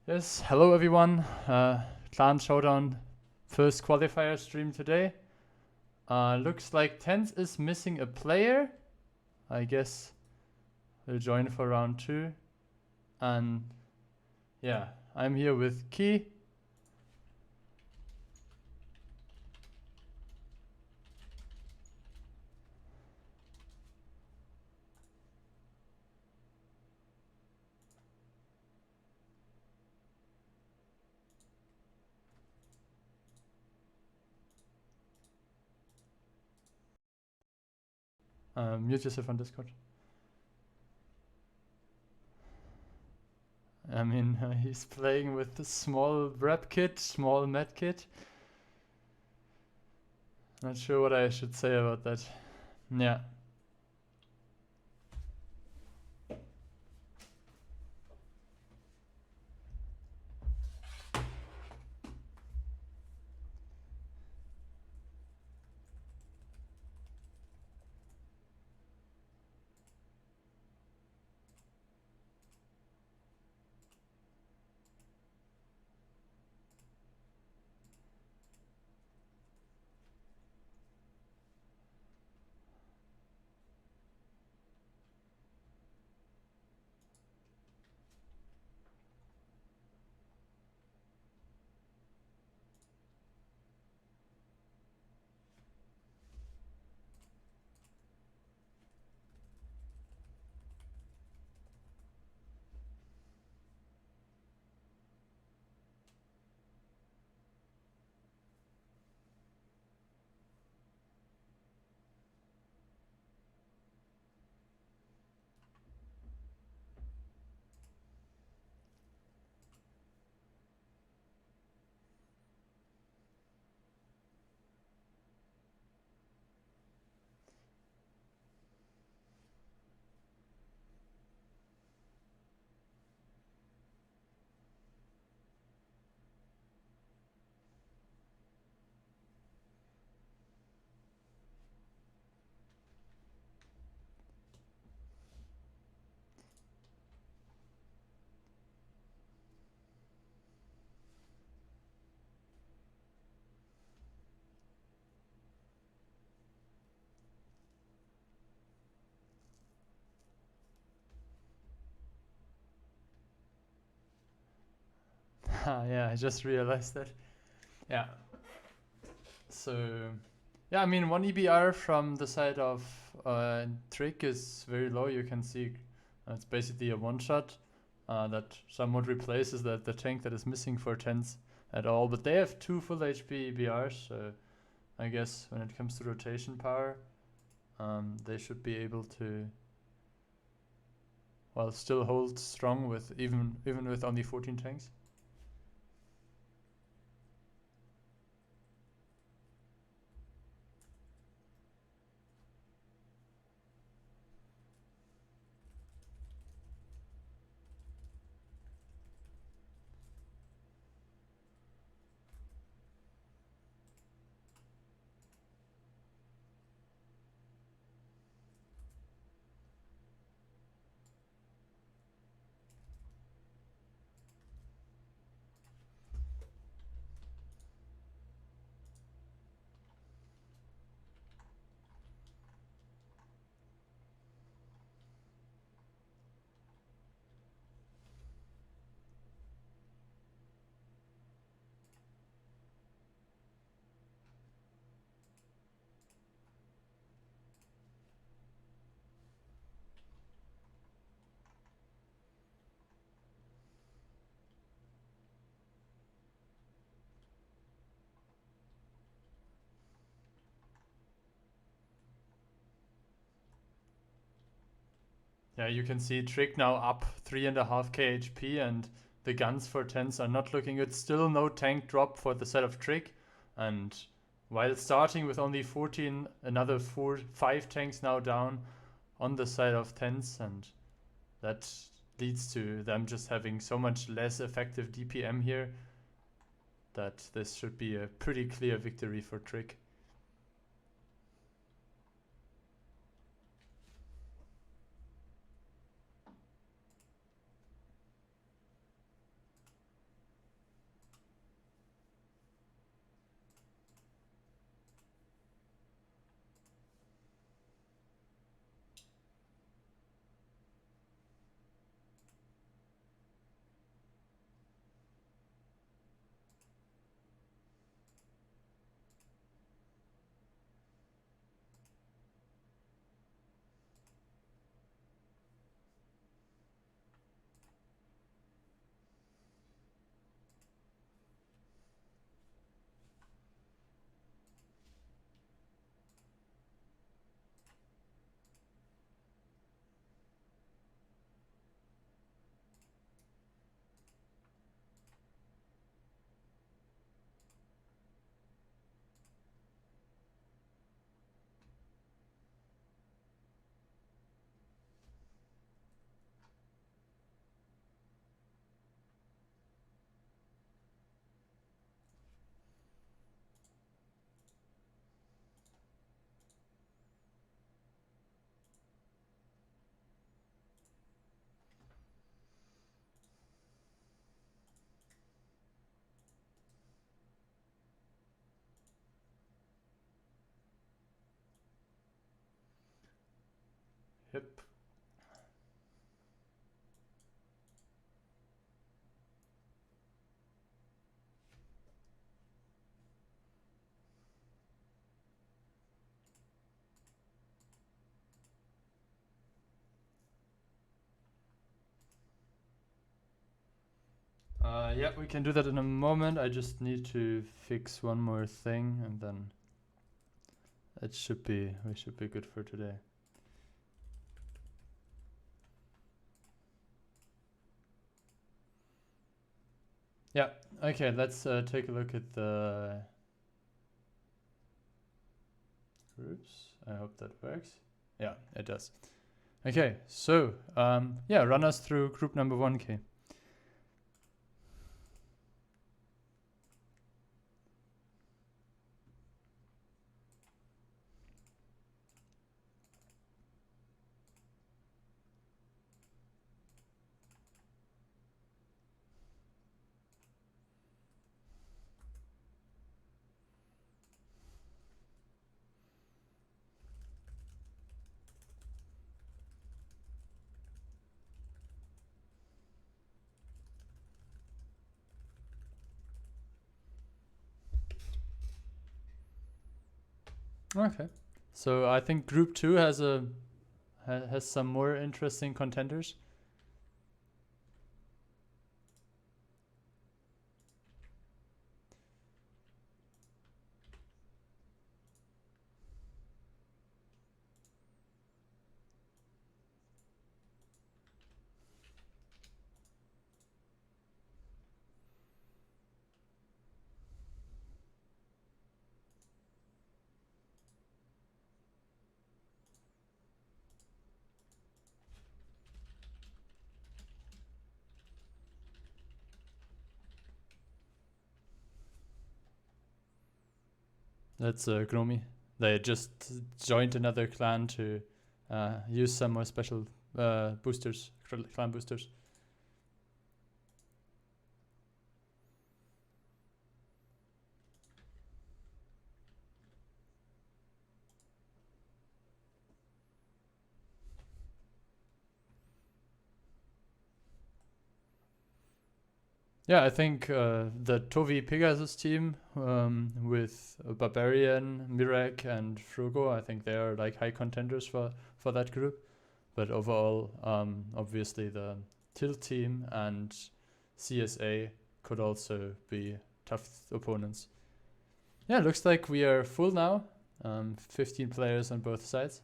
Yes, hello everyone. Clan Showdown first qualifier stream today. Looks like Tens is missing a player. I guess we'll join for round 2. And yeah, I'm here with Key. Mute yourself on Discord. I mean, he's playing with a small rep kit, small med kit. Not sure what I should say about that. Yeah. Yeah, I just realized that. Yeah. So, yeah, I mean, 1 EBR from the side of Trick is very low. You can see it's basically a one-shot that somewhat replaces the tank that is missing for Tens at all. But they have 2 full HP EBRs, so I guess when it comes to rotation power, they should be able to, well, still hold strong with even with only 14 tanks. Yeah, you can see Trick now up 3.5k HP, and the guns for Tens are not looking good. Still no tank drop for the set of Trick, and while starting with only 14, another 5 tanks now down on the side of Tens, and that leads to them just having so much less effective DPM here that this should be a pretty clear victory for Trick. Yep. Yeah, we can do that in a moment. I just need to fix one more thing, and then we should be good for today. Yeah. Okay. Let's take a look at the groups. I hope that works. Yeah, it does. Okay. So yeah, run us through group number 1K. Okay. So I think group 2 has has some more interesting contenders. That's Gromi. They just joined another clan to use some more special boosters, clan boosters. Yeah, I think the Tovi Pegasus team with Barbarian, Mirek, and Frugo, I think they are like high contenders for that group. But overall, obviously the Tilt team and CSA could also be tough opponents. Yeah, looks like we are full now. 15 players on both sides.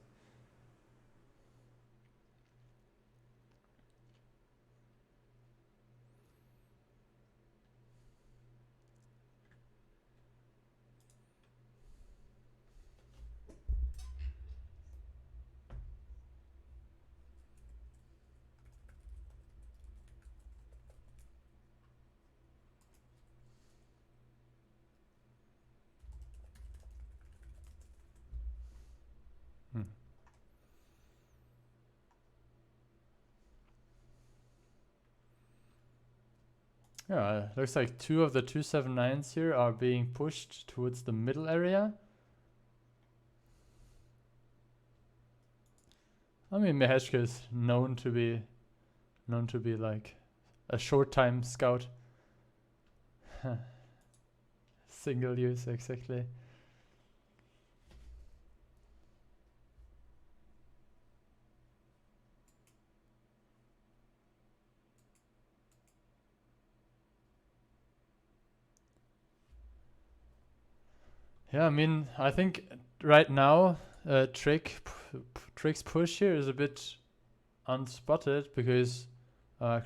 Hmm. Yeah, looks like 2 of the 279s here are being pushed towards the middle area. I mean, Meheshka is known to be like a short time scout. Single use, exactly. Yeah, I mean, I think right now Trick's push here is a bit unspotted because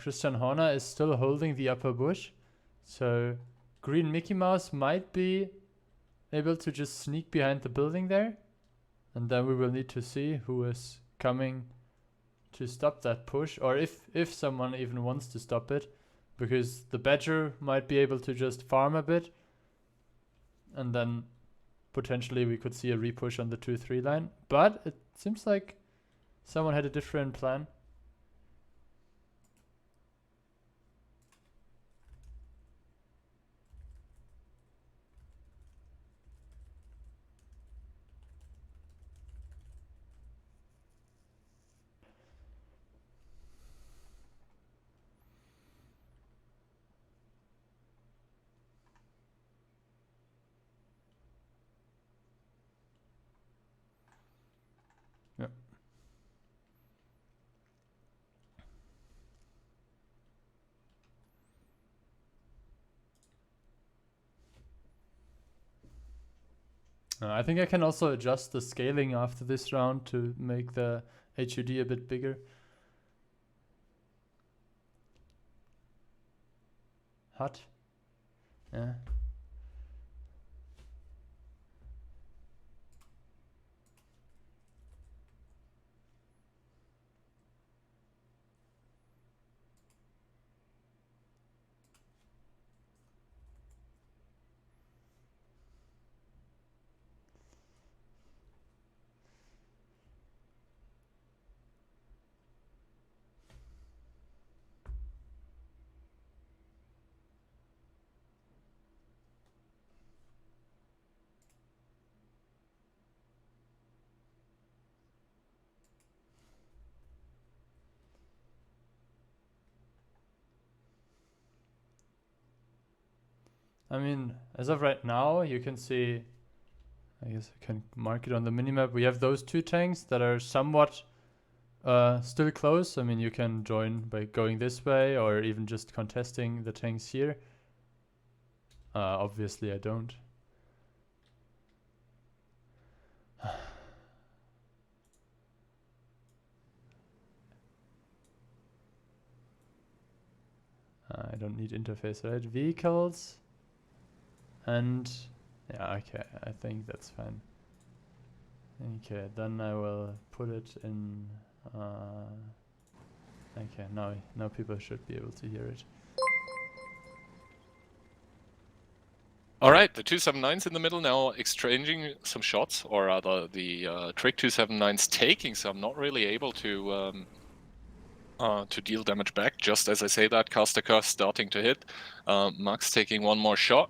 Christian Horner is still holding the upper bush. So Green Mickey Mouse might be able to just sneak behind the building there. And then we will need to see who is coming to stop that push, or if someone even wants to stop it, because the Badger might be able to just farm a bit, and then potentially we could see a repush on the 2-3 line. But it seems like someone had a different plan. Yeah. I think I can also adjust the scaling after this round to make the HUD a bit bigger. Hot. Yeah. I mean, as of right now, you can see, I guess I can mark it on the minimap. We have those two tanks that are somewhat still close. I mean, you can join by going this way or even just contesting the tanks here. Obviously, I don't. I don't need interface, right? Vehicles. And yeah, okay, I think that's fine. Okay, then I will put it in. Okay, now people should be able to hear it. All right, the 279's in the middle now exchanging some shots, or rather the Trick 279's taking some, not really able to deal damage back. Just as I say that, Caster Curse starting to hit, Max taking one more shot,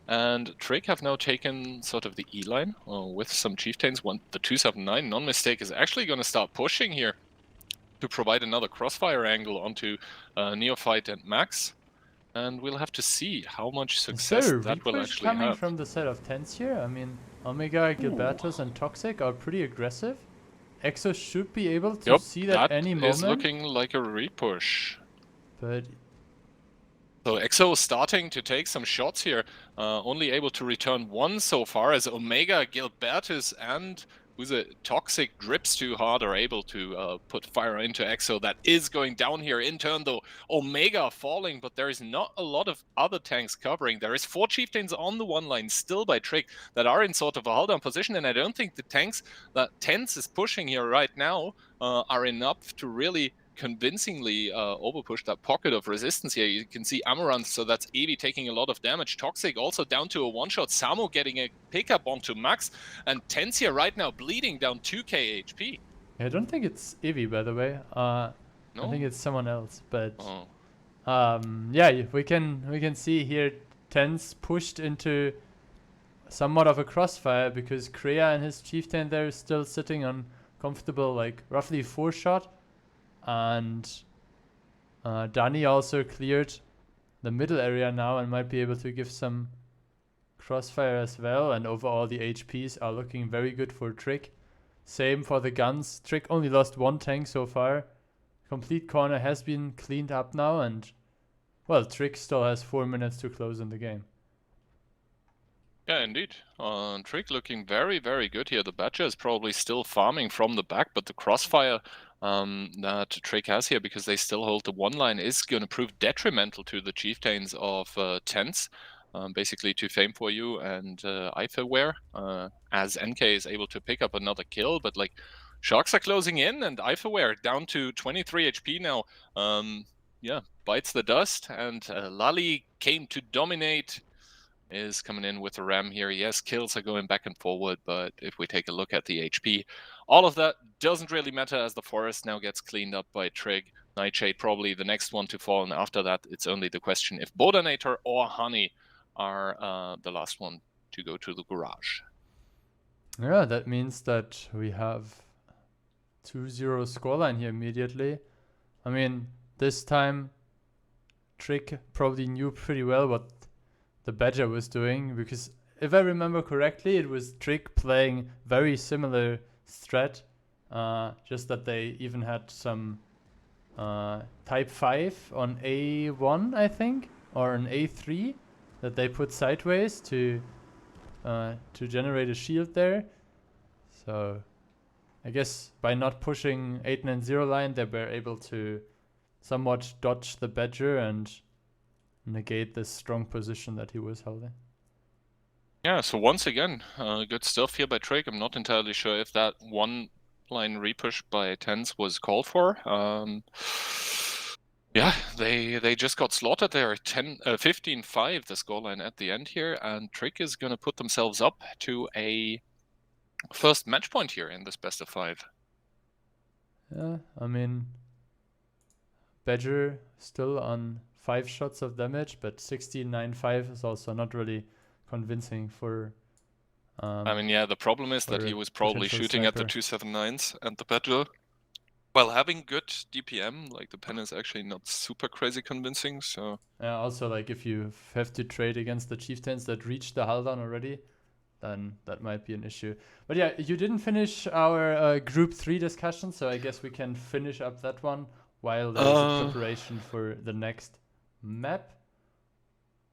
and Trick have now taken sort of the E-line with some Chieftains. The 279, non-mistake, is actually going to start pushing here to provide another crossfire angle onto Neophyte and Max. And we'll have to see how much success that will actually coming have. from the side of Tens here? I mean, Omega, Gilbertus, and Toxic are pretty aggressive. Exo should be able to see that any moment. That is looking like a repush. But so Exo starting to take some shots here, only able to return one so far, as Omega, Gilbertus, and who's a Toxic drips too hard are able to put fire into Exo. That is going down here. In turn, though, Omega falling, but there is not a lot of other tanks covering. There is 4 Chieftains on the one line still by Trick that are in sort of a hold-down position, and I don't think the tanks that Tense is pushing here right now are enough to really convincingly overpush that pocket of resistance here. You can see Amaranth, so that's Eevee taking a lot of damage. Toxic also down to a one-shot. Samo getting a pickup onto Max, and Tense here right now bleeding down 2k HP. I don't think it's Eevee, by the way. No? I think it's someone else, but yeah, we can see here Tense pushed into somewhat of a crossfire because Kreia and his chieftain there is still sitting on comfortable, like roughly 4-shot. And Danny also cleared the middle area now and might be able to give some crossfire as well. And overall, the HPs are looking very good for Trick. Same for the guns. Trick only lost 1 tank so far. Complete corner has been cleaned up now, and well, Trick still has 4 minutes to close in the game. Yeah, indeed. Trick looking very, very good here. The Badger is probably still farming from the back, but the crossfire that Trick has here, because they still hold the one line, is going to prove detrimental to the Chieftains of Tense. Basically to Fame for You and Ifaware, as NK is able to pick up another kill, but like Sharks are closing in, and Ifaware down to 23 HP now. Yeah, bites the dust, and Lali came to dominate. Is coming in with a ram here. Yes, kills are going back and forward, but if we take a look at the HP, all of that doesn't really matter as the forest now gets cleaned up by Trig. Nightshade probably the next one to fall, and after that, it's only the question if Bodanator or Honey are the last one to go to the garage. Yeah, that means that we have 2-0 scoreline here immediately. I mean, this time Trick probably knew pretty well what the Badger was doing, because if I remember correctly, it was Trick playing very similar strat Just that they even had some type 5 on A1, I think, or an A3 that they put sideways to generate a shield there. So I guess by not pushing 890 line, they were able to somewhat dodge the Badger and negate this strong position that he was holding. Yeah, so once again, good stuff here by Trick. I'm not entirely sure if that one line repush by Tens was called for. Yeah, they just got slaughtered there. 15-5 the scoreline at the end here, and Trick is going to put themselves up to a first match point here in this best of 5. Yeah, I mean, Badger still on 5 shots of damage, but 16-9-5 is also not really convincing for. I mean, yeah, the problem is that he was probably shooting at the 279s and the Badger. While having good DPM, like the pen is actually not super crazy convincing, so... Yeah, also, like, if you have to trade against the Chieftains that reached the Haldan already, then that might be an issue. But yeah, you didn't finish our Group 3 discussion, so I guess we can finish up that one while there's a preparation for the next map.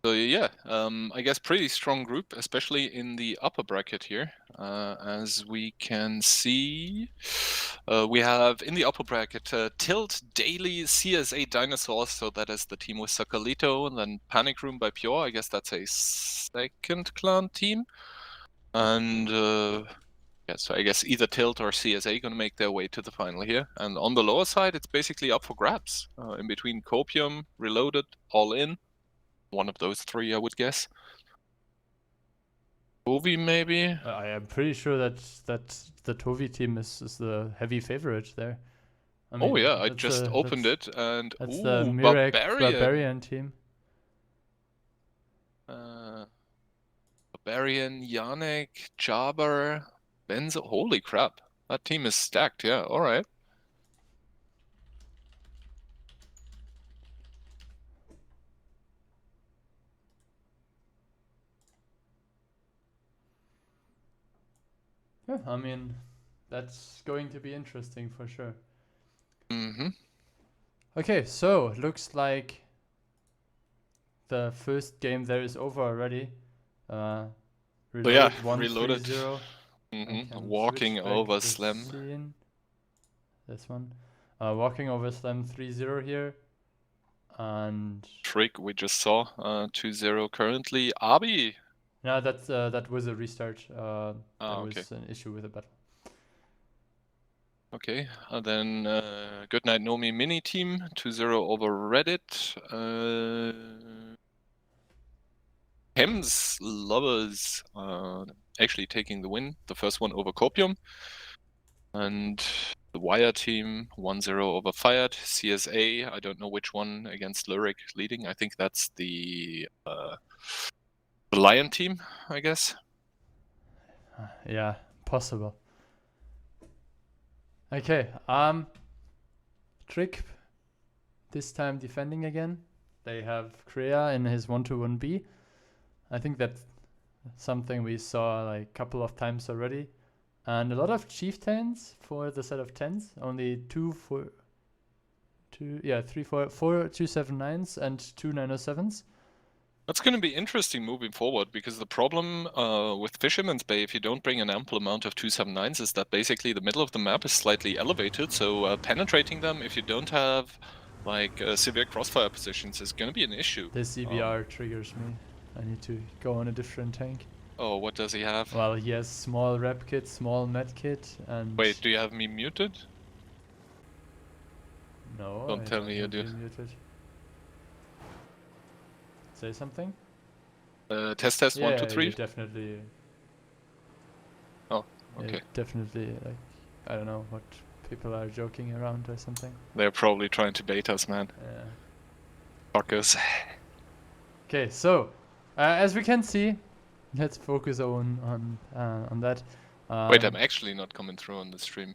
So yeah, I guess pretty strong group, especially in the upper bracket here. As we can see, we have in the upper bracket Tilt, Daily, CSA Dinosaurs, so that is the team with Sakalito, and then Panic Room by Pure, I guess that's a second clan team. And yeah, so I guess either Tilt or CSA gonna make their way to the final here. And on the lower side, it's basically up for grabs. In between Copium, Reloaded, All In. One of those 3, I would guess. Tovi, maybe? I am pretty sure that the Tovi team is the heavy favorite there. I mean, oh yeah, I just opened it and that's the Mirek Barbarian team. Barbarian, Yannick, Jabber, Benzo. Holy crap, that team is stacked. Yeah, all right. Yeah, I mean, that's going to be interesting for sure. Mm-hmm. Okay, so looks like the first game there is over already. Reloaded, so yeah, Reloaded. 1-3-0. Walking over Slam. This one. Walking over Slam 3-0 here. And Trick we just saw 2-0 currently. Abi. No, that was a restart. There okay. was an issue with the battle. Okay, then Goodnight Nomi mini team 2-0 over Reddit. Hems Lovers actually taking the win, the first one over Copium. And the Wire team 1-0 over Fired. CSA, I don't know which one against Lyric leading. I think that's the Lion team, I guess. Yeah, possible. Okay, Trick this time defending again. They have Kreia in his 1-1B. I think that's something we saw like a couple of times already. And a lot of chieftains for the set of 10s. Only 4 279s and 2 907s. That's going to be interesting moving forward, because the problem with Fisherman's Bay, if you don't bring an ample amount of 279s, is that basically the middle of the map is slightly elevated, so penetrating them, if you don't have like severe crossfire positions, is going to be an issue. This EBR triggers me. I need to go on a different tank. Oh, what does he have? Well, he has small rep kit, small med kit, and... Wait, do you have me muted? No, don't tell me you do. Muted. Say something? Test 1 2 3. Definitely. Oh, okay. Definitely, like, I don't know what people are joking around or something. They're probably trying to bait us, man. Yeah. Fuckers. Okay, so as we can see, let's focus on that. Wait, I'm actually not coming through on the stream.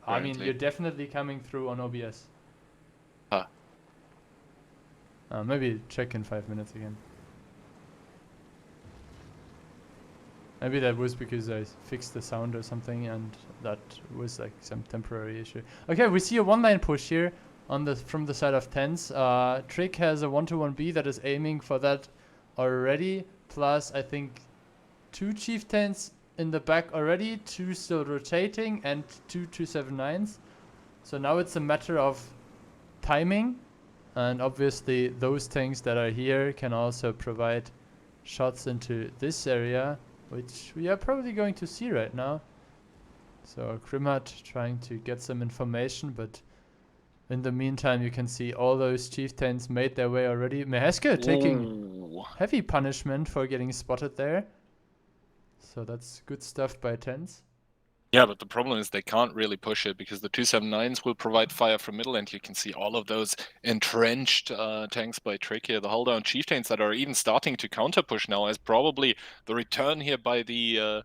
I mean, you're definitely coming through on OBS. Huh. Maybe check in 5 minutes again. Maybe that was because I fixed the sound or something, and that was like some temporary issue. Okay, we see a one-line push here from the side of tens. Trick has a 1-1B that is aiming for that already. Plus, I think 2 chieftains in the back already, 2 still rotating, and 2 279s. So now it's a matter of timing, and obviously those tanks that are here can also provide shots into this area, which we are probably going to see right now. So Grimhat trying to get some information, but in the meantime you can see all those chieftains made their way already. Meheske taking heavy punishment for getting spotted there. So that's good stuff by tens. Yeah, but the problem is they can't really push it because the 279s will provide fire from middle, and you can see all of those entrenched tanks by Trick here. The hold-down chieftains that are even starting to counter-push now, as probably the return here by the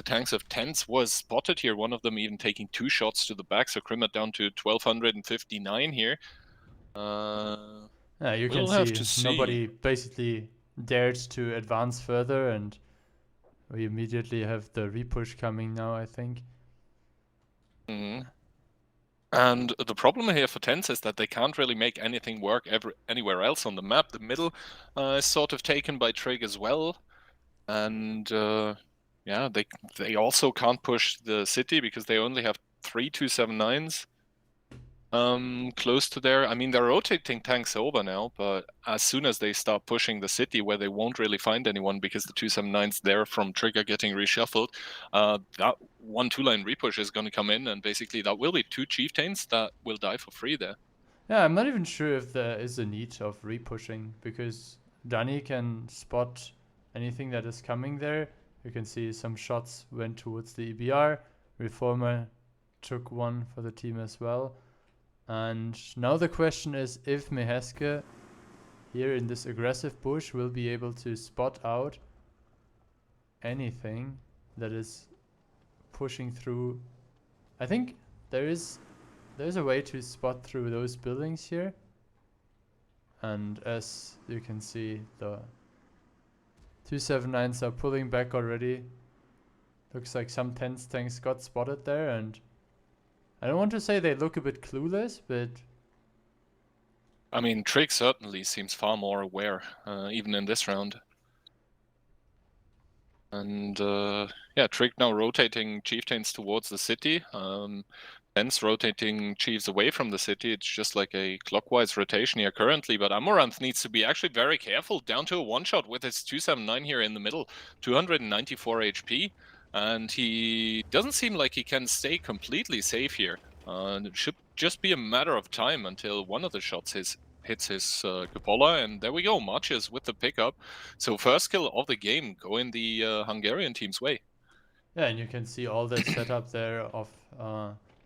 tanks of tens was spotted here. One of them even taking 2 shots to the back, so Grimmat down to 1259 here. You We'll can have see to see. nobody basically dared to advance further, and we immediately have the repush coming now, I think. And the problem here for tens is that they can't really make anything work anywhere else on the map. The middle is sort of taken by Trig as well. And yeah, they also can't push the city because they only have 3 279s close to there. I mean, they're rotating tanks over now, but as soon as they start pushing the city where they won't really find anyone because the 279s there from Trigger getting reshuffled, that 1-2 line repush is going to come in, and basically that will be 2 chieftains that will die for free there. Yeah, I'm not even sure if there is a need of repushing, because Danny can spot anything that is coming there. You can see some shots went towards the EBR. Reformer took one for the team as well. And now the question is if Meheske here in this aggressive push will be able to spot out anything that is pushing through. I think there's a way to spot through those buildings here. And as you can see, the 279s are pulling back already. Looks like some tens tanks got spotted there, and I don't want to say they look a bit clueless, but I mean, Trig certainly seems far more aware, even in this round. And yeah, Trig now rotating chieftains towards the city. Tens rotating chiefs away from the city. It's just like a clockwise rotation here currently, but Amaranth needs to be actually very careful. Down to a one-shot with his 279 here in the middle, 294 HP. And he doesn't seem like he can stay completely safe here. It should just be a matter of time until one of the shots hits his cupola, and there we go, Marches with the pickup. So first kill of the game going the Hungarian team's way. yeah, and you can see all the setup there of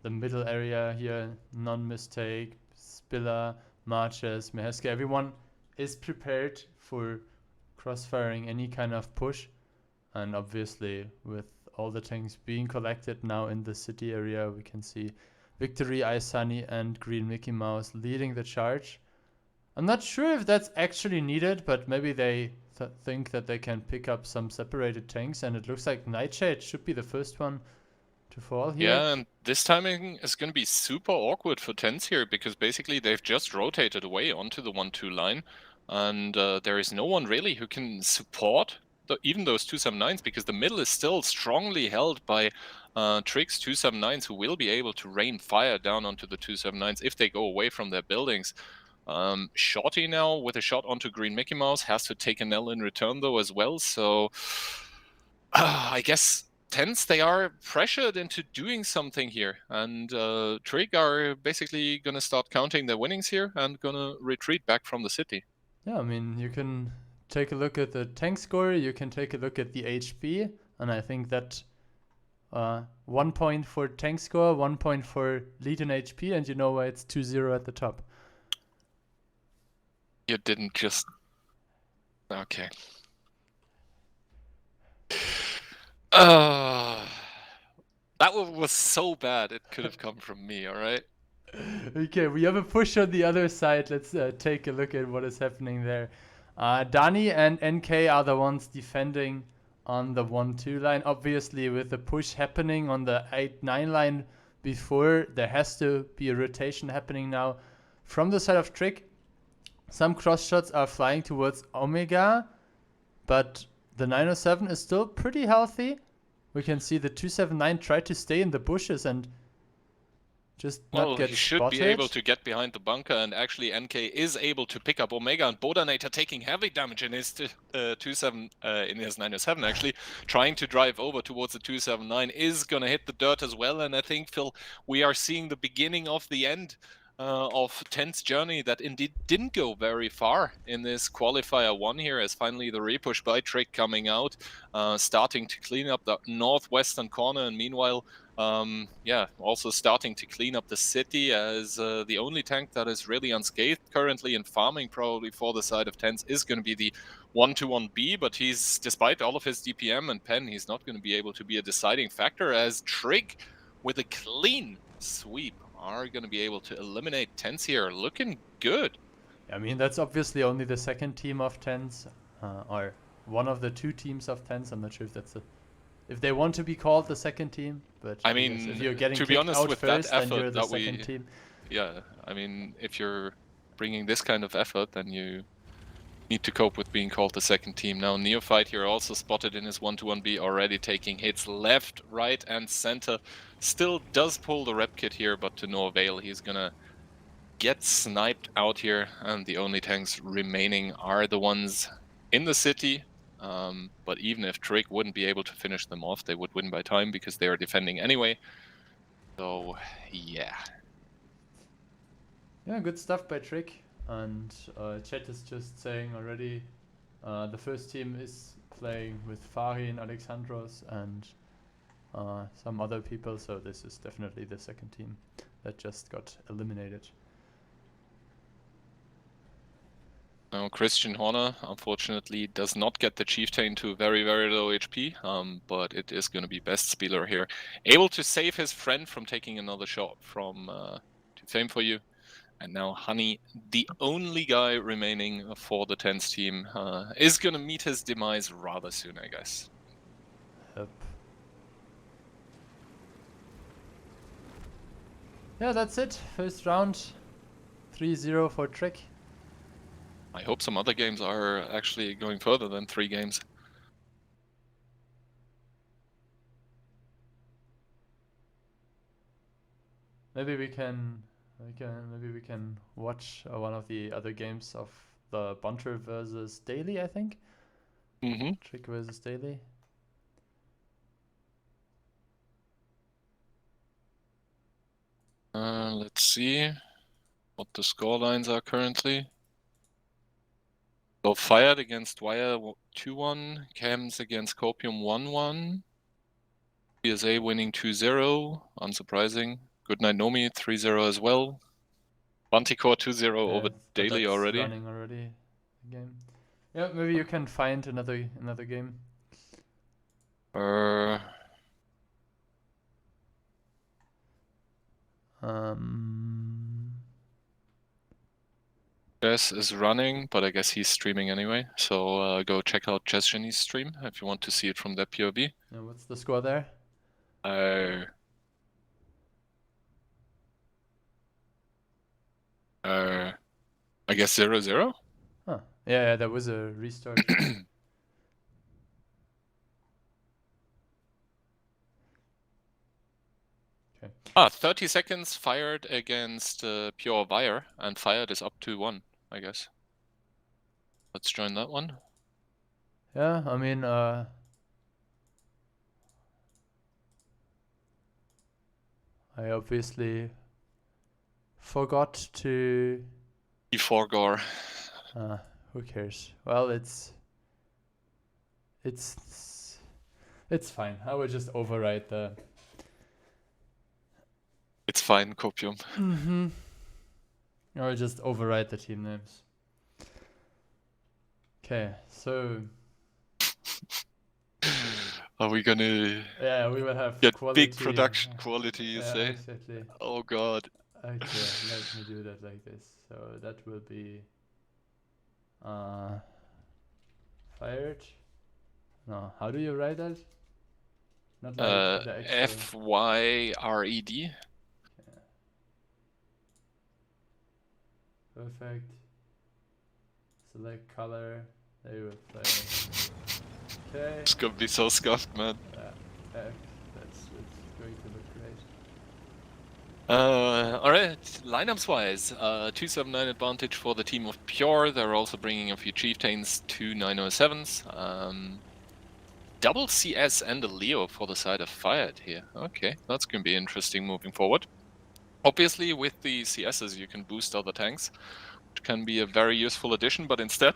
the middle area here, non-mistake, Spiller, Marches, Meheske, everyone is prepared for crossfiring any kind of push. And obviously with all the tanks being collected now in the city area, we can see Victory, Ice Sunny and Green Mickey Mouse leading the charge. I'm not sure if that's actually needed, but maybe they think that they can pick up some separated tanks, and it looks like Nightshade should be the first one to fall here. Yeah, and this timing is going to be super awkward for tens here, because basically they've just rotated away onto the 1-2 line, and there is no one really who can support even those 279s, because the middle is still strongly held by Trig's 279s, who will be able to rain fire down onto the 279s if they go away from their buildings. Shorty now with a shot onto Green Mickey Mouse has to take an L in return though as well, so I guess tens, they are pressured into doing something here, and Trig are basically gonna start counting their winnings here and gonna retreat back from the city. Yeah, I mean, you can take a look at the tank score, you can take a look at the HP, and I think that 1 point for tank score, 1 point for lead in HP, and you know why it's 2-0 at the top. You didn't just... Okay. That was so bad, it could have come from me, alright? Okay, we have a push on the other side. Let's take a look at what is happening there. Dani and NK are the ones defending on the 1-2 line. Obviously, with the push happening on the 8-9 line before, there has to be a rotation happening now. From the side of Trick, some cross shots are flying towards Omega, but the 907 is still pretty healthy. We can see the 279 try to stay in the bushes and just not get he should spotted. be able to get behind the bunker, and actually NK is able to pick up Omega, and Bodanator taking heavy damage in his 907 actually, trying to drive over towards the 279 is gonna hit the dirt as well. And I think, Phil, we are seeing the beginning of the end of Ten's journey that indeed didn't go very far in this qualifier 1 here, as finally the repush by Trick coming out, starting to clean up the northwestern corner, and meanwhile also starting to clean up the city as the only tank that is really unscathed currently and farming probably for the side of Tens is going to be the 121B, but he's, despite all of his DPM and pen, he's not going to be able to be a deciding factor, as Trig with a clean sweep are going to be able to eliminate Tens here. Looking good. I mean, that's obviously only the second team of Tens, or one of the two teams of Tens. I'm not sure if that's if they want to be called the second team, but I mean, if you're getting to be honest, out with first, that effort, then you're the that second team. Yeah, I mean, if you're bringing this kind of effort, then you need to cope with being called the second team. Now, Neophyte here also spotted in his 1-1B, already taking hits left, right, and center. Still does pull the rep kit here, but to no avail. He's gonna get sniped out here, and the only tanks remaining are the ones in the city. But even if Trick wouldn't be able to finish them off, they would win by time because they are defending anyway. So, yeah. Yeah, good stuff by Trick. And chat is just saying already, the first team is playing with Farin, Alexandros, and some other people. So this is definitely the second team that just got eliminated. Now, Christian Horner, unfortunately, does not get the Chieftain to very, very low HP, but it is going to be Best Spieler here. Able to save his friend from taking another shot from To Fame For You. And now Honey, the only guy remaining for the Tens team, is going to meet his demise rather soon, I guess. Yep. Yeah, that's it. First round, 3-0 for Trick. I hope some other games are actually going further than 3 games. Maybe we can watch one of the other games of the Bunter versus Daily, I think. Mm-hmm. Trick versus Daily. Let's see what the score lines are currently. So Fired against Wire 2-1, Cams against Copium 1-1, PSA winning 2-0, unsurprising. Goodnight Nomi 3-0 as well. Bunticore 2-0 over Daily that's already. Running already the game. Yeah, maybe you can find another game. Jess is running, but I guess he's streaming anyway. So go check out Jess Jenny's stream if you want to see it from that POV. Yeah, what's the score there? I guess 0-0. Huh. Yeah, there was a restart. Okay. 30 seconds Fired against Pure Wire, and Fired is up to 1, I guess. Let's join that one. Yeah, I mean, I obviously forgot to... Before Gore. Who cares? Well, it's fine. I will just override the... It's fine, Copium. Mm-hmm. I will just override the team names. Okay, so... Are we gonna... Yeah, we will have get quality. big production quality, you say? Exactly. Oh god. Okay, let me do that like this. So that will be... Fired. No, how do you write that? Not like the actual. FYRED. Perfect. Select color. There you will play. Okay. It's gonna be so scuffed, man. That's going to look great. Alright, lineups wise, 279 advantage for the team of Pure. They're also bringing a few Chieftains, 2 907s. Double CS and a Leo for the side of Fired here. Okay, that's gonna be interesting moving forward. Obviously, with the CSs, you can boost other tanks, which can be a very useful addition, but instead,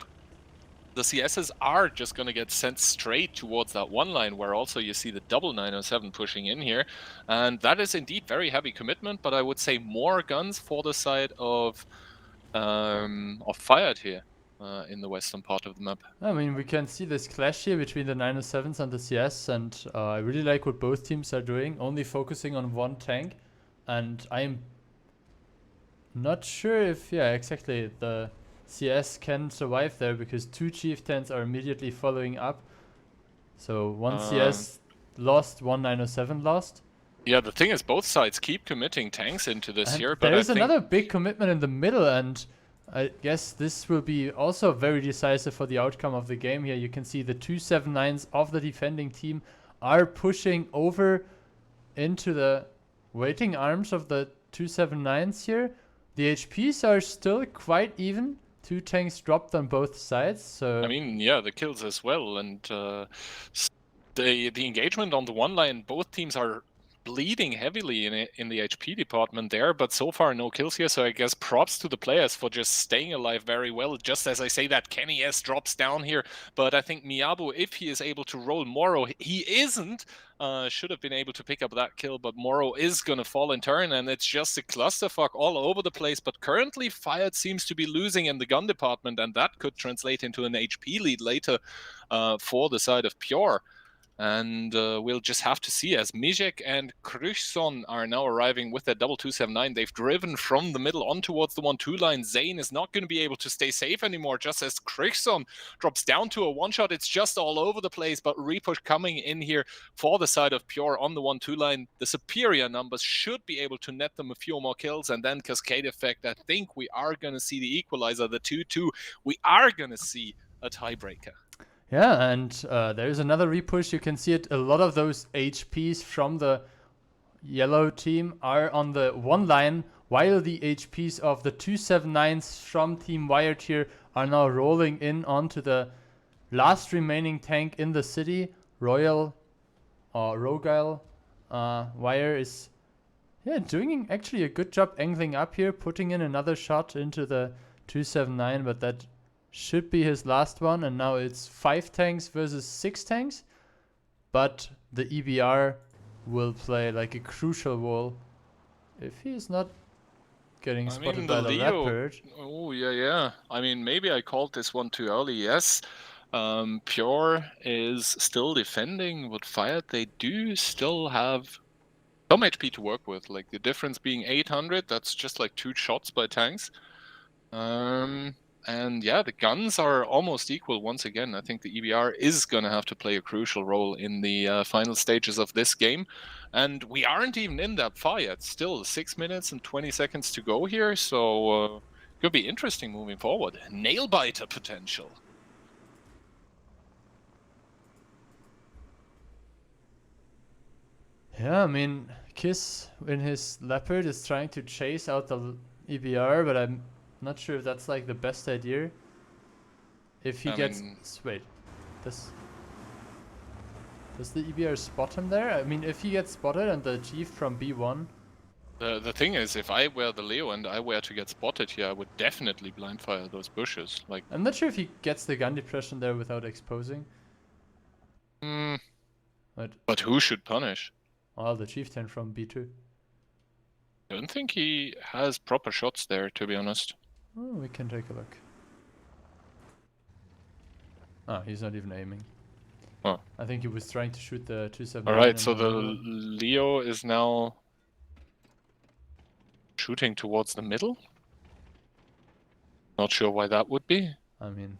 the CSs are just going to get sent straight towards that one line, where also you see the double 907 pushing in here. And that is indeed very heavy commitment, but I would say more guns for the side of Fired here in the western part of the map. I mean, we can see this clash here between the 907s and the CS, and I really like what both teams are doing, only focusing on one tank. And I'm not sure if, yeah, exactly, the CS can survive there, because 2 Chieftains are immediately following up. So one CS lost, one 907 lost. Yeah, the thing is, both sides keep committing tanks into this And here, but there is another big commitment in the middle, and I guess this will be also very decisive for the outcome of the game here. You can see the 279s of the defending team are pushing over into the waiting arms of the 279s here. The HPs are still quite even. 2 tanks dropped on both sides, so... I mean, yeah, the kills as well, and the engagement on the one line, both teams are bleeding heavily in the HP department there, but so far no kills here, so I guess props to the players for just staying alive very well. Just as I say that, Kenny S drops down here, but I think Miyabu, if he is able to roll Moro, he isn't, should have been able to pick up that kill, but Moro is going to fall in turn, and it's just a clusterfuck all over the place. But currently, Fired seems to be losing in the gun department, and that could translate into an HP lead later for the side of Pure. And we'll just have to see, as Mijek and Krychson are now arriving with their double 279. They've driven from the middle on towards the 1-2 line. Zane is not going to be able to stay safe anymore, just as Krychson drops down to a one-shot. It's just all over the place, but repush coming in here for the side of Pure on the 1-2 line. The superior numbers should be able to net them a few more kills, and then cascade effect. I think we are going to see the equalizer, the 2-2. We are going to see a tiebreaker. Yeah, and there's another repush. You can see it. A lot of those HPs from the yellow team are on the one line, while the HPs of the 279s from Team Wired here are now rolling in onto the last remaining tank in the city. Rogile Wire is doing actually a good job angling up here, putting in another shot into the 279, but that should be his last one, and now it's 5 tanks versus 6 tanks, but the EBR will play like a crucial role if he is not getting spotted by the leopard. Oh, yeah. I mean, maybe I called this one too early, yes. Pure is still defending with Fired. They do still have some HP to work with, like the difference being 800, that's just like 2 shots by tanks. And yeah, the guns are almost equal once again. I think the EBR is going to have to play a crucial role in the final stages of this game. And we aren't even in that far yet. Still 6 minutes and 20 seconds to go here. So could be interesting moving forward. Nail-biter potential. Yeah, I mean, Kiss in his leopard is trying to chase out the EBR, but I'm not sure if that's like the best idea. If he wait, does the EBR spot him there? I mean, if he gets spotted and the chief from B1. The thing is, if I were the Leo and I were to get spotted here, I would definitely blind fire those bushes. Like, I'm not sure if he gets the gun depression there without exposing. But who should punish? Oh, the chieftain from B2. I don't think he has proper shots there, to be honest. Oh, we can take a look. Oh, he's not even aiming. Oh. I think he was trying to shoot the 279. Alright, so the Leo is now shooting towards the middle. Not sure why that would be. I mean,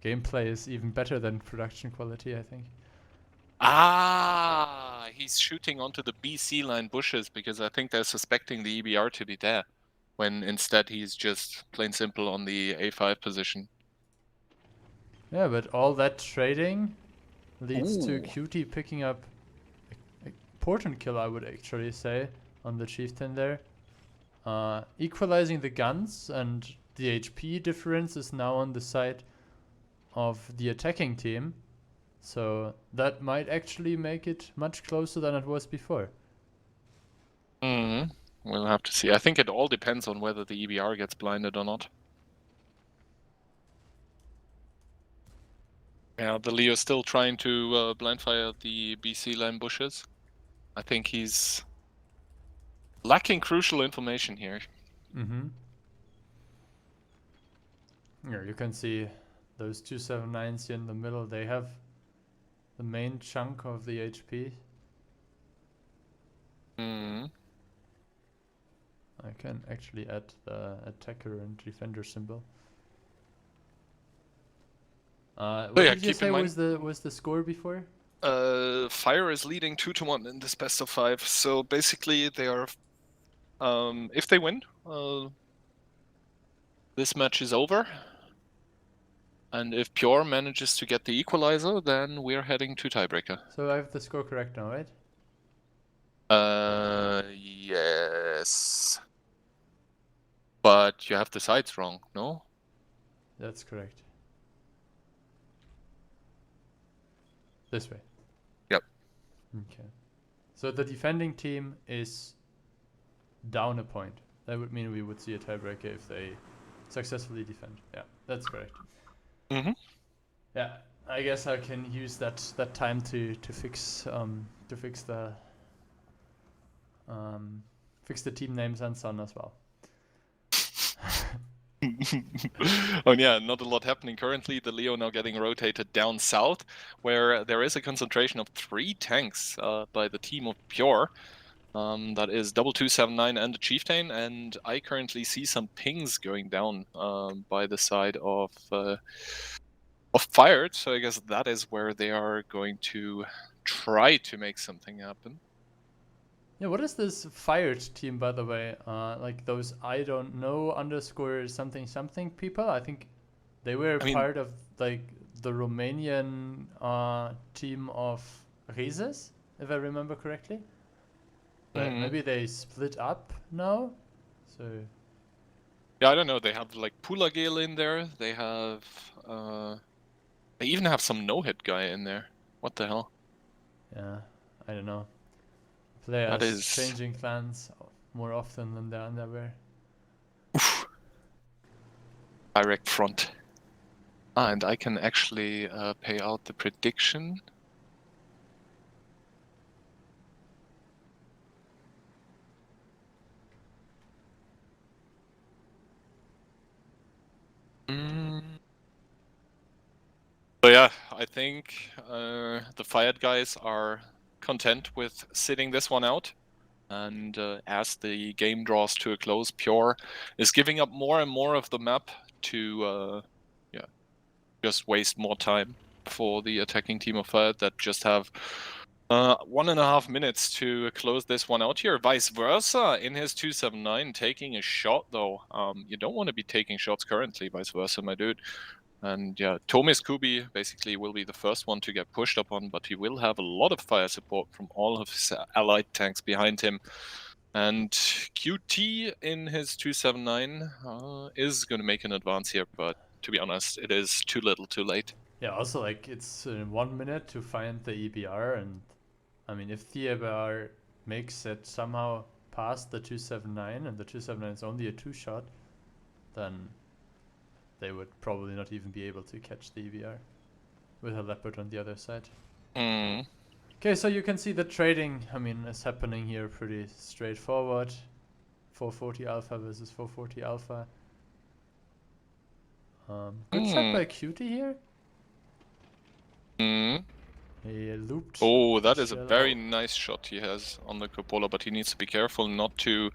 gameplay is even better than production quality, I think. Ah, he's shooting onto the BC line bushes because I think they're suspecting the EBR to be there, when instead he's just plain simple on the A5 position. Yeah, but all that trading leads to Ooh. Cutie picking up a important kill, I would actually say, on the chieftain there. Equalizing the guns, and the HP difference is now on the side of the attacking team. So that might actually make it much closer than it was before. We'll have to see. I think it all depends on whether the EBR gets blinded or not. Yeah, the Leo's still trying to blind fire the BC line bushes. I think he's lacking crucial information here. Mm-hmm. Here you can see those 279s here in the middle. They have the main chunk of the HP. I can actually add the attacker and defender symbol. What did you say was the score before? Fire is leading 2-1 in this best of 5. So basically, they are. If they win, this match is over. And if Pure manages to get the equalizer, then we're heading to tiebreaker. So I have the score correct now, right? Yes. But you have the sides wrong, no? That's correct. This way. Yep. Okay. So the defending team is down a point. That would mean we would see a tiebreaker if they successfully defend. Yeah, that's correct. Mm-hmm. Yeah, I guess I can use that time to fix the team names and Sun as well. Oh yeah, not a lot happening currently. The Leo now getting rotated down south, where there is a concentration of 3 tanks by the team of Pure. That is 2279 and the Chieftain, and I currently see some pings going down by the side of Fired. So I guess that is where they are going to try to make something happen. Yeah, what is this Fired team, by the way? Like those I don't know _ something people. I think they were part of like the Romanian team of Rezes, if I remember correctly. But maybe they split up now. So yeah, I don't know. They have like Pulagil in there. They have they even have some no-hit guy in there. What the hell? Yeah, I don't know. Players changing clans more often than the underwear. Direct front. And I can actually pay out the prediction. So yeah, I think the Fired guys are content with sitting this one out. And as the game draws to a close, Pure is giving up more and more of the map to just waste more time for the attacking team of Fired that just have 1.5 minutes to close this one out here. Vice versa, in his 279, taking a shot though. You don't want to be taking shots currently, vice versa, my dude. And yeah, Tomis Kubi basically will be the first one to get pushed upon, but he will have a lot of fire support from all of his allied tanks behind him. And QT in his 279 is going to make an advance here, but to be honest, it is too little too late. Yeah, also like it's 1 minute to find the EBR, and I mean if the EBR makes it somehow past the 279 and the 279 is only a 2-shot, then they would probably not even be able to catch the EBR with a Leopard on the other side. Okay, so you can see the trading, I mean, is happening here pretty straightforward. 440 Alpha versus 440 Alpha. Good shot by Cutie here. He looped. Oh, that is a very nice shot he has on the cupola, but he needs to be careful not to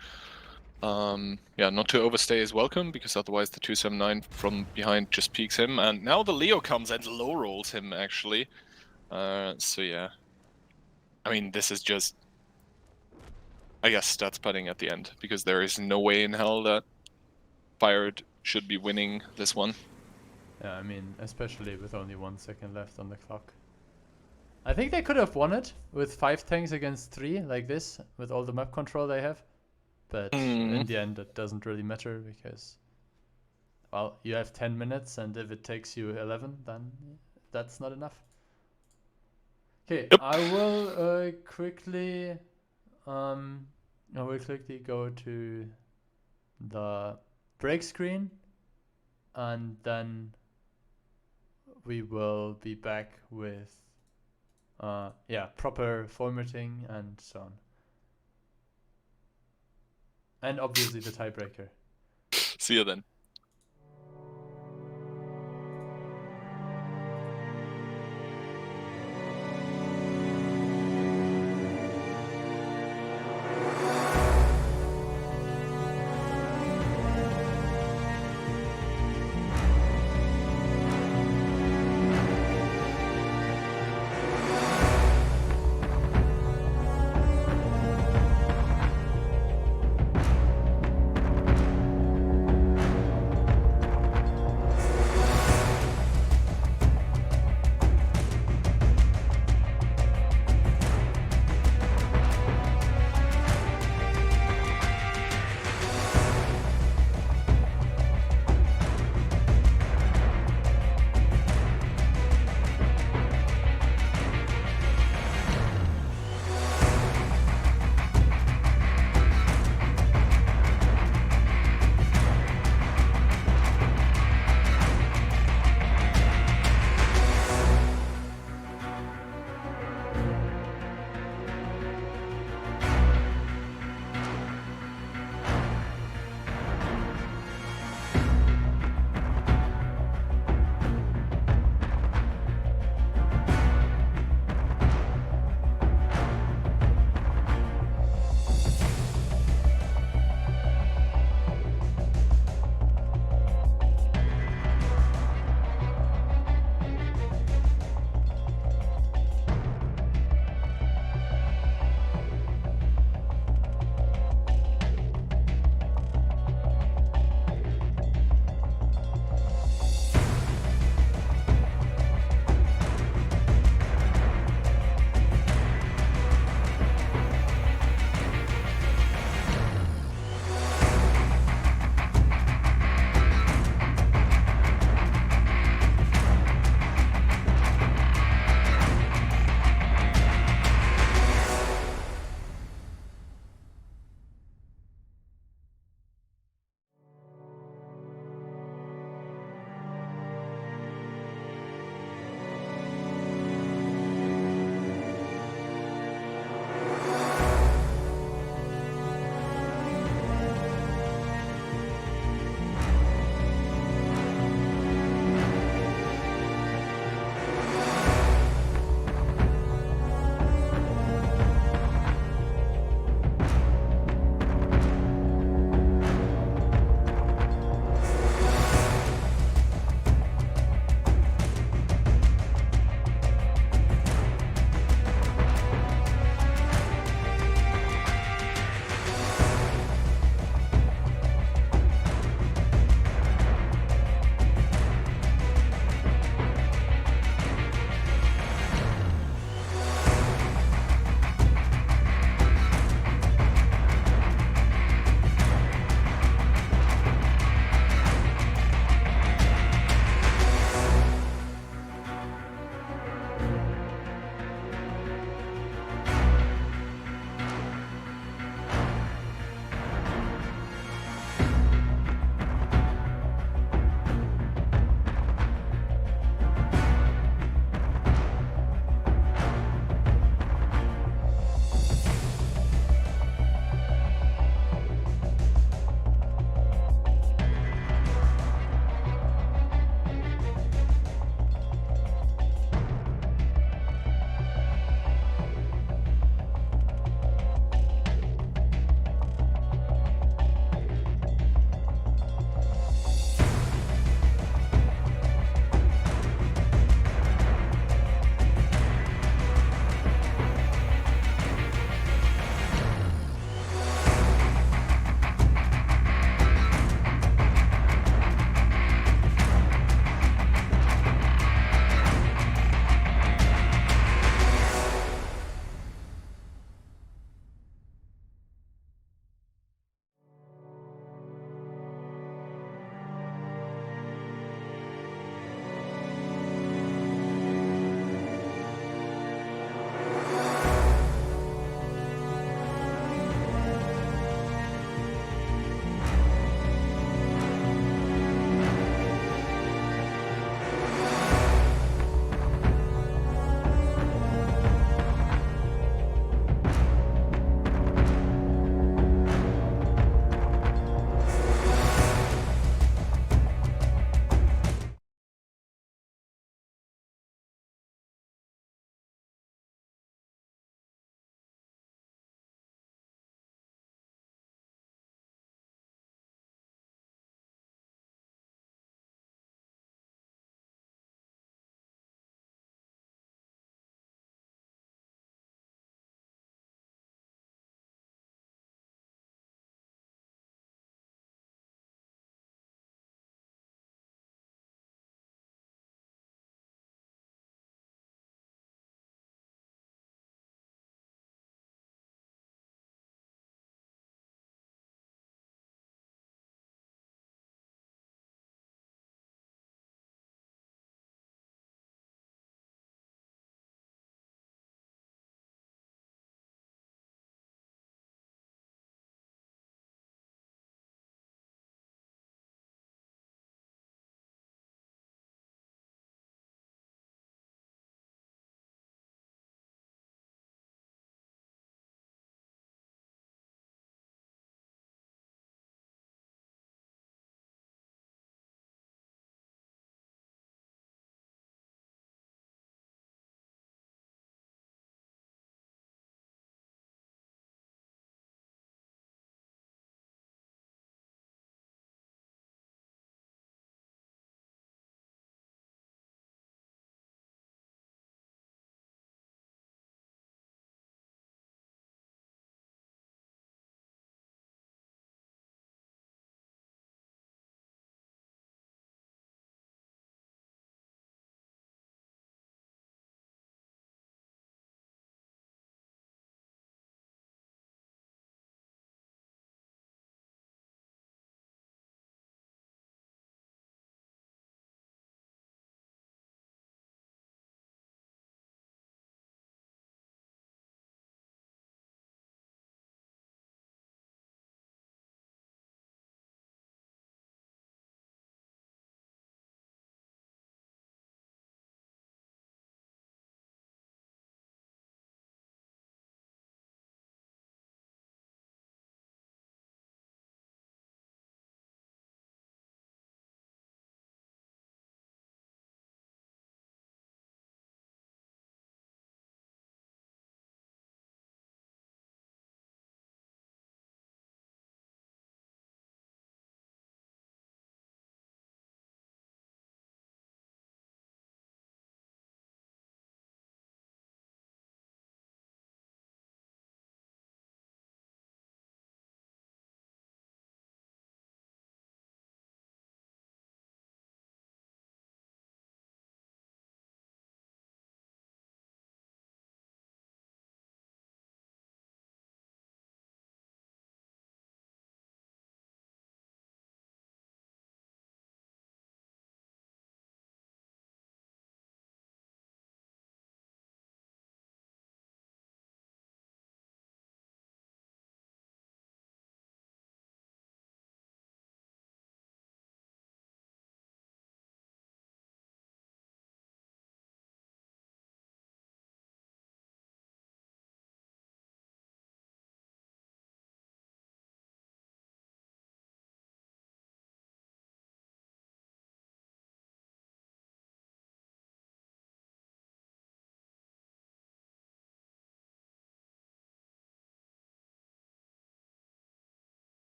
not to overstay his welcome, because otherwise the 279 from behind just peeks him. And now the Leo comes and low rolls him actually. So yeah. I mean, this is just, I guess, stats putting at the end, because there is no way in hell that Fired should be winning this one. Yeah, I mean, especially with only 1 second left on the clock. I think they could have won it with 5 tanks against 3, like this, with all the map control they have. But in the end, it doesn't really matter because, well, you have 10 minutes, and if it takes you 11, then that's not enough. Okay, Yep. I will quickly go to the break screen, and then we will be back with proper formatting and so on. And obviously the tiebreaker. See you then.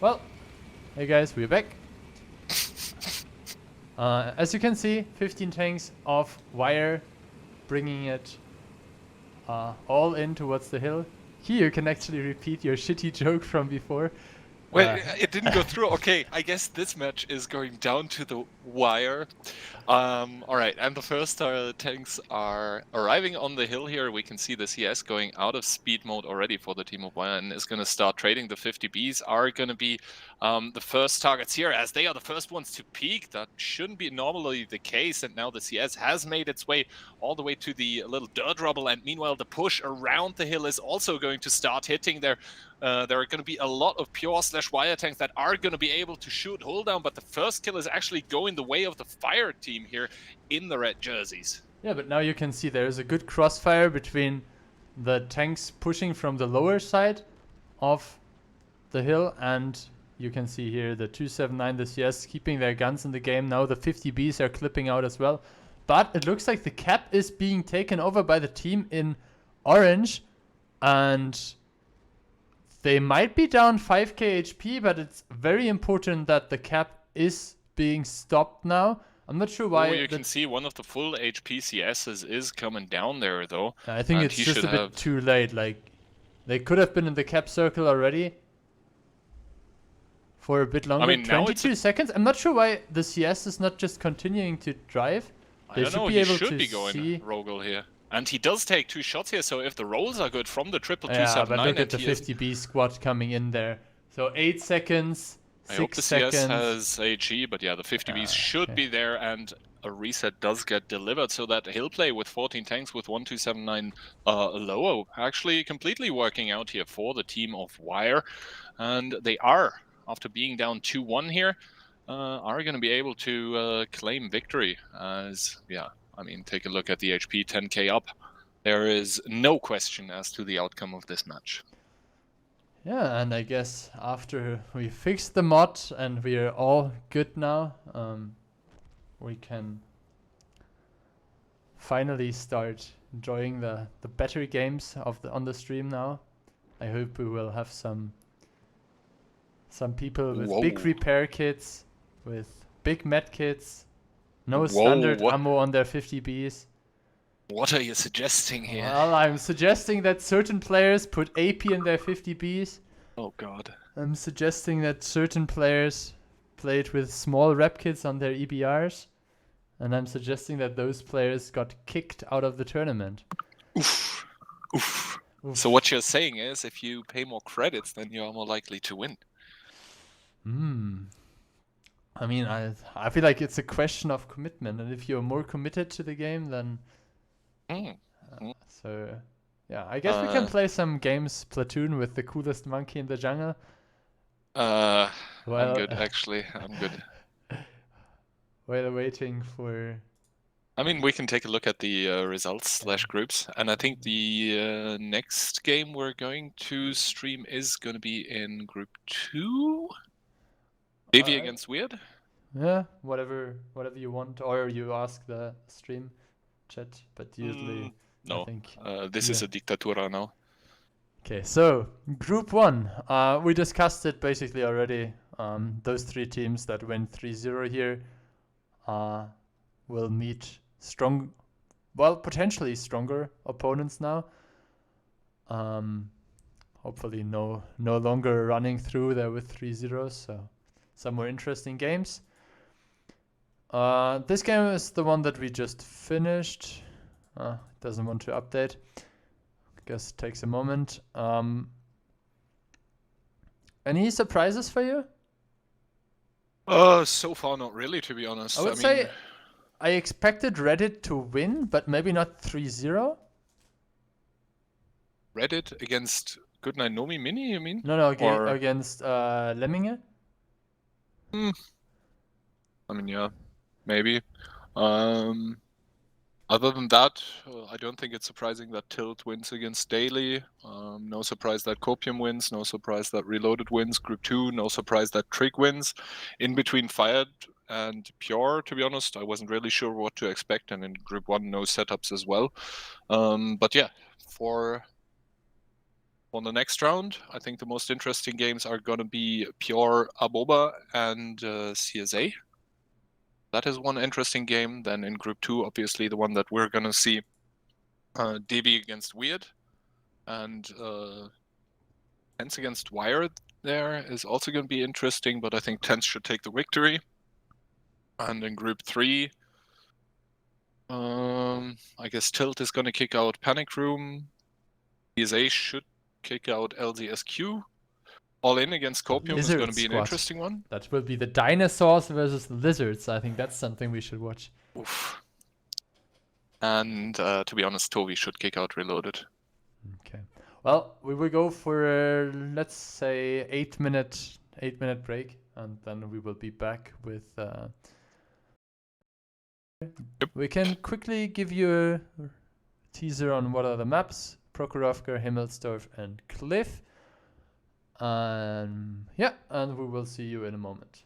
Well, hey guys, we're back. As you can see, 15 tanks off wire, bringing it all in towards the hill. Here you can actually repeat your shitty joke from before. Well, it didn't go through. Okay, I guess this match is going down to the wire. All right, and the first tanks are arriving on the hill here. We can see the CS going out of speed mode already for the team of Wire and is going to start trading. The 50Bs are going to be the first targets here, as they are the first ones to peak. That shouldn't be normally the case, and now the CS has made its way all the way to the little dirt rubble, and meanwhile the push around the hill is also going to start hitting there. There are going to be a lot of pure/wire tanks that are going to be able to shoot hold down, but the first kill is actually going the way of the fire team here in the red jerseys. Yeah, but now you can see there is a good crossfire between the tanks pushing from the lower side of the hill, and you can see here the 279, the CS keeping their guns in the game. Now the 50Bs are clipping out as well. But it looks like the cap is being taken over by the team in orange, and they might be down 5k HP, but it's very important that the cap is being stopped now. I'm not sure why. Oh, you can see one of the full HP CSs is coming down there, though. I think it's just a bit too late. Like, they could have been in the cap circle already for a bit longer. I mean, 22 seconds? I'm not sure why the CS is not just continuing to drive. They should be able to see Rogel here. And he does take 2 shots here, so if the rolls are good from the 22279... Yeah, but look at the 50B squad coming in there. So 8 seconds, 6 seconds. I hope the CS has HE, but yeah, the 50Bs should be there, and a reset does get delivered, so that hill play with 14 tanks with 1279 lower actually completely working out here for the team of Wire. And they are, after being down 2-1 here, are going to be able to claim victory. As, yeah, I mean, take a look at the HP, 10k up. There is no question as to the outcome of this match. Yeah, and I guess after we fixed the mod and we are all good now, we can finally start enjoying the better games on the stream now. I hope we will have some people with big repair kits, with big med kits, no standard ammo on their 50Bs. What are you suggesting here? Well, I'm suggesting that certain players put AP in their 50Bs. Oh god. I'm suggesting that certain players played with small rep kits on their EBRs. And I'm suggesting that those players got kicked out of the tournament. Oof. Oof. Oof. So what you're saying is, if you pay more credits, then you are more likely to win. I mean, I feel like it's a question of commitment, and if you're more committed to the game, then so yeah, I guess we can play some games Platoon with the coolest monkey in the jungle. Well, I'm good, actually. I'm good. While waiting for... I mean, we can take a look at the results/groups, and I think the next game we're going to stream is going to be in Group 2? Davy against Weird? Yeah, whatever you want, or you ask the stream chat, but usually no, I think this is a dictatura now. Okay, so Group 1, we discussed it basically already. Those 3 teams that win 3-0 here will meet potentially stronger opponents now. Hopefully no longer running through there with 3-0, so some more interesting games. This game is the one that we just finished. Doesn't want to update. Guess it takes a moment. Any surprises for you? So far not really, to be honest. I would say I expected Reddit to win, but maybe not 3-0. Reddit against Goodnight Nomi Mini, you mean? No, against Lemminge. I mean, yeah, maybe. Other than that, I don't think it's surprising that Tilt wins against Daily. No surprise that Copium wins. No surprise that Reloaded wins. Group 2, no surprise that Trig wins. In between Fired and Pure, to be honest, I wasn't really sure what to expect. And in Group 1, no setups as well. But yeah, for for the next round. I think the most interesting games are going to be Pure Aboba and CSA. That is one interesting game. Then in Group 2, obviously the one that we're going to see, DB against Weird, and Tense against Wired there is also going to be interesting, but I think Tense should take the victory. And in Group 3, I guess Tilt is going to kick out Panic Room. CSA should kick out LZSQ. All In against Copium is going to be an interesting one. That will be the dinosaurs versus the lizards. I think that's something we should watch. Oof. And to be honest, Tovi should kick out Reloaded. Okay. Well, we will go for let's say 8-minute break, and then we will be back with. Yep. We can quickly give you a teaser on what are the maps: Prokhorovka, Himmelsdorf, and Cliff. Yeah, and we will see you in a moment.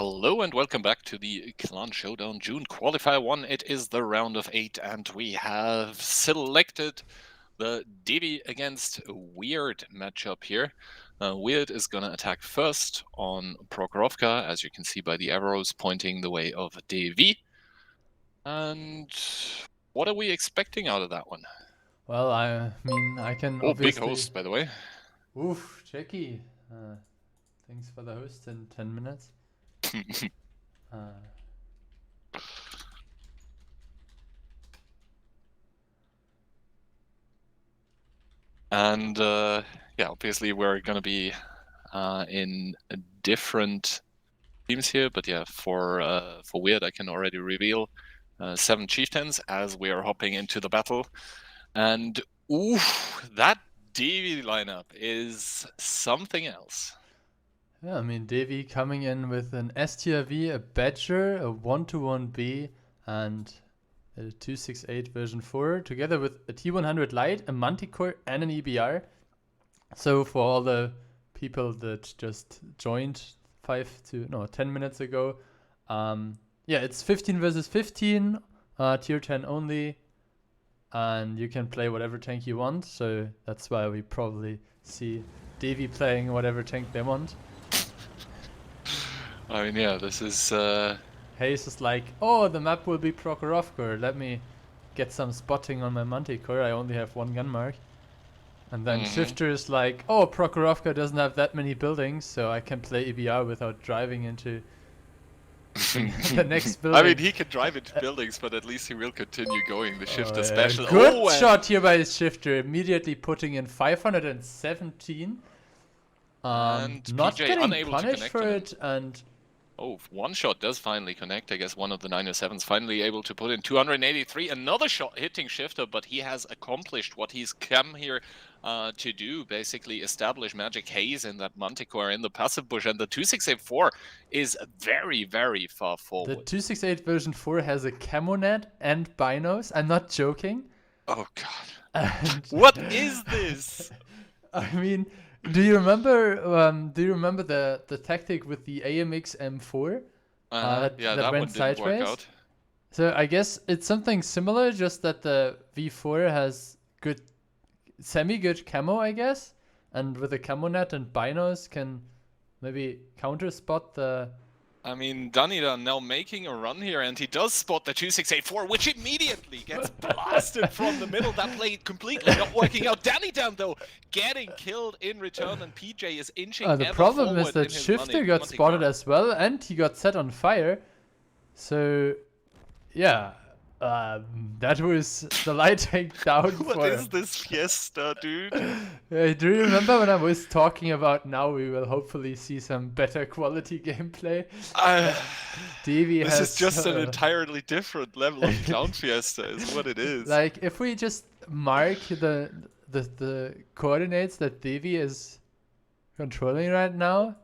Hello and welcome back to the Clan Showdown June Qualifier 1. It is the round of 8 and we have selected the Devi against Weird matchup here. Weird is going to attack first on Prokhorovka, as you can see by the arrows pointing the way of Devi. And what are we expecting out of that one? Well, I mean, I can Oh, obviously... big host, by the way. Oof, Jackie. Thanks for the host in 10 minutes. And yeah, obviously we're going to be in different teams here, but yeah, for Weird, I can already reveal 7 chieftains as we are hopping into the battle. And oof, that Devi lineup is something else. Yeah, I mean, Devi coming in with an STRV, a Badger, a 121B, and a 268 version 4, together with a T100 Lite, a Manticore, and an EBR. So for all the people that just joined 10 minutes ago, yeah, it's 15 versus 15, tier 10 only, and you can play whatever tank you want. So that's why we probably see Devi playing whatever tank they want. I mean, yeah, this is... Hayes is like, oh, the map will be Prokhorovka, let me get some spotting on my Manticore, I only have 1 gun mark. And then Shifter is like, oh, Prokhorovka doesn't have that many buildings, so I can play EBR without driving into the next building. I mean, he can drive into buildings, but at least he will continue going the Shifter special. Good shot here by his Shifter, immediately putting in 517. And not PJ getting unable to punished connect for on it, and... Oh, one shot does finally connect. I guess one of the 907s finally able to put in 283. Another shot hitting Shifter, but he has accomplished what he's come here to do. Basically establish Magic Haze in that Manticore in the passive bush. And the 2684 is very, very far forward. The 268 version 4 has a camo net and binos. I'm not joking. Oh, God. What is this? I mean... Do you remember the tactic with the AMX M4? Yeah, that went one didn't sideways? work out. So I guess it's something similar, just that the V4 has good, semi-good camo, I guess, and with the camo net and binos can maybe counter spot the... I mean, Danida now making a run here, and he does spot the 2684, which immediately gets blasted from the middle. That play completely not working out. Danidan, though, getting killed in return, and PJ is inching the ever problem is forward that in his Shifter got spotted as well, and he got set on fire. So, yeah, that was the light takedown. What is this fiesta, dude? Do you remember when I was talking about now we will hopefully see some better quality gameplay? Devi this has, is just an entirely different level of clown fiesta, is what it is. Like, if we just mark the coordinates that Devi is controlling right now.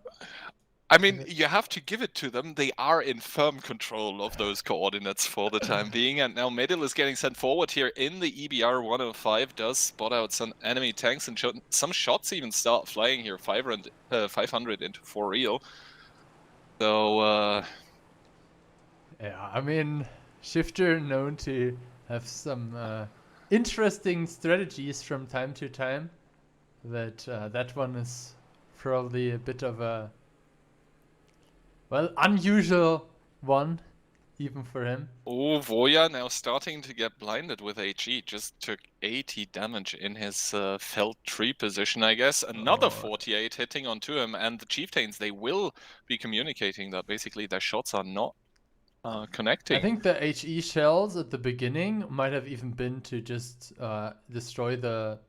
I mean, you have to give it to them. They are in firm control of those coordinates for the time being. And now Medil is getting sent forward here in the EBR 105. Does spot out some enemy tanks and some shots even start flying here. 500 into for real. So, yeah, I mean, Shifter known to have some interesting strategies from time to time. That one is probably a bit of a... well, unusual one, even for him. Oh, Voya now starting to get blinded with HE. Just took 80 damage in his felt tree position, I guess. Another 48 hitting onto him. And the Chieftains, they will be communicating that basically their shots are not connecting. I think the HE shells at the beginning might have even been to just destroy the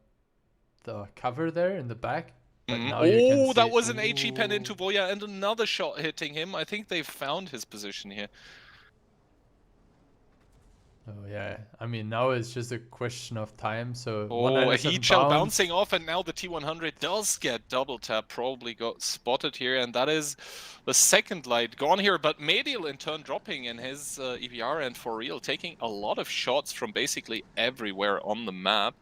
cover there in the back. Oh, that was an HE pen into Voya and another shot hitting him. I think they found his position here. Oh yeah, I mean now it's just a question of time. So a heat shell bouncing off, and now the T100 does get double tap. Probably got spotted here, and that is the second light gone here. But Medial in turn dropping in his EBR and for real taking a lot of shots from basically everywhere on the map.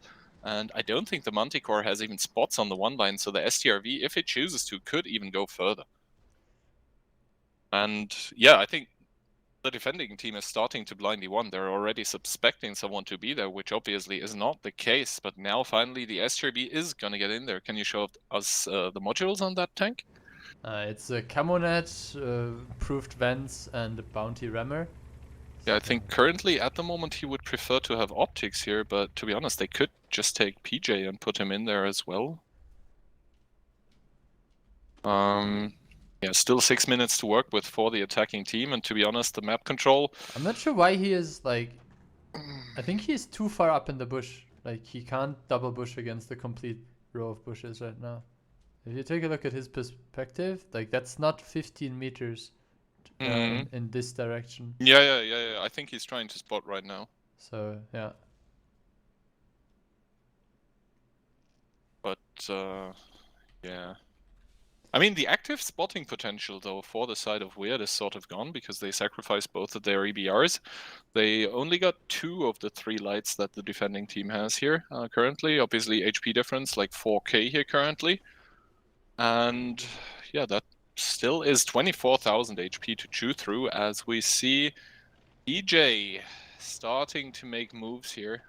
And I don't think the Manticore has even spots on the one line, so the STRV, if it chooses to, could even go further. And yeah, I think the defending team is starting to blind E1. They're already suspecting someone to be there, which obviously is not the case. But now finally the STRB is going to get in there. Can you show us the modules on that tank? It's a Camonet, Proved Vents, and a Bounty Rammer. Yeah, I think currently at the moment he would prefer to have optics here, but to be honest, they could just take PJ and put him in there as well. Yeah, still 6 minutes to work with for the attacking team, and to be honest, the map control. I'm not sure why he is like. I think he is too far up in the bush. Like he can't double bush against the complete row of bushes right now. If you take a look at his perspective, like that's not 15 meters in this direction. Yeah. I think he's trying to spot right now. So yeah. But yeah. I mean, the active spotting potential, though, for the side of Weird is sort of gone because they sacrificed both of their EBRs. They only got 2 of the 3 lights that the defending team has here currently. Obviously, HP difference, like 4k here currently. And yeah, that still is 24,000 HP to chew through as we see EJ starting to make moves here.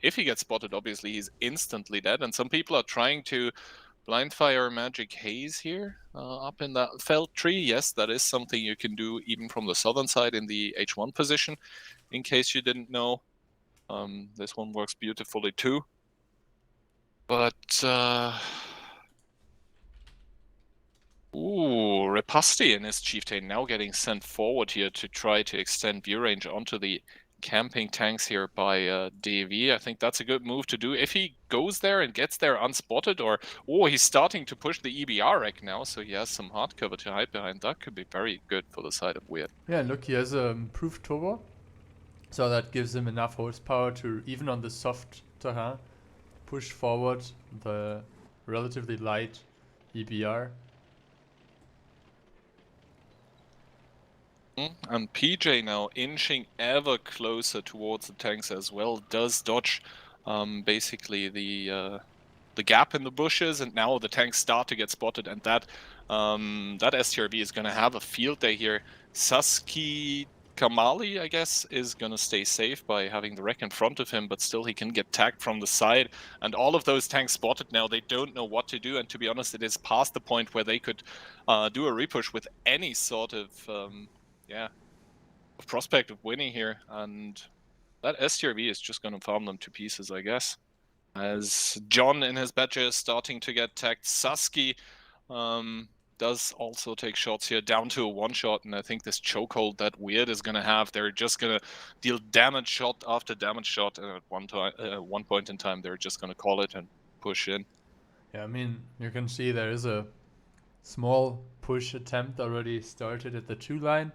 If he gets spotted, obviously, he's instantly dead. And some people are trying to Blindfire Magic Haze here up in that felt tree. Yes, that is something you can do even from the southern side in the H1 position, in case you didn't know. This one works beautifully too. But ooh, Repusti and his Chieftain now getting sent forward here to try to extend view range onto the camping tanks here by DV. I think that's a good move to do. If he goes there and gets there unspotted, or he's starting to push the EBR rack now, so he has some hard cover to hide behind. That could be very good for the side of Weird. Yeah, look, he has a improved turbo, so that gives him enough horsepower to, even on the soft terrain, push forward the relatively light EBR. And PJ now inching ever closer towards the tanks as well, does dodge basically the gap in the bushes, and now the tanks start to get spotted, and that STRB is going to have a field day here. Sasuke Kamali, I guess, is going to stay safe by having the wreck in front of him, but still he can get tagged from the side, and all of those tanks spotted now. They don't know what to do, and to be honest, it is past the point where they could do a repush with any sort of prospect of winning here, and that STRB is just going to farm them to pieces, I guess. As John in his Badger is starting to get tagged, Sasuke does also take shots here down to a one-shot, and I think this chokehold that Weird is going to have, they're just going to deal damage shot after damage shot, and at one point in time, they're just going to call it and push in. Yeah, I mean, you can see there is a small push attempt already started at the 2 line.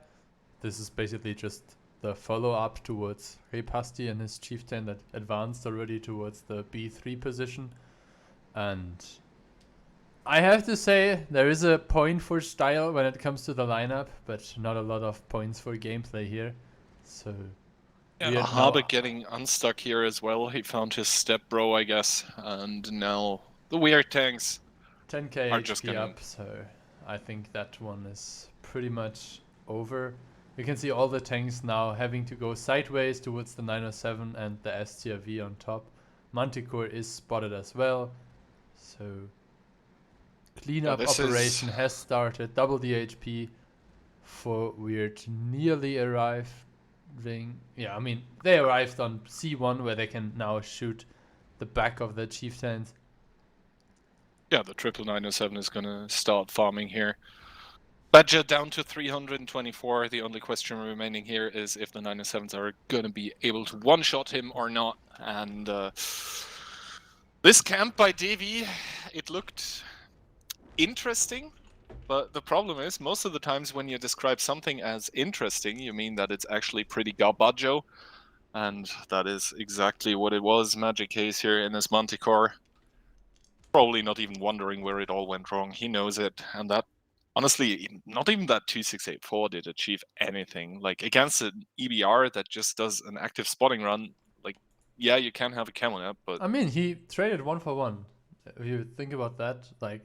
This is basically just the follow-up towards Repasti and his Chieftain that advanced already towards the B3 position. And I have to say, there is a point for style when it comes to the lineup, but not a lot of points for gameplay here. So yeah, Harder getting unstuck here as well. He found his step bro, I guess, and now the Weird tanks 10k are HP just gonna... up, so I think that one is pretty much over. You can see all the tanks now having to go sideways towards the 907 and the STRV on top. Manticore is spotted as well, so cleanup operation has started. Double the HP for Weird nearly arriving. Yeah, I mean, they arrived on C1 where they can now shoot the back of the Chieftains. Yeah, the triple 907 is going to start farming here. Badger down to 324. The only question remaining here is if the 907s are going to be able to one-shot him or not. And this camp by Devi, it looked interesting. But the problem is, most of the times when you describe something as interesting, you mean that it's actually pretty garbaggio. And that is exactly what it was. Magic Haze here in his Manticore. Probably not even wondering where it all went wrong. He knows it. And that, honestly, not even that 2684 did achieve anything. Like, against an EBR that just does an active spotting run, like, yeah, you can have a camo nap, but... I mean, he traded 1 for 1. If you think about that, like,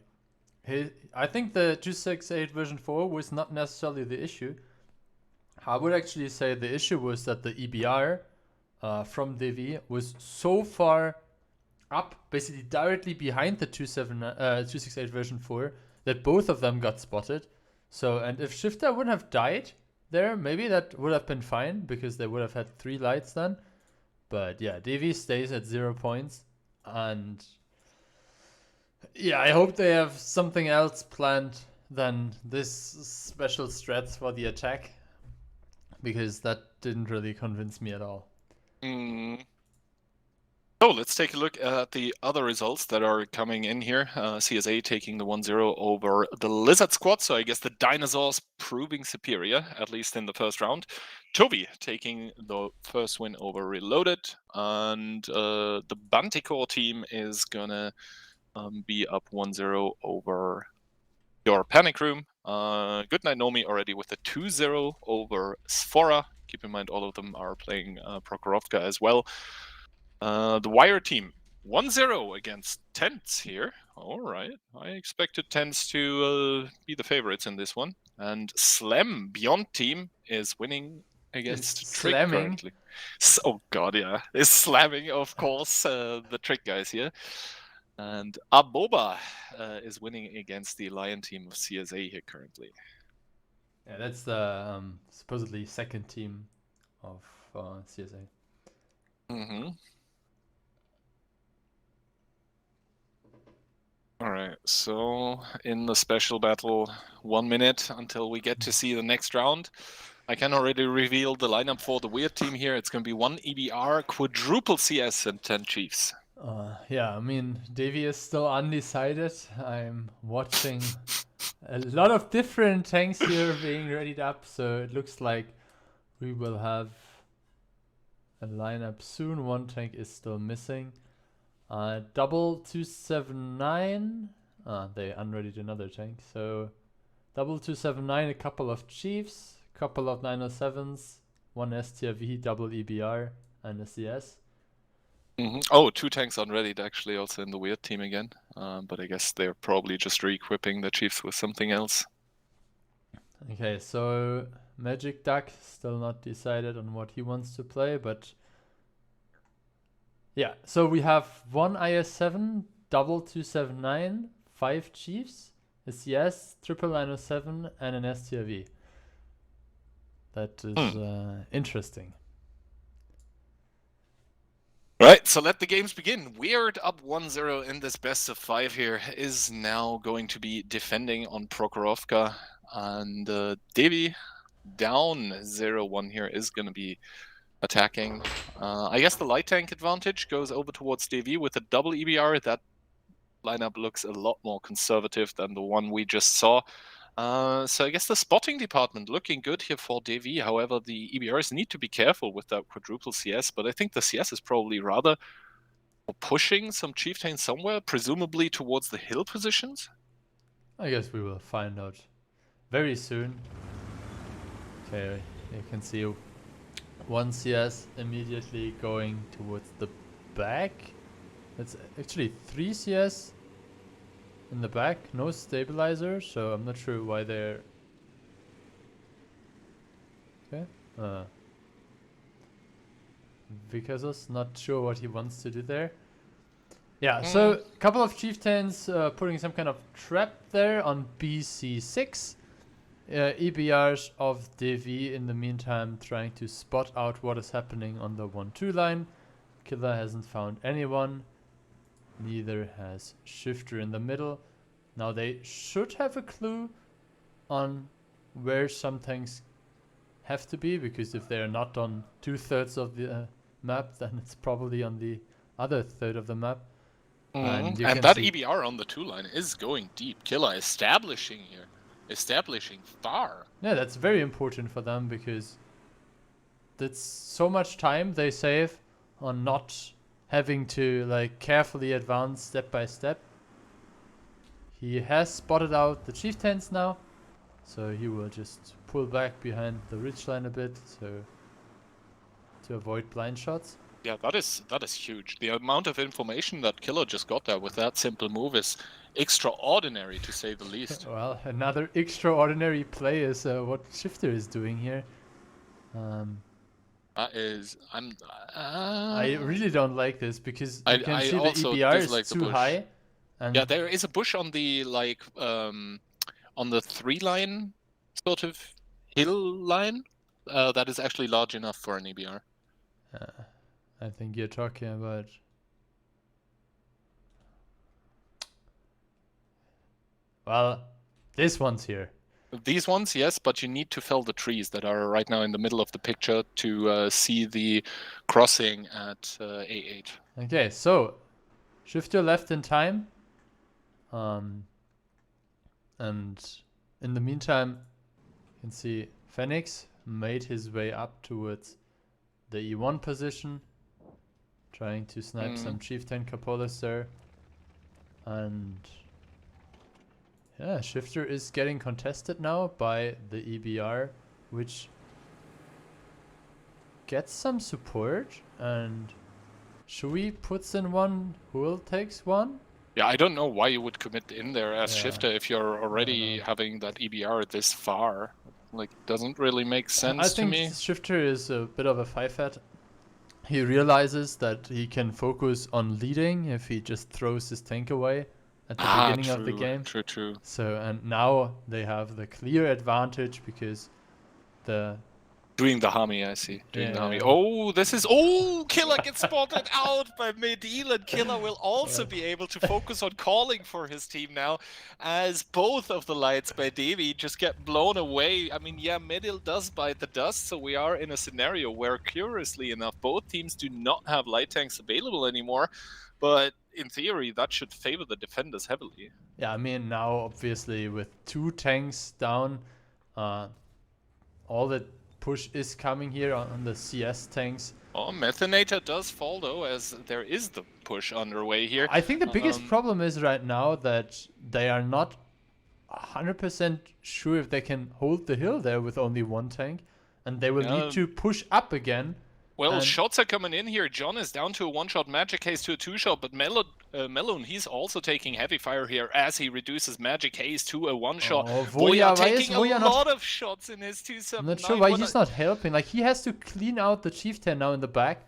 I think the 268 version 4 was not necessarily the issue. I would actually say the issue was that the EBR from DV was so far up, basically directly behind the 268 version 4, that both of them got spotted. So, and if Shifter would have died there, maybe that would have been fine because they would have had 3 lights then. But yeah, DV stays at 0 points. And yeah, I hope they have something else planned than this special strats for the attack, because that didn't really convince me at all. So let's take a look at the other results that are coming in here. CSA taking the 1-0 over the Lizard Squad. So I guess the Dinosaurs proving superior, at least in the first round. Toby taking the first win over Reloaded. And the Banticore team is going to be up 1-0 over your Panic Room. Goodnight Nomi already with a 2-0 over Sphora. Keep in mind all of them are playing Prokhorovka as well. The Wire team 1-0 against Tents here. All right, I expected Tents to be the favorites in this one. And Slam Beyond team is winning against Trick slamming? currently. Oh god, yeah, is slamming, of course, the Trick guys here. And Aboba is winning against the Lion team of CSA here currently. Yeah, that's the supposedly second team of CSA. Mm-hmm. All right, so in the special battle, 1 minute until we get to see the next round. I can already reveal the lineup for the Weird team here. It's going to be 1 EBR, quadruple CS, and 10 Chiefs. Yeah, I mean, Davy is still undecided. I'm watching a lot of different tanks here being readied up, so it looks like we will have a lineup soon. One tank is still missing. Double 279. They unreadied another tank. So double 279, a couple of Chiefs, couple of 907s, one STRV, double EBR, and a CS. Mm-hmm. Oh, 2 tanks unreadied actually also in the Weird team again. But I guess they're probably just re-equipping the Chiefs with something else. Okay, so Magic Duck still not decided on what he wants to play, but yeah, so we have one IS7, double 279, 5 Chiefs, a CS, triple 907, and an STRV. That is interesting. Right, so let the games begin. Weird up 1-0 in this best of 5 here is now going to be defending on Prokhorovka, and Devi down 0-1 here is going to be attacking. I guess the light tank advantage goes over towards Devi with a double EBR. That lineup looks a lot more conservative than the one we just saw. So I guess the spotting department looking good here for Devi. However, the EBRs need to be careful with that quadruple CS, but I think the CS is probably rather pushing some chieftains somewhere, presumably towards the hill positions. I guess we will find out very soon. Okay, you can see one CS immediately going towards the back. It's actually 3 CS in the back, no stabilizer, so I'm not sure why they're... Okay. Vikasos, not sure what he wants to do there. Yeah, so a couple of chieftains putting some kind of trap there on BC6. EBRs of DV in the meantime trying to spot out what is happening on the 1-2 line. Killer hasn't found anyone. Neither has Shifter in the middle. Now they should have a clue on where some tanks have to be, because if they're not on 2/3 of the map, then it's probably on the other third of the map. And that EBR on the 2 line is going deep. Killer establishing here. Establishing far. Yeah, that's very important for them, because that's so much time they save on not having to like carefully advance step by step. He has spotted out the chieftains now, so he will just pull back behind the ridge line a bit to avoid blind shots. Yeah, that is huge. The amount of information that Killer just got there with that simple move is extraordinary to say the least. Well, another extraordinary play is what Shifter is doing here. That is, I really don't like this because you can I see the also EBR is dislike the too bush. high. And Yeah, there is a bush on the on the 3-line sort of hill line that is actually large enough for an EBR. I think you're talking about. Well, this one's here. These ones, yes, but you need to fell the trees that are right now in the middle of the picture to see the crossing at A8. Okay, so Shifter left in time. And in the meantime, you can see Phoenix made his way up towards the E1 position, trying to snipe some Chieftain Capolis there. And yeah, Shifter is getting contested now by the EBR, which gets some support. And Shui puts in one, Hull takes one. Yeah, I don't know why you would commit in there as Yeah. Shifter if you're already having that EBR this far. Like, doesn't really make sense to me. I think Shifter is a bit of a five-hat. He realizes that he can focus on leading if he just throws his tank away at the beginning of the game. True. So, and now they have the clear advantage because the... Doing the Hami, I see. The Yeah. Hami. Oh, this is... Oh, Killer gets spotted out by Medil, and Killer will also be able to focus on calling for his team now, as both of the lights by Devi just get blown away. I mean, yeah, Medil does bite the dust, so we are in a scenario where, curiously enough, both teams do not have light tanks available anymore, but in theory, that should favor the defenders heavily. Yeah, I mean, now, obviously, with 2 tanks down, all the push is coming here on the CS tanks. Oh, Methanator does fall though, as there is the push underway here. I think the biggest problem is right now that they are not 100% sure if they can hold the hill there with only 1 tank, and they will need to push up again. Well, shots are coming in here. John is down to a 1-shot, Magic Haze to a 2-shot, but Melon, he's also taking heavy fire here as he reduces Magic Haze to a 1-shot. Voya taking a lot of shots in his 279. I'm not sure why he's not helping. Like, he has to clean out the Chieftain now in the back.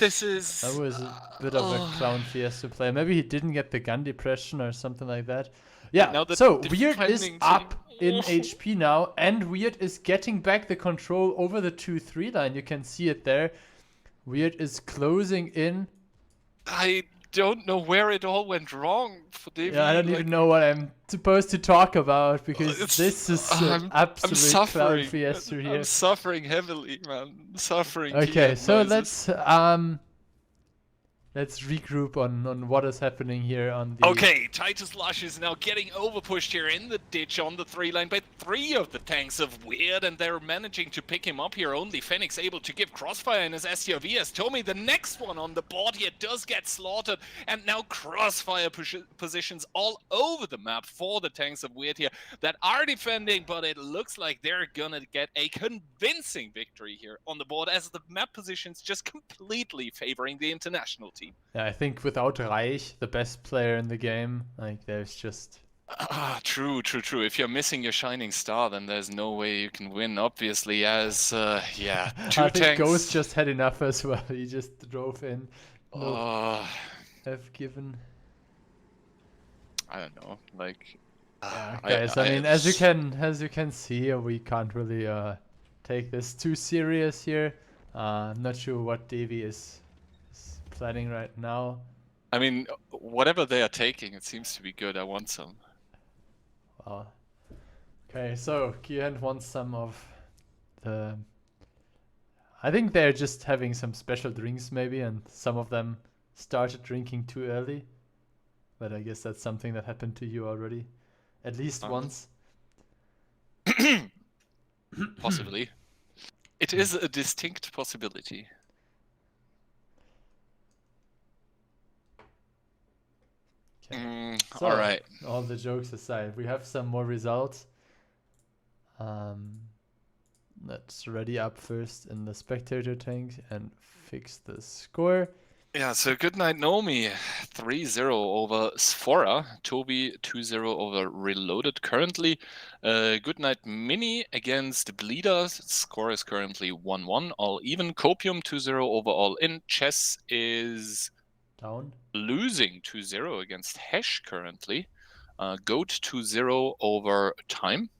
This is... That was a bit of a Clown Fiesta play. Maybe he didn't get the gun depression or something like that. Yeah, so Weird is up in HP now, and Weird is getting back the control over the 2-3 line. You can see it there. Weird is closing in. I don't know where it all went wrong for Davey. Yeah, I don't even know what I'm supposed to talk about, because this is absolute Clown Fiesta here. I'm suffering heavily, man. Suffering. Okay, so let's regroup on what is happening here on the... Okay, Titus Lush is now getting overpushed here in the ditch on the 3-line by 3 of the tanks of Weird, and they're managing to pick him up here. Only Phoenix able to give Crossfire in his STRV as Tommy, the next one on the board here, does get slaughtered, and now Crossfire positions all over the map for the tanks of Weird here that are defending, but it looks like they're gonna get a convincing victory here on the board as the map positions just completely favoring the international team. Yeah, I think without Reich, the best player in the game, like, there's just... True. If you're missing your shining star, then there's no way you can win, obviously, as, yeah, 2 I tanks... think Ghost just had enough as well. He just drove in. Have given... I don't know, like... Yeah, guys, I mean, as you can see, we can't really take this too serious here. I'm not sure what Davey is planning right now. I mean, whatever they are taking, it seems to be good. I want some. Wow. Okay, so Kian wants some of the... I think they're just having some special drinks maybe, and some of them started drinking too early. But I guess that's something that happened to you already. At least once. Possibly. It is a distinct possibility. So, all right. All the jokes aside, we have some more results. Let's ready up first in the spectator tank and fix the score. Yeah, so good night, Nomi. 3-0 over Sfora. Toby 2-0 over Reloaded currently. Good night, Mini against Bleeder. Score is currently 1-1, all even. Copium 2-0 over All In. Chess is Down. losing 2-0 against Hesh currently. Goat 2-0 over Time.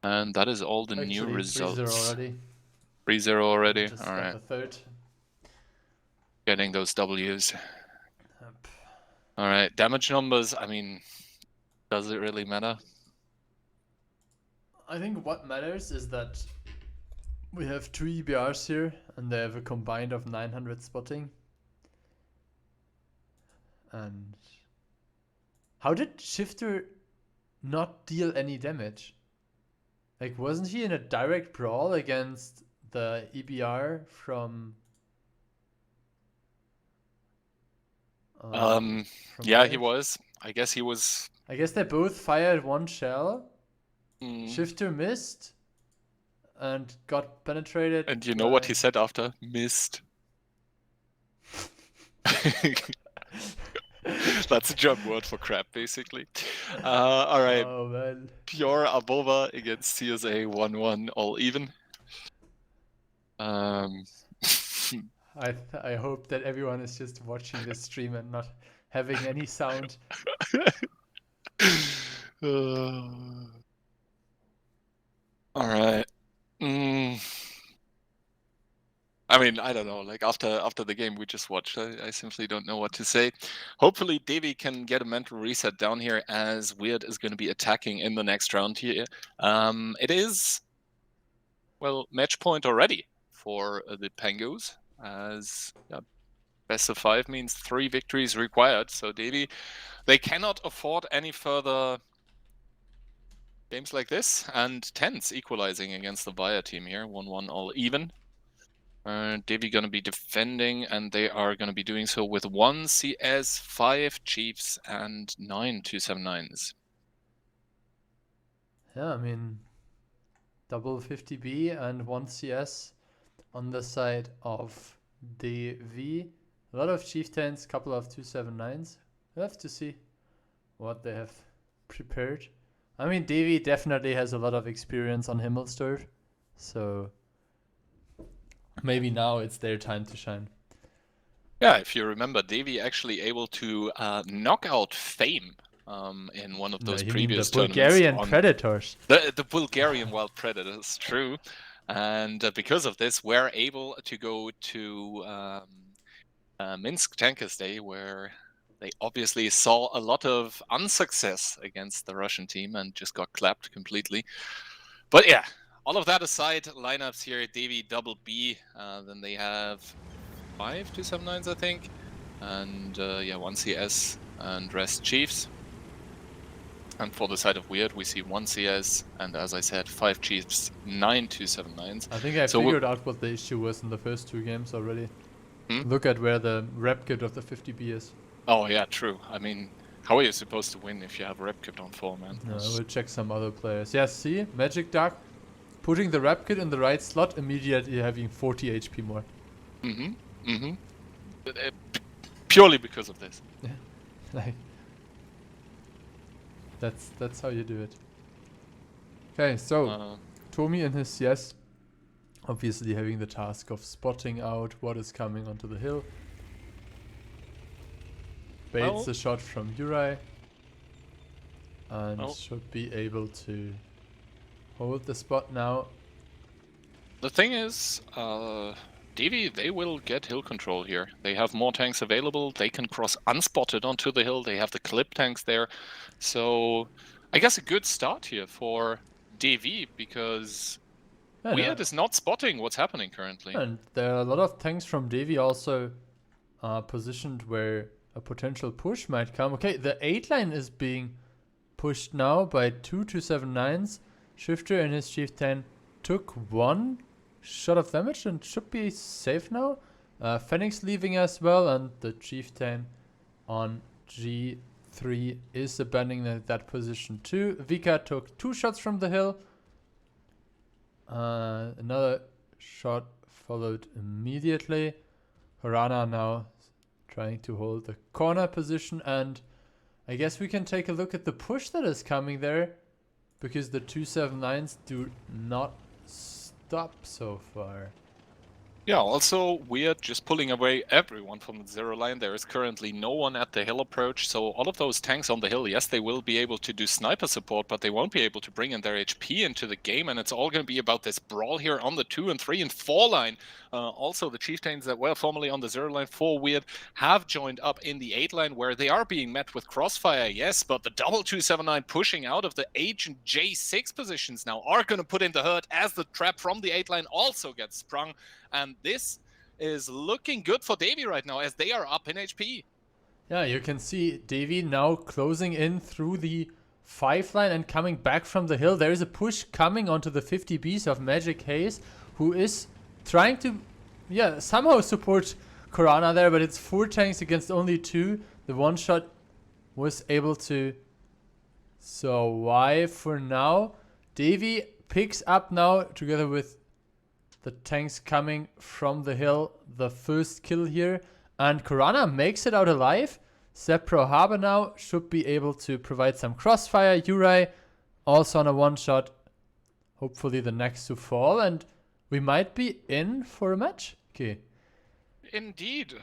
And that is all the new Actually, 3-0 results. already. 3-0 already. Just All got right. the third. Getting those W's. Yep. All right. Damage numbers. I mean, does it really matter? I think what matters is that we have 2 EBRs here, and they have a combined of 900 spotting. And how did Shifter not deal any damage? Like, wasn't he in a direct brawl against the EBR from? From Yeah, he Riot? was. I guess he was. I guess they both fired one shell. Mm. Shifter missed and got penetrated. And you know what he said after? Missed. That's a German word for crap, basically. All right. Oh man. Pure Abova against CSA 1-1, all even. I hope that everyone is just watching this stream and not having any sound. All right. I mean, I don't know. Like after the game we just watched, I simply don't know what to say. Hopefully, Devi can get a mental reset down here, as Weird is going to be attacking in the next round here. It is, well, match point already for the Pangos, as best of 5 means 3 victories required. So Devi, they cannot afford any further games like this, and Tens equalizing against the Via team here, 1-1 all even. Devi gonna be defending, and they are gonna be doing so with 1 CS, 5 Chiefs, and 9 279s. Yeah, I mean, double 50B and 1 CS on the side of DV. A lot of chieftains, couple of 279s. We'll have to see what they have prepared. I mean, Devi definitely has a lot of experience on Himmelsdorf, so maybe now it's their time to shine. Yeah, if you remember, Devi actually able to knock out Fame in one of those previous the tournaments. Bulgarian Predators. The Bulgarian Wild Predators, true. And because of this, we're able to go to Minsk Tankers Day, where they obviously saw a lot of unsuccess against the Russian team and just got clapped completely. But yeah, all of that aside, lineups here, Devi double B, then they have 5 279s, I think, and yeah, 1 CS and rest Chiefs. And for the side of Weird, we see 1 CS and, as I said, 5 Chiefs, 9 279s. I think I figured out what the issue was in the first 2 games already. Look at where the rep kit of the 50B is. Oh yeah, true. I mean, how are you supposed to win if you have rep kit on 4, man? No, we'll check some other players. Yes, see? Magic Duck putting the rep kit in the right slot, immediately having 40 HP more. Purely because of this. Yeah. Like, that's how you do it. Okay, so Tommy and his CS obviously having the task of spotting out what is coming onto the hill. Baits a shot from Uri and should be able to hold the spot now. The thing is, Devi, they will get hill control here. They have more tanks available. They can cross unspotted onto the hill. They have the clip tanks there. So I guess a good start here for Devi, because Weird is not spotting what's happening currently. And there are a lot of tanks from Devi also positioned where a potential push might come. Okay, the 8 line is being pushed now by 2 279s. Shifter and his Chieftain took 1 shot of damage and should be safe now. Phoenix leaving as well, and the Chieftain on G3 is abandoning that position too. Vika took 2 shots from the hill. Another shot followed immediately. Piranha now trying to hold the corner position, and I guess we can take a look at the push that is coming there, because the 279s do not stop so far. Yeah, also weird just pulling away everyone from the zero line. There is currently no one at the hill approach, so all of those tanks on the hill, yes, they will be able to do sniper support, but they won't be able to bring in their HP into the game, and it's all going to be about this brawl here on the 2 and 3 and 4 line. Also, the chieftains that were formerly on the zero line for Weird have joined up in the 8 line, where they are being met with Crossfire, yes, but the double 279 pushing out of the H and J6 positions now are going to put in the hurt as the trap from the 8 line also gets sprung. And this is looking good for Davy right now, as they are up in HP. Yeah, you can see Davy now closing in through the 5 line and coming back from the hill. There is a push coming onto the 50Bs of Magic Haze, who is trying to, somehow support Corona there, but it's 4 tanks against only 2. The one shot was able to survive for now. Davy picks up now, together with the tanks coming from the hill, the first kill here. And Corona makes it out alive. Sepro Harbor now should be able to provide some crossfire. Uri also on a one shot. Hopefully the next to fall. And we might be in for a match. Okay. Indeed.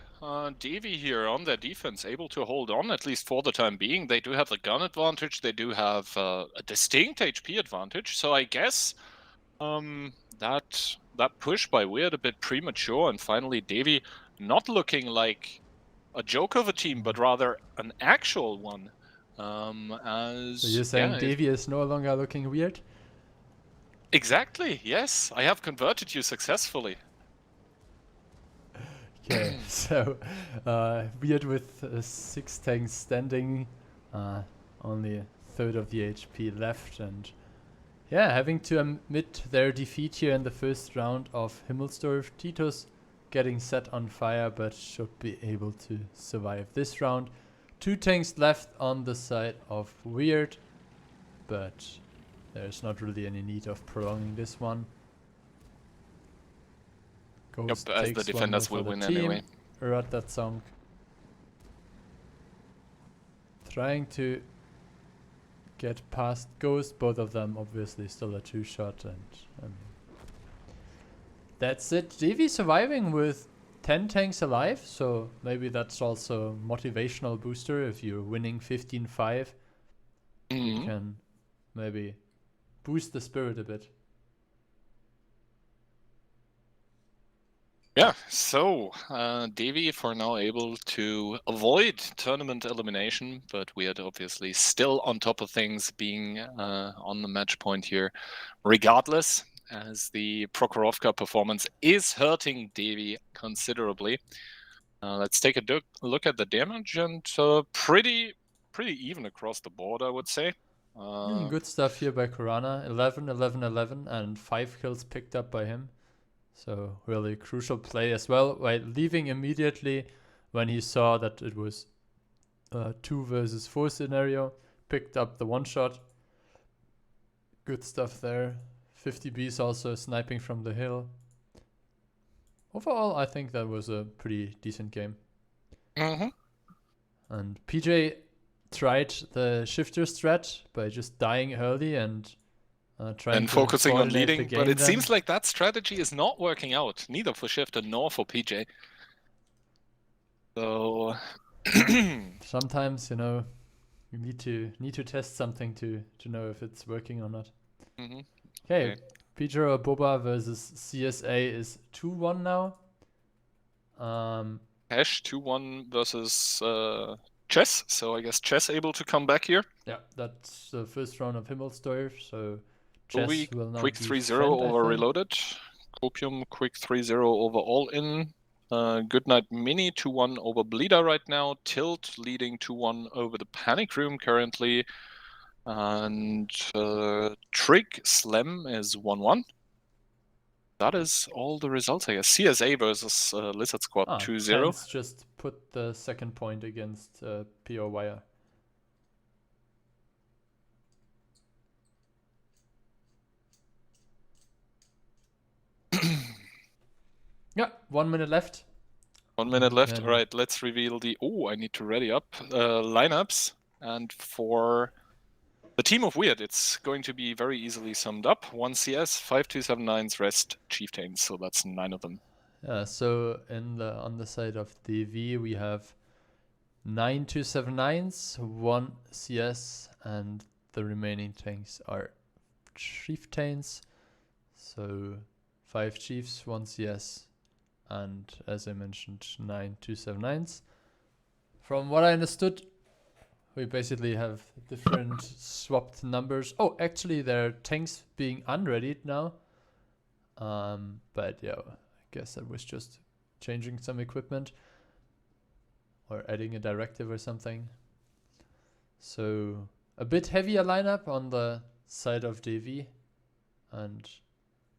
Davy here on their defense, able to hold on, at least for the time being. They do have the gun advantage. They do have a distinct HP advantage. So I guess that push by Weird a bit premature, and finally Davy not looking like a joke of a team, but rather an actual one. So you're saying Davy is no longer looking weird? Exactly, yes. I have converted you successfully. Okay, so Weird with 6 tanks standing, only a third of the HP left, and yeah, having to admit their defeat here in the first round of Himmelsdorf. Titus getting set on fire, but should be able to survive this round. 2 tanks left on the side of Weird, but there's not really any need of prolonging this one. Ghost yep, as the defenders will win anyway. Rot that song. Trying to get past Ghost, both of them obviously still a 2-shot, and that's it. Davy surviving with 10 tanks alive, so maybe that's also a motivational booster. If you're winning 15-5, you can maybe boost the spirit a bit. Yeah, so Davy for now able to avoid tournament elimination, but Weird obviously still on top of things, being on the match point here regardless, as the Prokhorovka performance is hurting Davy considerably. Let's take a look at the damage, and pretty even across the board, I would say. Good stuff here by Corona. 11, 11, 11, and 5 kills picked up by him. So really crucial play as well, while leaving immediately when he saw that it was a 2 versus 4 scenario. Picked up the one shot. Good stuff there. 50Bs also sniping from the hill. Overall, I think that was a pretty decent game. And PJ tried the shifter strat by just dying early and trying to focusing on leading, but it then seems like that strategy is not working out, neither for Shifter nor for PJ. So sometimes, you know, you need to test something to know if it's working or not. Okay, Pedro Boba versus CSA is 2-1 now. Hash 2-1 versus Chess, so I guess Chess able to come back here. Yeah, that's the first round of Himmelsdorf, so Chess will now quick be 3-0 friend, over Reloaded. Copium quick 3-0 over All In. Goodnight Mini 2-1 over Bleeder right now. Tilt leading 2-1 over the Panic Room currently. And Trig Slam is 1-1. That is all the results, I guess. CSA versus Lizard Squad 2-0. Pence just put the second point against PO Wire. Yeah, 1 minute left. 1 minute left. And All right, let's reveal the... Oh, I need to ready up lineups. And for the team of Weird, it's going to be very easily summed up. 1 CS, 5 279s, rest Chieftains. So that's 9 of them. yeah, so on the side of DV, we have 9 279s, 1 CS, and the remaining tanks are Chieftains. So 5 Chiefs, 1 CS, and as I mentioned, 9 279s. From what I understood, we basically have different swapped numbers. Oh, actually, there are tanks being unreadied now. But yeah, I guess that was just changing some equipment or adding a directive or something. So a bit heavier lineup on the side of DV, and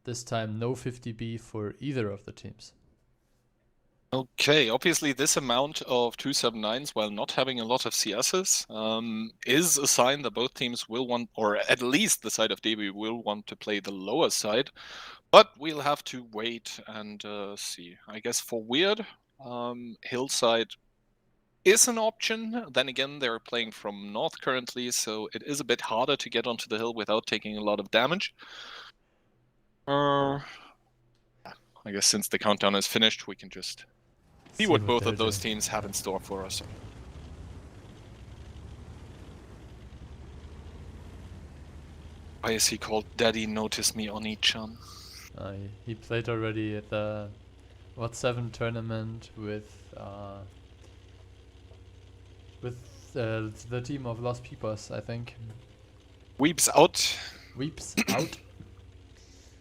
this time no 50B for either of the teams. Okay, obviously this amount of 279s, while not having a lot of CSs, is a sign that both teams will want, or at least the side of DB will want to play the lower side. But we'll have to wait and see. I guess for Weird, Hillside is an option. Then again, they're playing from north currently, so it is a bit harder to get onto the hill without taking a lot of damage. I guess since the countdown is finished, we can just see what both of those teams have in store for us. Why is he called Daddy Notice Me Oni-chan? He played already at the What7 tournament with the team of Lost Peepers, I think. Weeps out. Weeps out.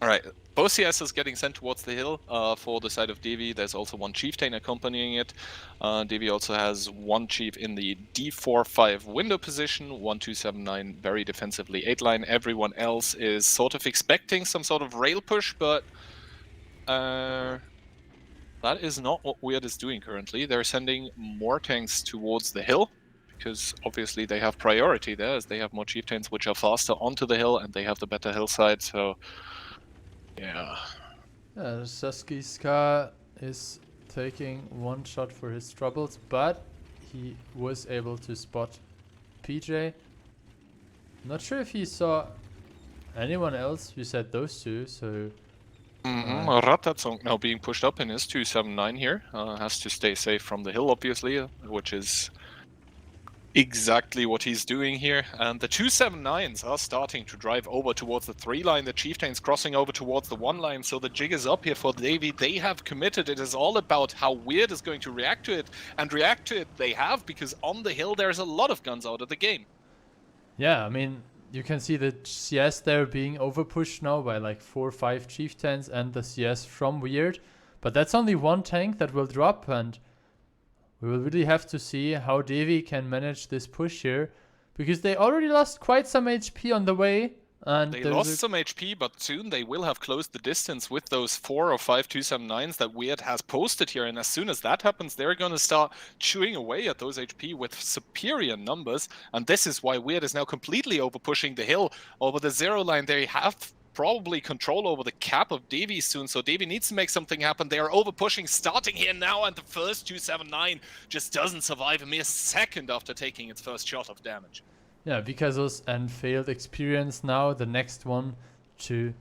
Alright, both CSs getting sent towards the hill for the side of Devi. There's also 1 Chieftain accompanying it. Devi also has 1 Chief in the D4-5 window position, 1 279 very defensively 8 line. Everyone else is sort of expecting some sort of rail push, but that is not what Weird is doing currently. They're sending more tanks towards the hill, because obviously they have priority there, as they have more Chieftains which are faster onto the hill, and they have the better hillside, so... yeah. Saskiska is taking 1 shot for his troubles, but he was able to spot PJ. Not sure if he saw anyone else. You said those two, so... Ratatsong now being pushed up in his 279 here. Has to stay safe from the hill, obviously, which is exactly what he's doing here. And the 279s are starting to drive over towards the 3 line. The Chieftains crossing over towards the 1 line. So the jig is up here for Davey. They have committed. It is all about how Weird is going to react to it. And react to it they have, because on the hill there's a lot of guns out of the game. Yeah, I mean, you can see the CS there being overpushed now by like 4 or 5 Chieftains and the CS from Weird. But that's only 1 tank that will drop, and we will really have to see how Devi can manage this push here, because they already lost quite some HP on the way. And they lost some HP, but soon they will have closed the distance with those 4 or 5 279s that Weird has posted here. And as soon as that happens, they're going to start chewing away at those HP with superior numbers. And this is why Weird is now completely over-pushing the hill. Over the 0 line, they have probably control over the cap of Devi soon, so Devi needs to make something happen. They are over-pushing, starting here now, and the first 279 just doesn't survive a mere second after taking its first shot of damage. Yeah, Vicasus and failed experience now, the next one to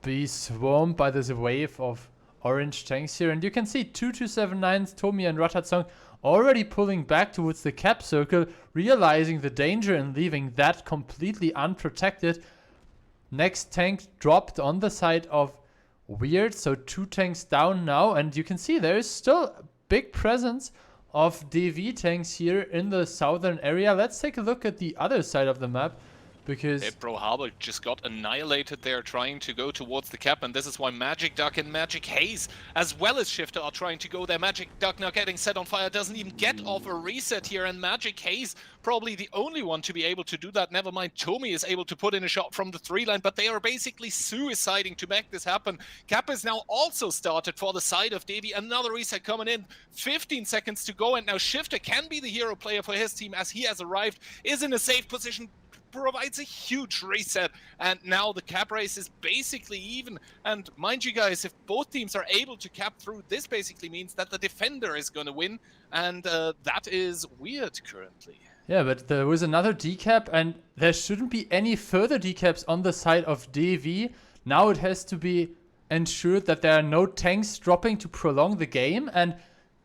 be swarmed by this wave of orange tanks here. And you can see 2 279s, Tomi and Ratatsong, already pulling back towards the cap circle, realizing the danger and leaving that completely unprotected. Next tank dropped on the side of Weird, so 2 tanks down now, and you can see there is still a big presence of DV tanks here in the southern area. Let's take a look at the other side of the map, because Bro Harbor just got annihilated there trying to go towards the cap, and this is why Magic Duck and Magic Haze as well as Shifter are trying to go there. Magic Duck now getting set on fire, doesn't even get off a reset here, and Magic Haze probably the only one to be able to do that. Never mind, Tomi is able to put in a shot from the 3 line, but they are basically suiciding to make this happen. Cap is now also started for the side of Devi. Another reset coming in, 15 seconds to go, and now Shifter can be the hero player for his team, as he has arrived, is in a safe position, provides a huge reset, and now the cap race is basically even. And mind you guys, if both teams are able to cap through, this basically means that the defender is going to win, and that is weird currently. Yeah, but there was another decap, and there shouldn't be any further decaps on the side of DV. Now it has to be ensured that there are no tanks dropping to prolong the game, and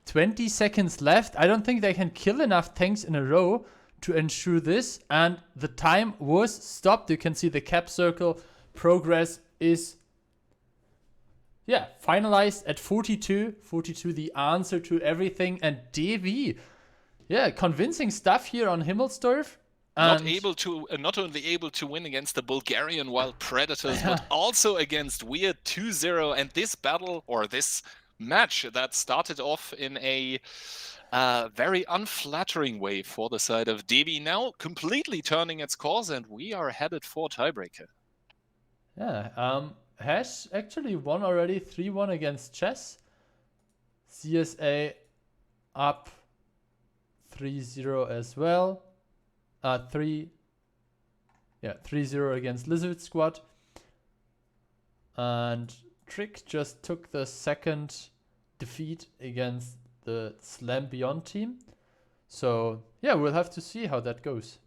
20 seconds left. I don't think they can kill enough tanks in a row to ensure this, and the time was stopped. You can see the cap circle progress is finalized at 42. 42, the answer to everything, and DV. Yeah, convincing stuff here on Himmelsdorf. Not only able to win against the Bulgarian Wild Predators, but also against Weird 2-0. And this battle, or this match that started off in a very unflattering way for the side of DB, now completely turning its course, and we are headed for tiebreaker. Yeah, Hash actually won already 3-1 against Chess. CSA up 3-0 as well. 3-0 against Lizard Squad. And Trick just took the second defeat against the Slam Beyond team. So, yeah, we'll have to see how that goes.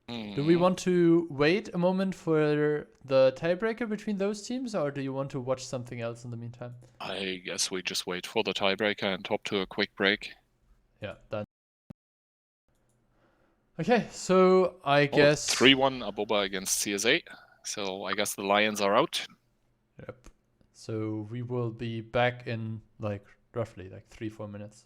Do we want to wait a moment for the tiebreaker between those teams, or do you want to watch something else in the meantime? I guess we just wait for the tiebreaker and hop to a quick break. Yeah, done. Okay, so I guess 3-1 Aboba against CSA. So I guess the Lions are out. Yep. So we will be back in roughly 3-4 minutes.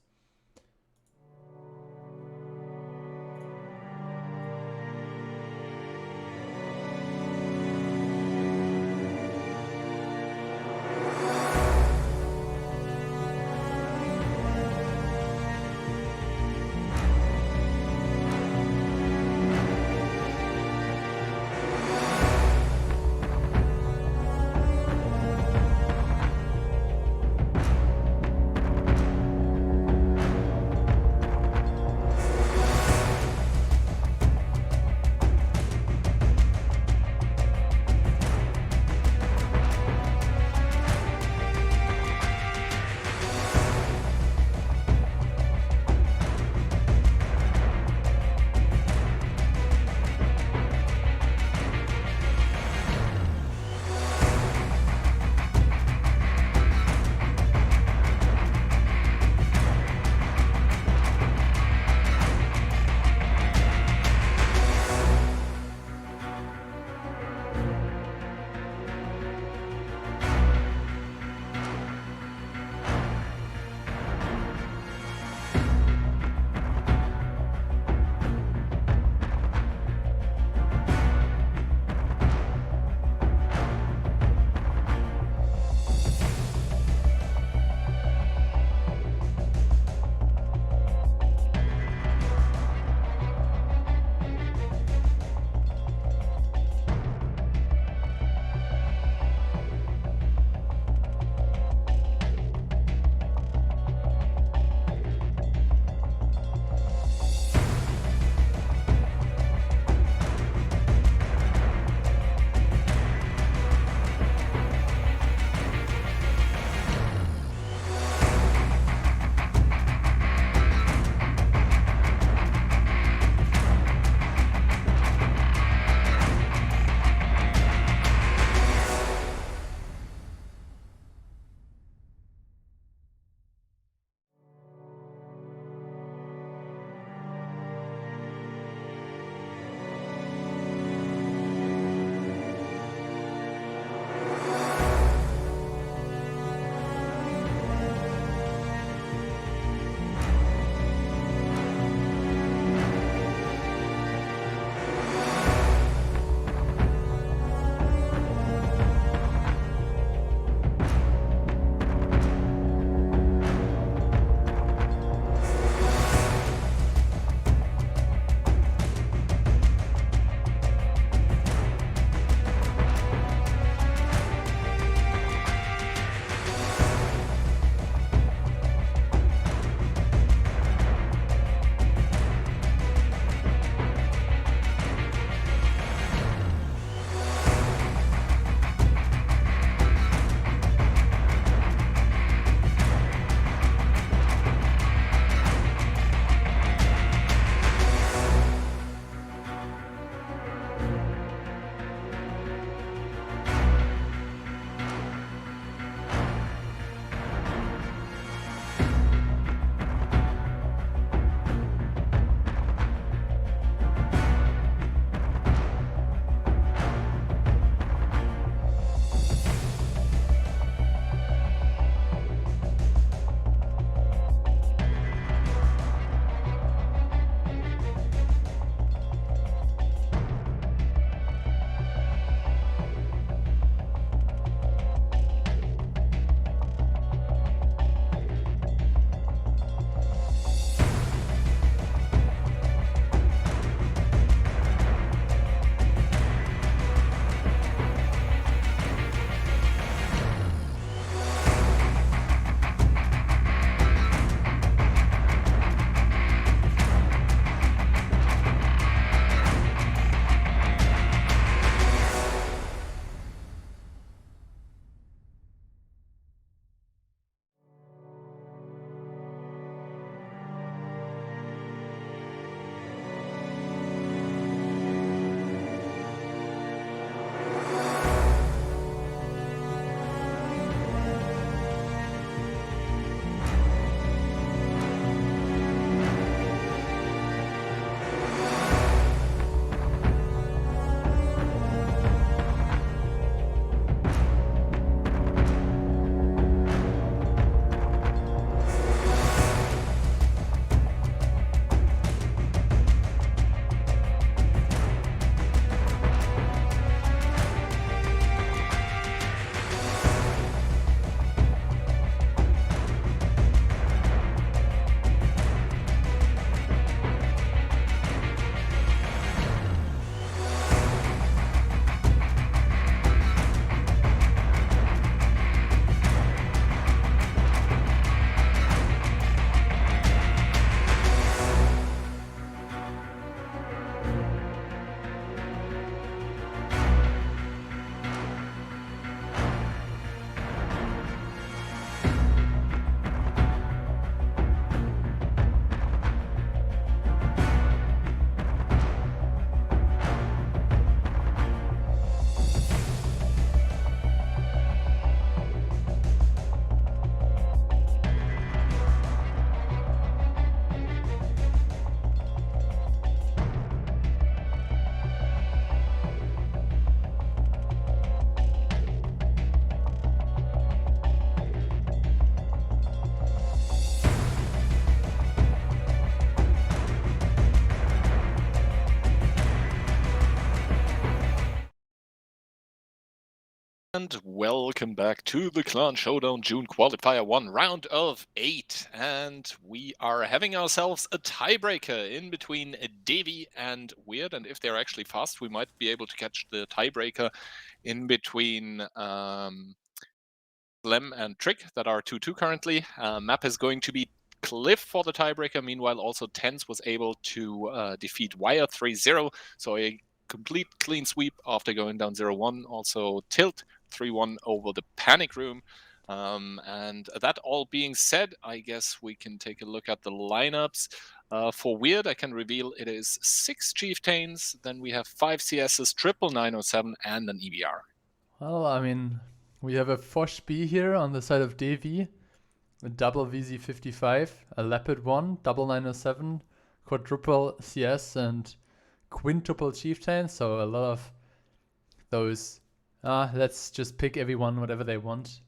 And welcome back to the Clan Showdown June Qualifier 1 round of 8. And we are having ourselves a tiebreaker in between Devi and Weird. And if they're actually fast, we might be able to catch the tiebreaker in between Lem and Trick that are 2-2 currently. Map is going to be Cliff for the tiebreaker. Meanwhile, also Tens was able to defeat Wire 3-0. So a complete clean sweep after going down 0-1. Also Tilt 3-1 over the Panic Room. And that all being said, I guess we can take a look at the lineups. For Weird, I can reveal it is 6 Chieftains, then we have 5 CSs, triple 907, and an EBR. Well, I mean, we have a Fosh B here on the side of Devi, a double VZ55, a Leopard 1, double 907, quadruple CS, and quintuple Chieftain. So a lot of those, let's just pick everyone whatever they want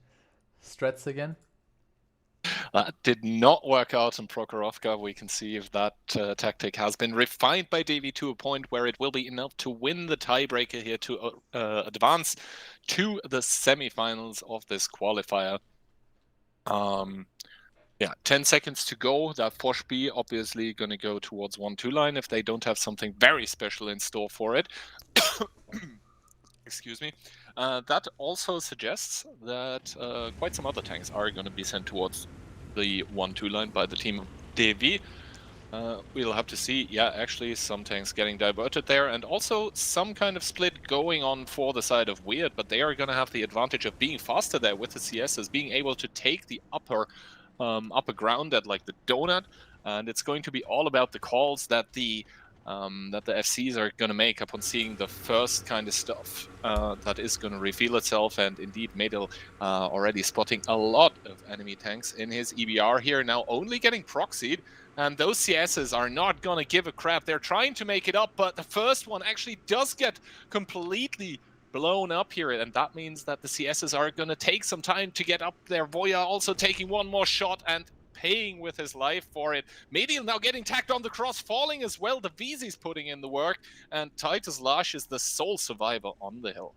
strats again. That did not work out in Prokhorovka. We can see if that tactic has been refined by Devi to a point where it will be enough to win the tiebreaker here to advance to the semifinals of this qualifier. Yeah, 10 seconds to go. That Fosh B obviously going to go towards 1-2 line if they don't have something very special in store for it. Excuse me. That also suggests that quite some other tanks are going to be sent towards the 1-2 line by the team of Devi. We'll have to see. Yeah, actually some tanks getting diverted there, and also some kind of split going on for the side of Weird, but they are going to have the advantage of being faster there with the CSs, being able to take the upper ground at like the donut, and it's going to be all about the calls that the FCs are going to make upon seeing the first kind of stuff that is going to reveal itself. And indeed, Madel already spotting a lot of enemy tanks in his EBR here, now only getting proxied. And those CSs are not going to give a crap. They're trying to make it up, but the first one actually does get completely blown up here, and that means that the CSs are going to take some time to get up there. Voya also taking one more shot and paying with his life for it. Medial now getting tacked on the cross, falling as well. The VZ's putting in the work, and Titus Lash is the sole survivor on the hill.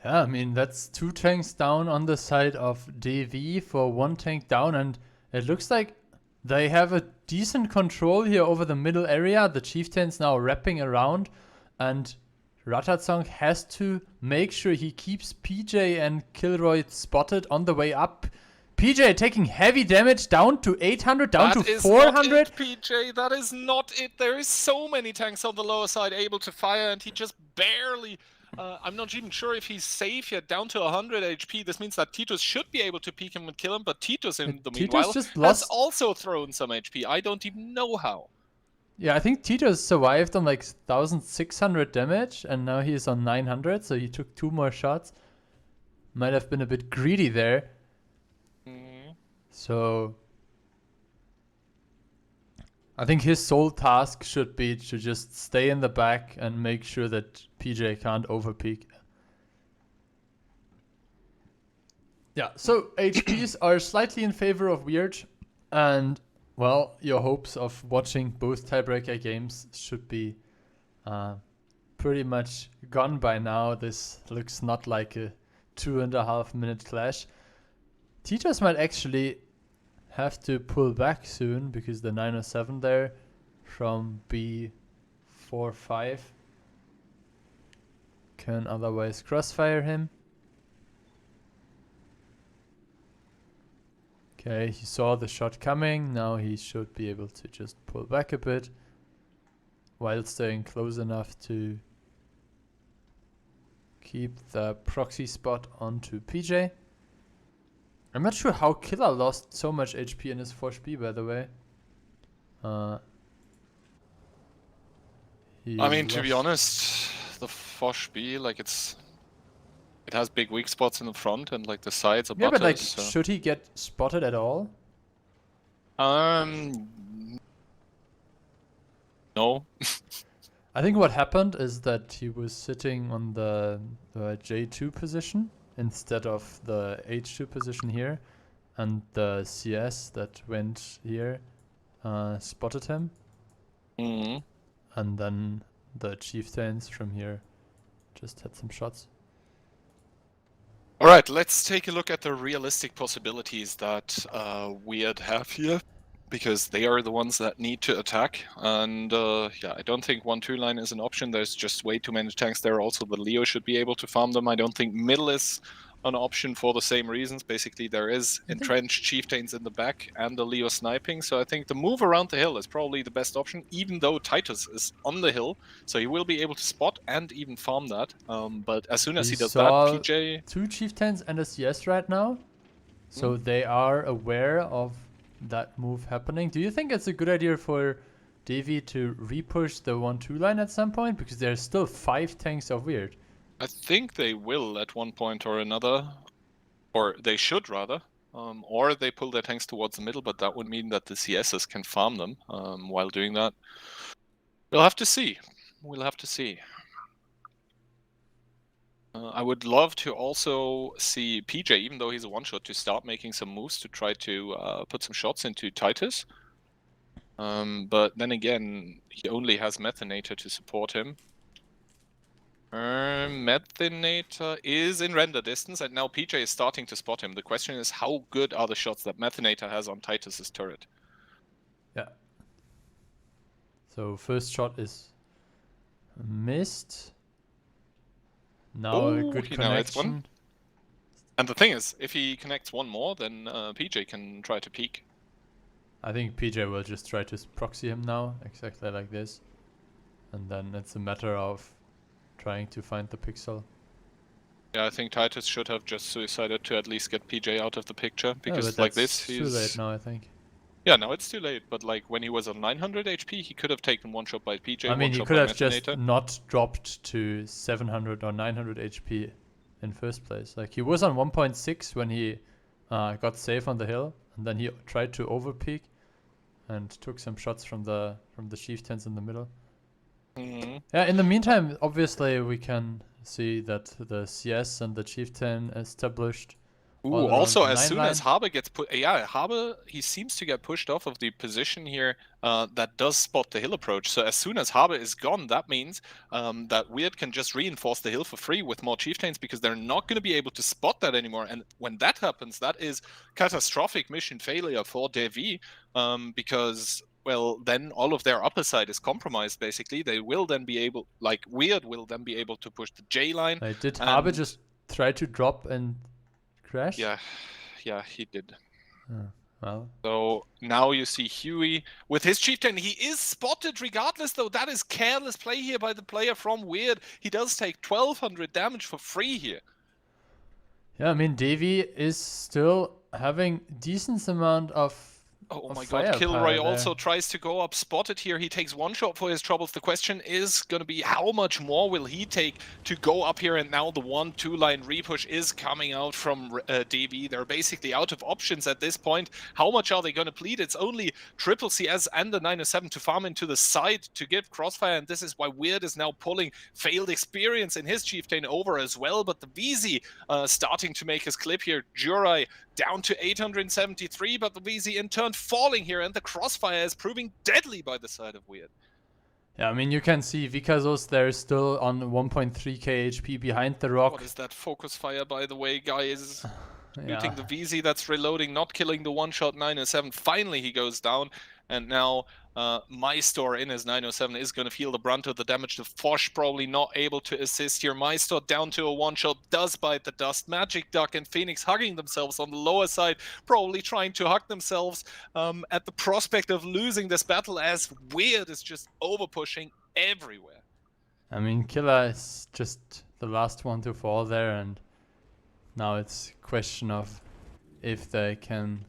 Yeah, I mean, that's 2 tanks down on the side of DV for 1 tank down, and it looks like they have a decent control here over the middle area. The Chieftain's now wrapping around, and Ratatsong has to make sure he keeps PJ and Kilroy spotted on the way up. PJ taking heavy damage, down to 800, down to 400. That is not it, PJ. That is not it. There is so many tanks on the lower side able to fire, and he just barely... I'm not even sure if he's safe yet, down to 100 HP. This means that Titus should be able to peek him and kill him, but Titus in the meanwhile has also thrown some HP. I don't even know how. Yeah, I think Titus survived on like 1,600 damage, and now he's on 900, so he took 2 more shots. Might have been a bit greedy there. So I think his sole task should be to just stay in the back and make sure that PJ can't overpeak. Yeah, so HPs are slightly in favor of Weird, and well, your hopes of watching both tiebreaker games should be pretty much gone by now. This looks not like a 2.5 minute clash. Titus might actually have to pull back soon because the 907 there from B45 can otherwise crossfire him. Okay, he saw the shot coming. Now he should be able to just pull back a bit while staying close enough to keep the proxy spot onto PJ. I'm not sure how Killer lost so much HP in his Fosh B, by the way. I mean, to be honest, the Fosh B, like it has big weak spots in the front and like the sides are butters. But like, should he get spotted at all? No. I think what happened is that he was sitting on the J2 position instead of the H2 position here, and the CS that went here spotted him. And then the Chieftains from here just had some shots. All right, let's take a look at the realistic possibilities that Weird have here, because they are the ones that need to attack. And yeah, I don't think 1-2 line is an option. There's just way too many tanks there. Also, the Leo should be able to farm them. I don't think middle is an option for the same reasons. Basically, there is entrenched chieftains in the back and the Leo sniping. So I think the move around the hill is probably the best option, even though Titus is on the hill. So he will be able to spot and even farm that. But as soon as he does that, saw PJ... 2 chieftains and a CS right now. So they are aware of that move happening. Do you think it's a good idea for Davy to repush the 1-2 line at some point? Because there's still 5 tanks of Weird. I think they will at one point or another, or they should rather, or they pull their tanks towards the middle, but that would mean that the CSs can farm them while doing that. We'll have to see. We'll have to see. I would love to also see PJ, even though he's a one-shot, to start making some moves to try to put some shots into Titus. But then again, he only has Methanator to support him. Methanator is in render distance, and now PJ is starting to spot him. The question is, how good are the shots that Methanator has on Titus's turret? Yeah. So first shot is missed. Now a good connection. And the thing is, if he connects one more, then PJ can try to peek. I think PJ will just try to proxy him now, exactly like this. And then it's a matter of trying to find the pixel. Yeah, I think Titus should have just suicided to at least get PJ out of the picture, because but like this, he's too late now, I think. Yeah, no, it's too late. But like when he was on 900 HP, he could have taken one shot by PJ. I mean, one he shot could by have just Methanator. not dropped to 700 or 900 HP in first place. Like he was on 1.6 when he got safe on the hill, and then he tried to overpeak and took some shots from the chieftains in the middle. Yeah, in the meantime, obviously we can see that the CS and the chieftain established. Ooh, also as soon as Habe gets put, yeah, Habe, he seems to get pushed off of the position here that does spot the hill approach. So as soon as Habe is gone, that means that Weird can just reinforce the hill for free with more chieftains, because they're not going to be able to spot that anymore. And when that happens, that is catastrophic mission failure for Devi, because, well, then all of their upper side is compromised, basically. They will then be able, like, Weird will then be able to push the J line. Did Habe just try to drop and crash? Yeah, he did. Well. So now you see Huey with his chieftain. He is spotted regardless, though. That is careless play here by the player from Weird. He does take 1200 damage for free here. Yeah, I mean, Davy is still having decent amount of Oh my god, Kilroy also tries to go up, spotted here. He takes one shot for his troubles. The question is going to be, how much more will he take to go up here? And now the 1-2 line repush is coming out from DB. They're basically out of options at this point. How much are they going to plead? It's only triple CS and the 907 to farm into the side to give Crossfire, and this is why Weird is now pulling failed experience in his chieftain over as well. But the VZ starting to make his clip here. Jurai down to 873, but the VZ in turn falling here, and the Crossfire is proving deadly by the side of Weird. Yeah, I mean, you can see Vikazos there is still on 1.3k HP behind the rock. What is that focus fire, by the way, guys? Shooting the VZ that's reloading, not killing the one-shot 907. Finally, he goes down, and now Maestor in his 907 is going to feel the brunt of the damage. The Fosh probably not able to assist here. Maestor down to a one-shot, does bite the dust. Magic Duck and Phoenix hugging themselves on the lower side, probably trying to hug themselves at the prospect of losing this battle, as Weird is just over-pushing everywhere. I mean, Killer is just the last one to fall there, and now it's a question of if they can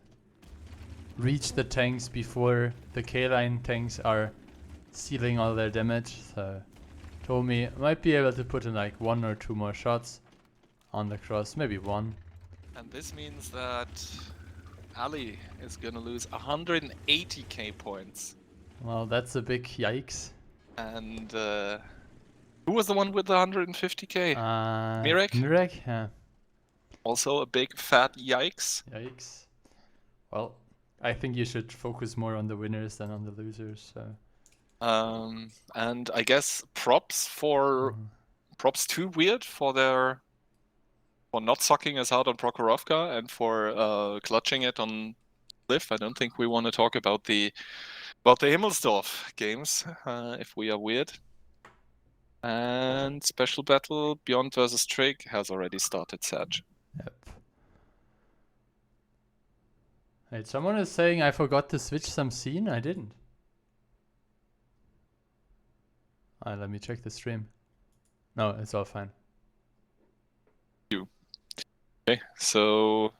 reach the tanks before the K-line tanks are sealing all their damage. So Tomi might be able to put in like 1 or 2 more shots on the cross, maybe 1. And this means that Ali is gonna lose 180k points. Well, that's a big yikes. And who was the one with the 150k? Mirek? Mirek, yeah. Also a big fat yikes. Yikes. Well, I think you should focus more on the winners than on the losers. So. And I guess props to Weird for their not sucking us out on Prokhorovka and for clutching it on Cliff. I don't think we want to talk about the Himmelsdorf games if we are weird. And special battle Beyond versus Trig has already started, Serge. Yep. Wait, someone is saying I forgot to switch some scene. I didn't. Let me check the stream. No, it's all fine. Okay, so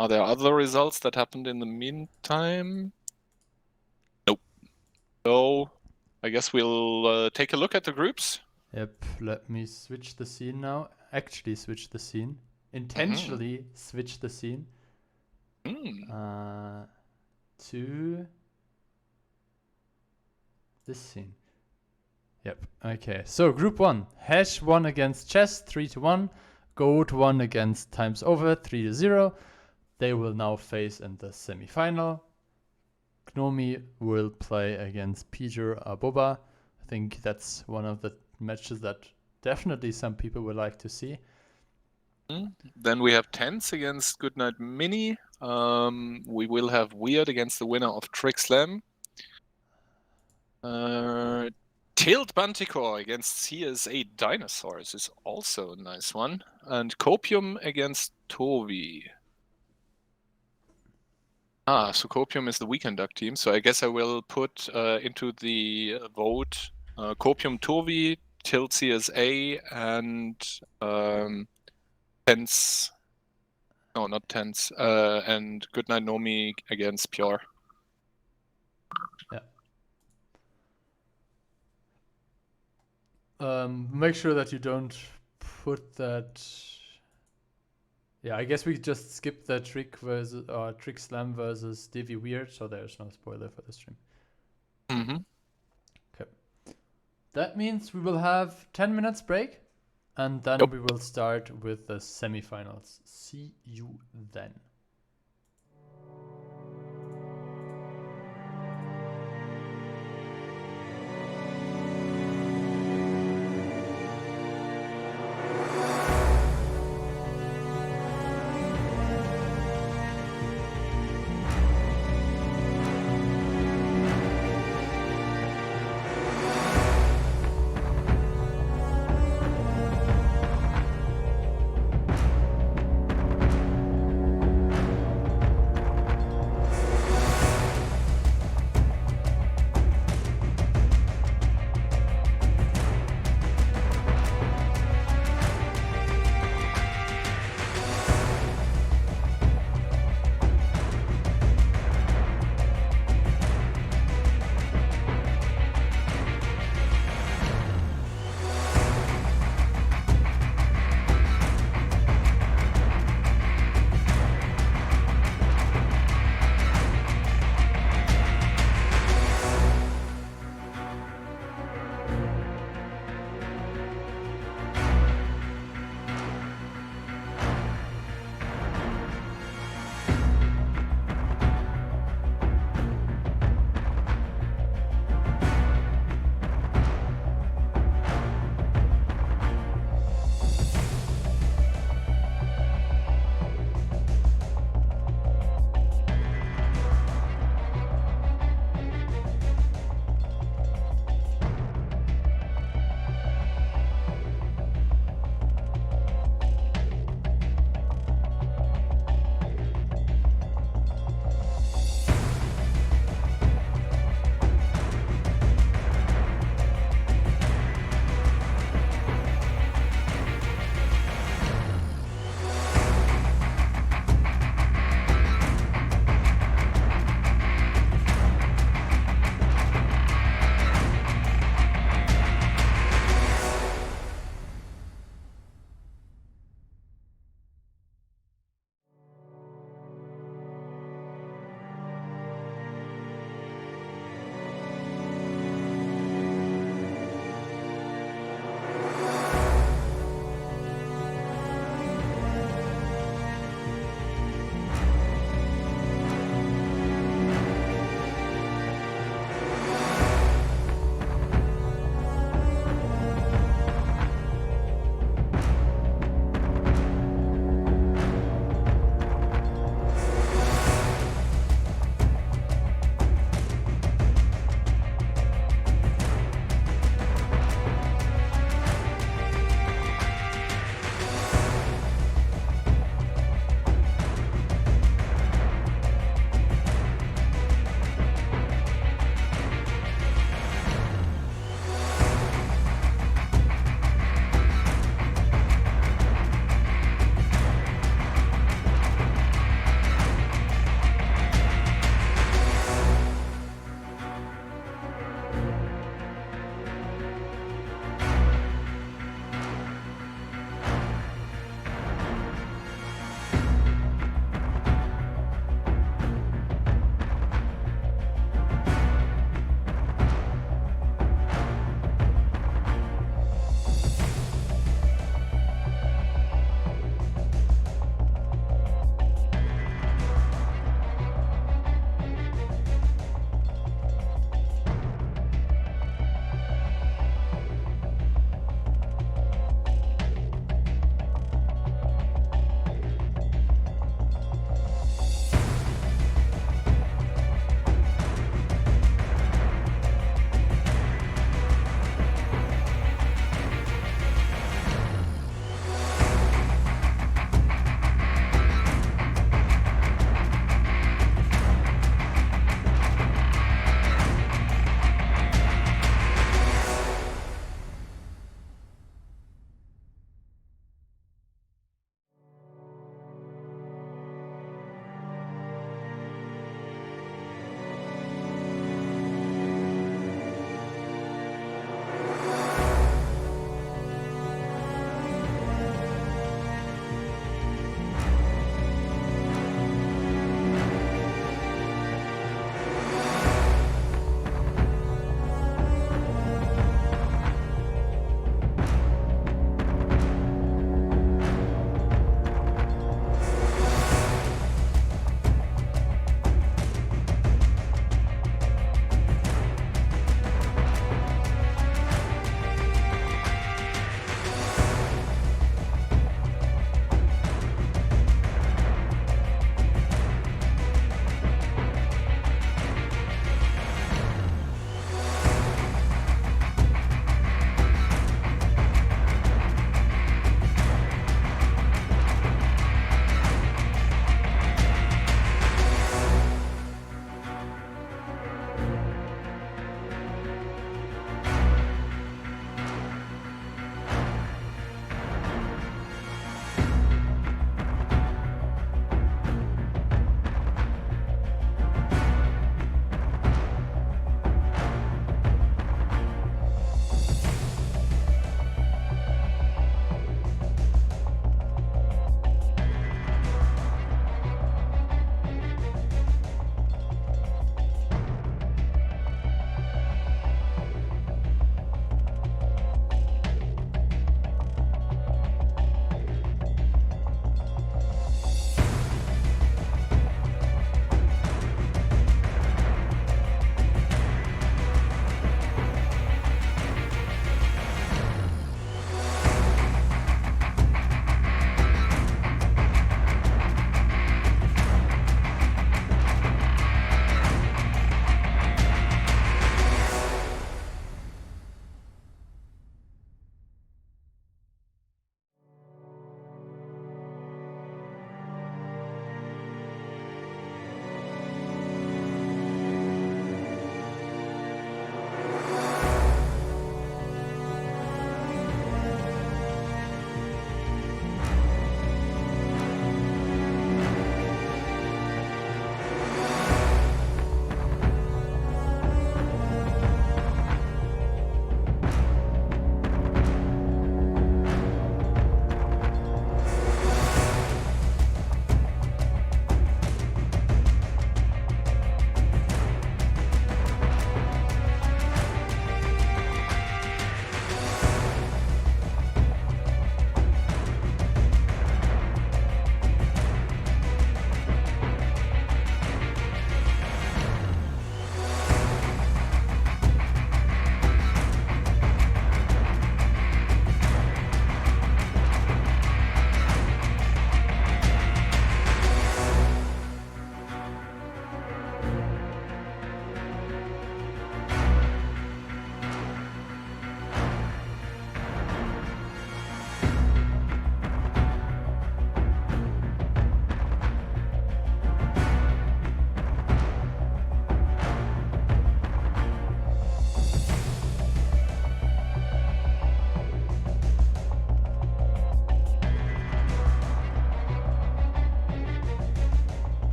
are there other results that happened in the meantime? Nope. So I guess we'll take a look at the groups. Yep, let me switch the scene now. Actually switch the scene. Intentionally switch the scene. To this scene. Yep, okay. So group 1. Hash won against Chess 3-1. Goat won against Times Over 3-0. They will now face in the semi-final. Gnomi will play against Peter Aboba. I think that's one of the matches that definitely some people would like to see. Then we have Tense against Goodnight Mini. We will have Weird against the winner of Trick Slam. Tilt Banticore against CSA Dinosaurs is also a nice one. And Copium against Tovi. So Copium is the Weekend Duck team. So I guess I will put into the vote Copium Tovi, Tilt CSA, and Tense. No, not Tense. And Goodnight Nomi against Pure. Make sure that you don't put that. Yeah, I guess we just skip the Trick Slam versus Divi Weird, so there's no spoiler for the stream. Okay. That means we will have 10 minutes break, and then we will start with the semifinals. See you then.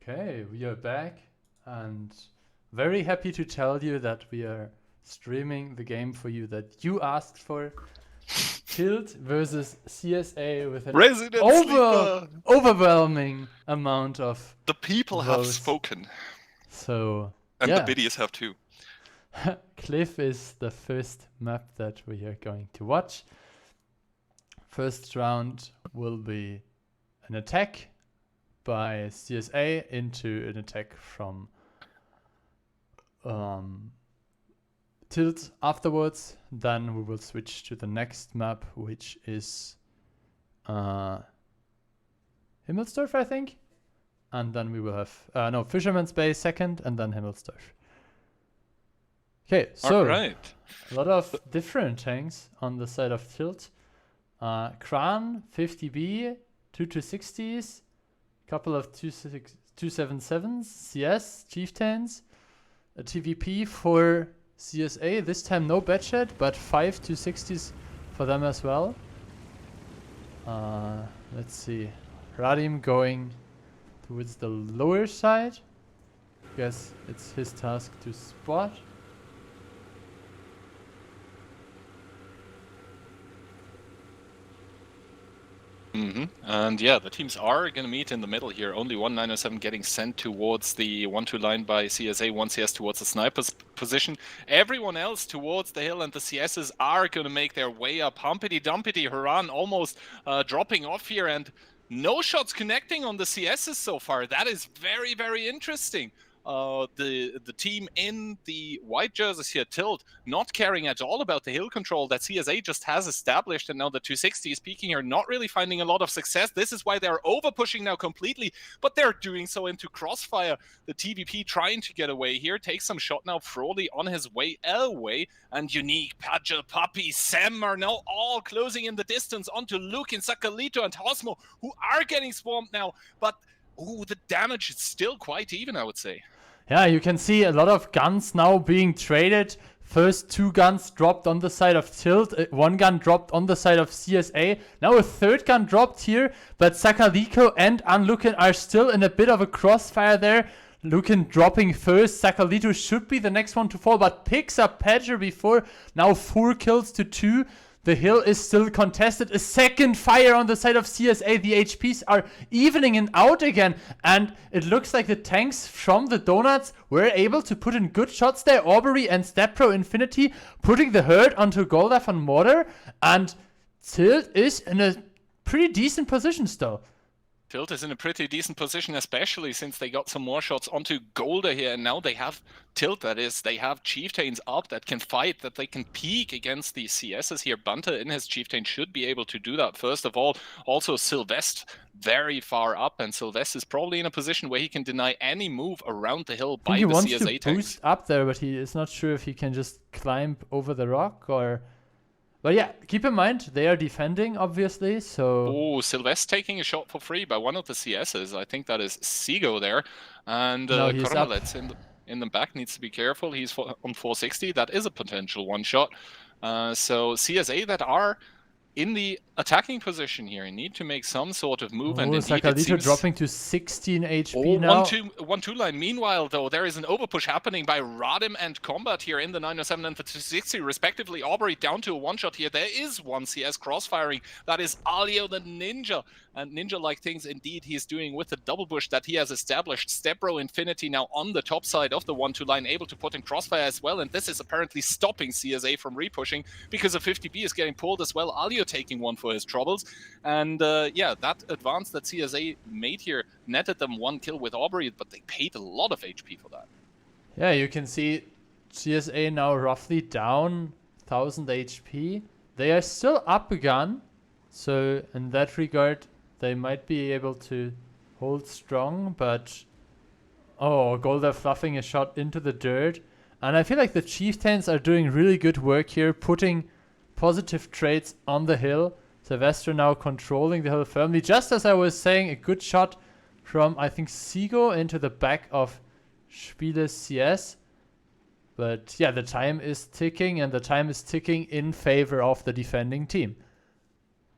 Okay, we are back and very happy to tell you that we are streaming the game for you that you asked for. Tilt versus CSA with an Resident Sleeper! overwhelming amount of The people have votes. spoken. So, And yeah. the biddies have too. Cliff is the first map that we are going to watch. First round will be an attack by CSA into an attack from Tilt afterwards. Then we will switch to the next map, which is Himmelsdorf, I think. And then we will have Fisherman's Bay second, and then Himmelsdorf. Okay, so Alright. a lot of different tanks on the side of Tilt. Kran, 50B, 260s, couple of 277s, CS, Chieftains, a TVP for CSA. This time no Batchet, but 5 260s for them as well. Let's see. Radim going towards the lower side. Guess it's his task to spot. And yeah, the teams are going to meet in the middle here. Only one 907 getting sent towards the 1-2 line by CSA, one CS towards the sniper's position. Everyone else towards the hill, and the CSs are going to make their way up. Humpity Dumpity, Haran almost dropping off here, and no shots connecting on the CSs so far. That is very, very interesting. The team in the white jerseys here, Tilt, not caring at all about the hill control that CSA just has established, and now the 260 is peaking here, not really finding a lot of success. This is why they're over pushing now completely, but they're doing so into Crossfire. The TVP trying to get away here, takes some shot now. Froly on his way away, and Unique, Padger, Puppy, Sam are now all closing in the distance onto Luke and Sakalito and Hosmo, who are getting swarmed now, but the damage is still quite even, I would say. Yeah, you can see a lot of guns now being traded. First 2 guns dropped on the side of Tilt, 1 gun dropped on the side of CSA. Now a 3rd gun dropped here, but Sakaliko and Unlukin are still in a bit of a crossfire there. Lukin dropping first, Sakalito should be the next one to fall, but picks up Padger before. Now 4 kills to 2. The hill is still contested. A second fire on the side of CSA. The HPs are evening it out again. And it looks like the tanks from the Donuts were able to put in good shots there. Aubrey and Stepro Infinity putting the hurt onto Goldaf and Mortar. And Tilt is in a pretty decent position still. Tilt is in a pretty decent position, especially since they got some more shots onto Golda here, and now they have Tilt, that is, they have Chieftains up that can fight, that they can peek against these CSs here. Bunter in his Chieftain should be able to do that. First of all, also Sylvest very far up, and Sylvest is probably in a position where he can deny any move around the hill by the CSA tanks. He wants to boost up there, but he is not sure if he can just climb over the rock or... But yeah, keep in mind, they are defending, obviously, so... Oh, Sylvest taking a shot for free by one of the CSs. I think that is Seago there. And no, Kornelets in the back needs to be careful. He's on 460. That is a potential one-shot. So CSA that are in the attacking position here need to make some sort of move. And indeed, Sakalito dropping to 16 HP now. 1-2 line. Meanwhile, though, there is an overpush happening by Radim and Combat here in the 907 and the 260, respectively. Aubrey down to a one-shot here. There is one CS crossfiring. That is Alio the Ninja. And Ninja-like things, indeed, he is doing with the double bush that he has established. Stepbro Infinity now on the top side of the 1-2 line, able to put in crossfire as well. And this is apparently stopping CSA from repushing because a 50B is getting pulled as well. Alio taking one for his troubles. And yeah, that advance that CSA made here netted them 1 kill with Aubrey, but they paid a lot of HP for that. Yeah, you can see CSA now roughly down 1000 HP. They are still up a gun, so in that regard, they might be able to hold strong, but... Oh, Golda fluffing a shot into the dirt. And I feel like the Chieftains are doing really good work here, putting positive traits on the hill. Sylvester now controlling the hill firmly. Just as I was saying, a good shot from, I think, Seago into the back of Spieles CS. But yeah, the time is ticking, and the time is ticking in favor of the defending team.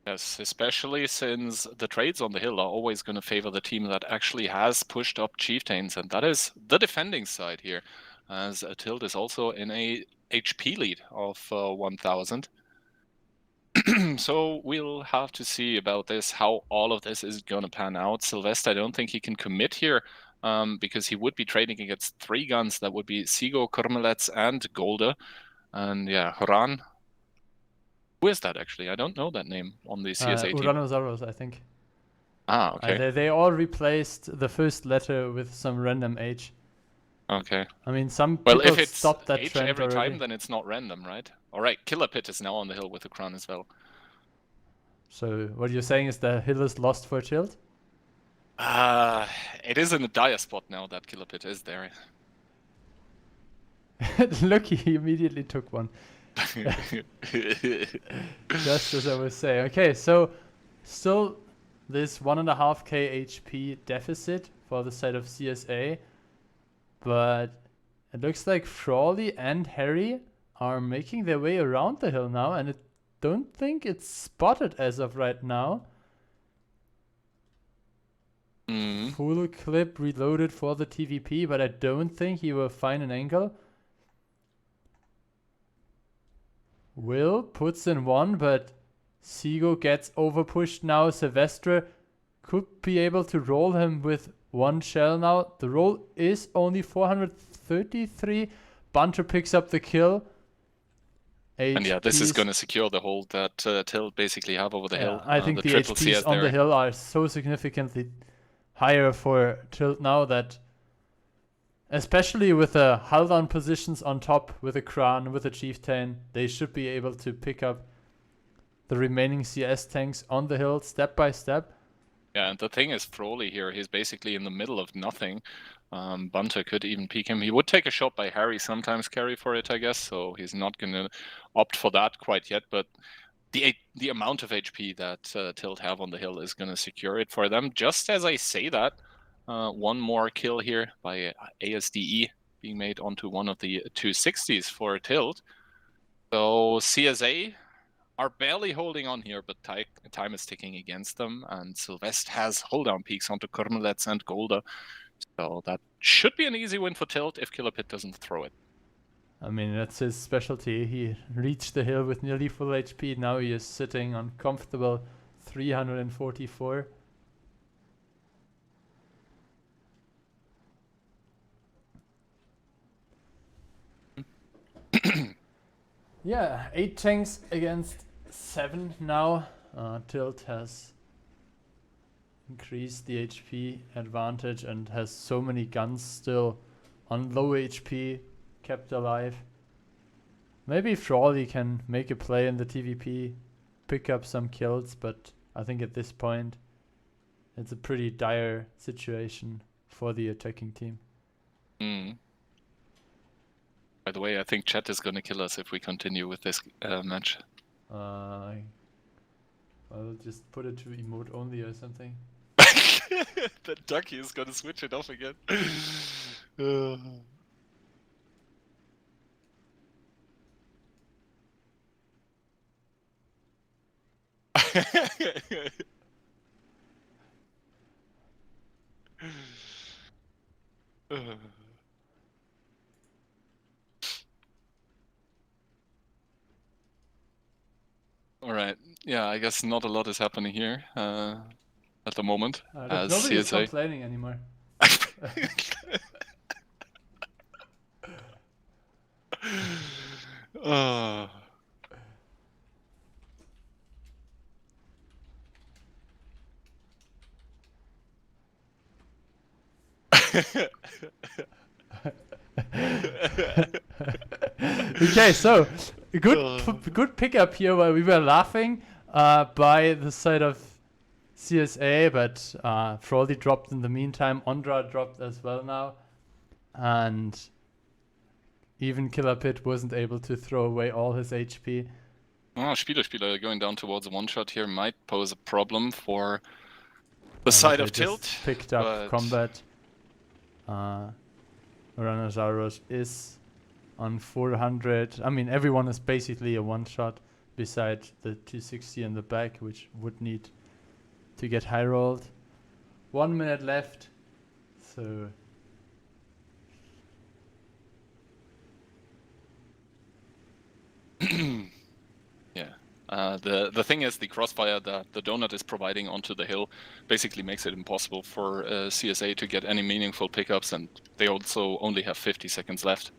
Yes, especially since the trades on the hill are always going to favor the team that actually has pushed up chieftains, and that is the defending side here, as Tilt is also in a HP lead of 1000. So we'll have to see about this, how all of this is going to pan out. Sylvester, I don't think he can commit here, because he would be trading against 3 guns. That would be Sigo, Kurmelets, and Golda. And yeah, Horan. Who is that actually? I don't know that name on the CSA team. Uranosaurus, I think. Okay. They all replaced the first letter with some random H. Okay. I mean, some Well, people if it's stopped that H trend every already. time, then it's not random, right? All right, Killer Pit is now on the hill with the crown as well. So what you're saying is the hill is lost for Tilt? It is in a dire spot now that Killer Pit is there. Look, he immediately took one. Just as I was saying. Okay, so still this 1.5k HP deficit for the side of CSA, but it looks like Frawley and Harry are making their way around the hill now, and I don't think it's spotted as of right now. Full clip reloaded for the TVP, but I don't think he will find an angle. Will puts in one, but Sigo gets overpushed now. Sylvester could be able to roll him with one shell now. The roll is only 433. Bunter picks up the kill. And yeah, this is going to secure the hold that Tilt basically have over the hill. I think the HPs on the hill are so significantly higher for Tilt now that, especially with the hull down positions on top, with a Kran, with a Chieftain, they should be able to pick up the remaining CS tanks on the hill step by step. Yeah, and the thing is, Frawley here, he's basically in the middle of nothing. Bunter could even peek him. He would take a shot by Harry, sometimes carry for it, I guess, so he's not going to opt for that quite yet, but the amount of HP that Tilt have on the hill is going to secure it for them. Just as I say that, one more kill here by ASDE being made onto one of the 260s for Tilt. So CSA are barely holding on here, but time is ticking against them, and Sylvester has hold down peaks onto Kurmelets and Golda. So that should be an easy win for Tilt if Killer Pit doesn't throw it. I mean, that's his specialty. He reached the hill with nearly full HP. Now he is sitting on comfortable 344. Yeah, 8 tanks against 7 now. Tilt has increased the HP advantage and has so many guns still on low HP kept alive. Maybe Frawley can make a play in the TVP, pick up some kills, but I think at this point it's a pretty dire situation for the attacking team. By the way, I think chat is gonna kill us if we continue with this match. I'll just put it to emote only or something. The ducky is gonna switch it off again. All right. Yeah, I guess not a lot is happening here at the moment. Nobody is complaining anymore. Okay, so good pickup here while we were laughing by the side of CSA, but Frawley dropped in the meantime. Ondra dropped as well now, and even Killer Pit wasn't able to throw away all his HP. Spieler going down towards a one-shot here might pose a problem for the side of Tilt. Picked up combat. Uranosaurus is on 400. I mean, everyone is basically a one-shot. beside the 260 in the back, which would need to get high rolled. 1 minute left, so yeah. The thing is, the crossfire that the donut is providing onto the hill basically makes it impossible for CSA to get any meaningful pickups, and they also only have 50 seconds left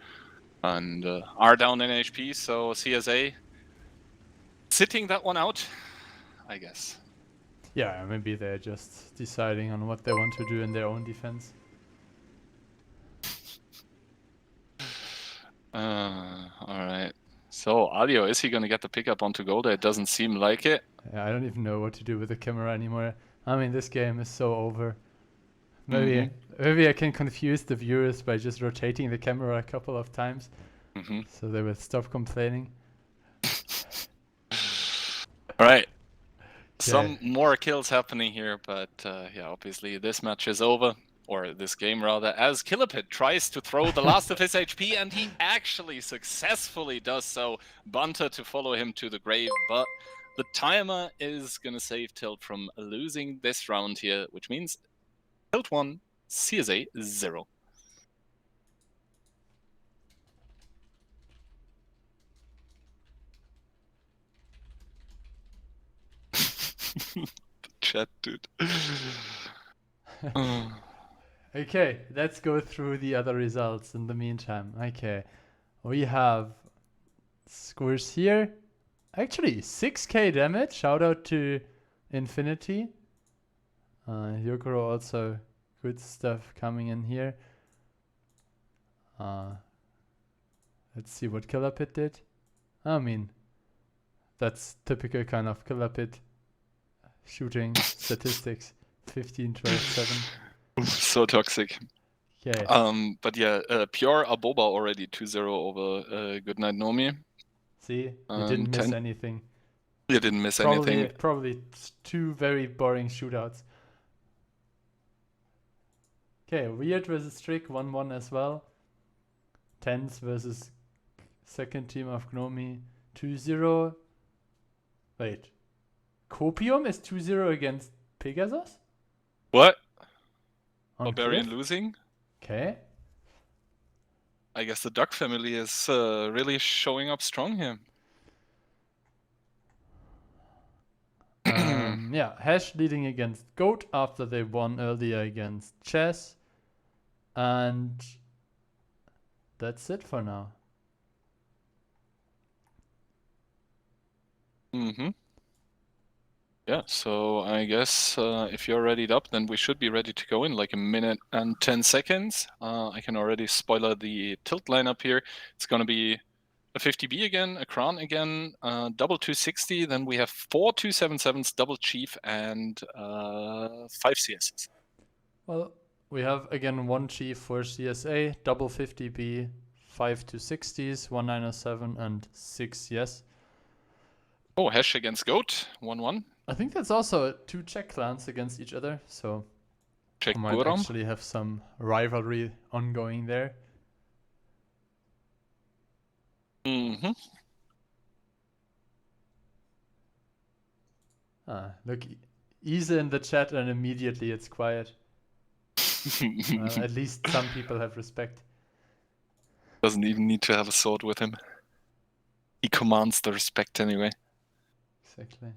and are down in HP, so CSA sitting that one out, I guess. yeah, maybe they're just deciding on what they want to do in their own defense. Alright. So, Adio, is he going to get the pickup onto Golda? It doesn't seem like it. Yeah, I don't even know what to do with the camera anymore. I mean, this game is so over. Maybe I can confuse the viewers by just rotating the camera a couple of times, so they will stop complaining. Alright. Some more kills happening here, but yeah, obviously this match is over. Or this game rather, as Killapit tries to throw the last of his HP, and he actually successfully does so. Bunter to follow him to the grave, but the timer is gonna save Tilt from losing this round here, which means Tilt 1, CSA 0. Chat, dude. Okay, let's go through the other results in the meantime. Okay, we have scores here. Actually, 6k damage. Shout out to Infinity. Yokoro also good stuff coming in here. Let's see what Killapit did. I mean, that's typical kind of Killapit shooting statistics. 15, 12, 7. So toxic. Okay. But yeah, Pure Aboba already 2-0 over Goodnight Nomi. See, you didn't miss anything. You didn't miss anything. Probably two very boring shootouts. Okay, Weird versus Trick, 1-1 as well. Tense versus second team of Gnomi, 2-0. Wait. Copium is 2-0 against Pegasus? What? On Barbarian Cliff? losing? Okay. I guess the Duck family is really showing up strong here. Yeah, Hash leading against Goat after they won earlier against Chess. And that's it for now. Yeah, so I guess if you're readied up, then we should be ready to go in like a minute and 10 seconds. I can already spoiler the Tilt lineup here. It's going to be a 50B again, a Kran again, double 260, then we have 4 277s, double Chief, and 5 CSs. Well, we have again 1 Chief for CSA, double 50B, 5 260s, 1 907, and 6 yes. Oh, Hash against Goat, 1-1. I think that's also 2 Czech clans against each other, so Czech we might actually have some rivalry ongoing there. Look, Isa in the chat and immediately it's quiet. At least some people have respect. Doesn't even need to have a sword with him. He commands the respect anyway. Exactly.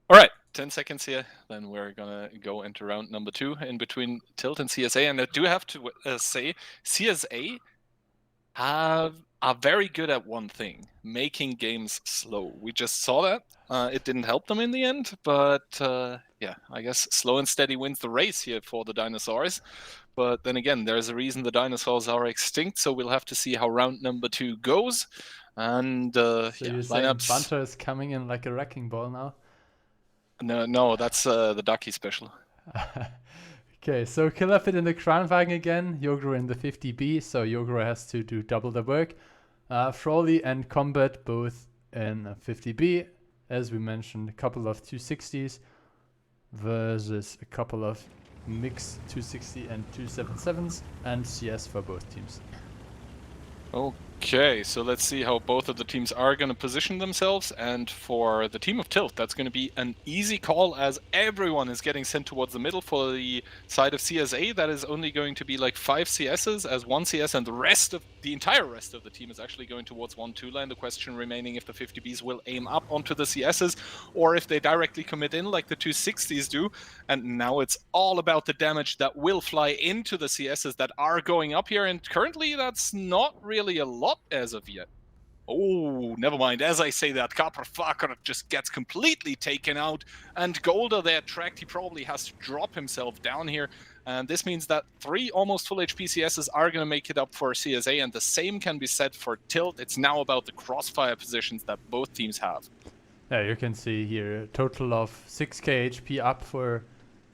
All right, 10 seconds here. Then we're gonna go into round number 2 in between Tilt and CSA. And I do have to say, CSA are very good at one thing: making games slow. We just saw that. It didn't help them in the end, but yeah, I guess slow and steady wins the race here for the dinosaurs. But then again, there's a reason the dinosaurs are extinct, so we'll have to see how round number 2 goes. And so yeah, you're saying Bunter is coming in like a wrecking ball now? No, that's the Ducky special. Okay, so Killapit in the Kranwagen again, Yogoro in the 50B, so Yogoro has to do double the work. Froley and Combat both in a 50B, as we mentioned, a couple of 260s versus a couple of mix 260 and 277s and CS for both teams. Okay, so let's see how both of the teams are going to position themselves. And for the team of Tilt, that's going to be an easy call as everyone is getting sent towards the middle. For the side of CSA, that is only going to be like 5 CSs as 1 CS, and the entire rest of the team is actually going towards 1-2 line. The question remaining if the 50Bs will aim up onto the CSs or if they directly commit in like the 260s do. And now it's all about the damage that will fly into the CSs that are going up here. And currently that's not really a lot as of yet. Oh, never mind. As I say that, Kaperfucker just gets completely taken out. And Golder there tracked. He probably has to drop himself down here. And this means that 3 almost full HP CSs are going to make it up for CSA. And the same can be said for Tilt. It's now about the crossfire positions that both teams have. Yeah, you can see here a total of 6k HP up for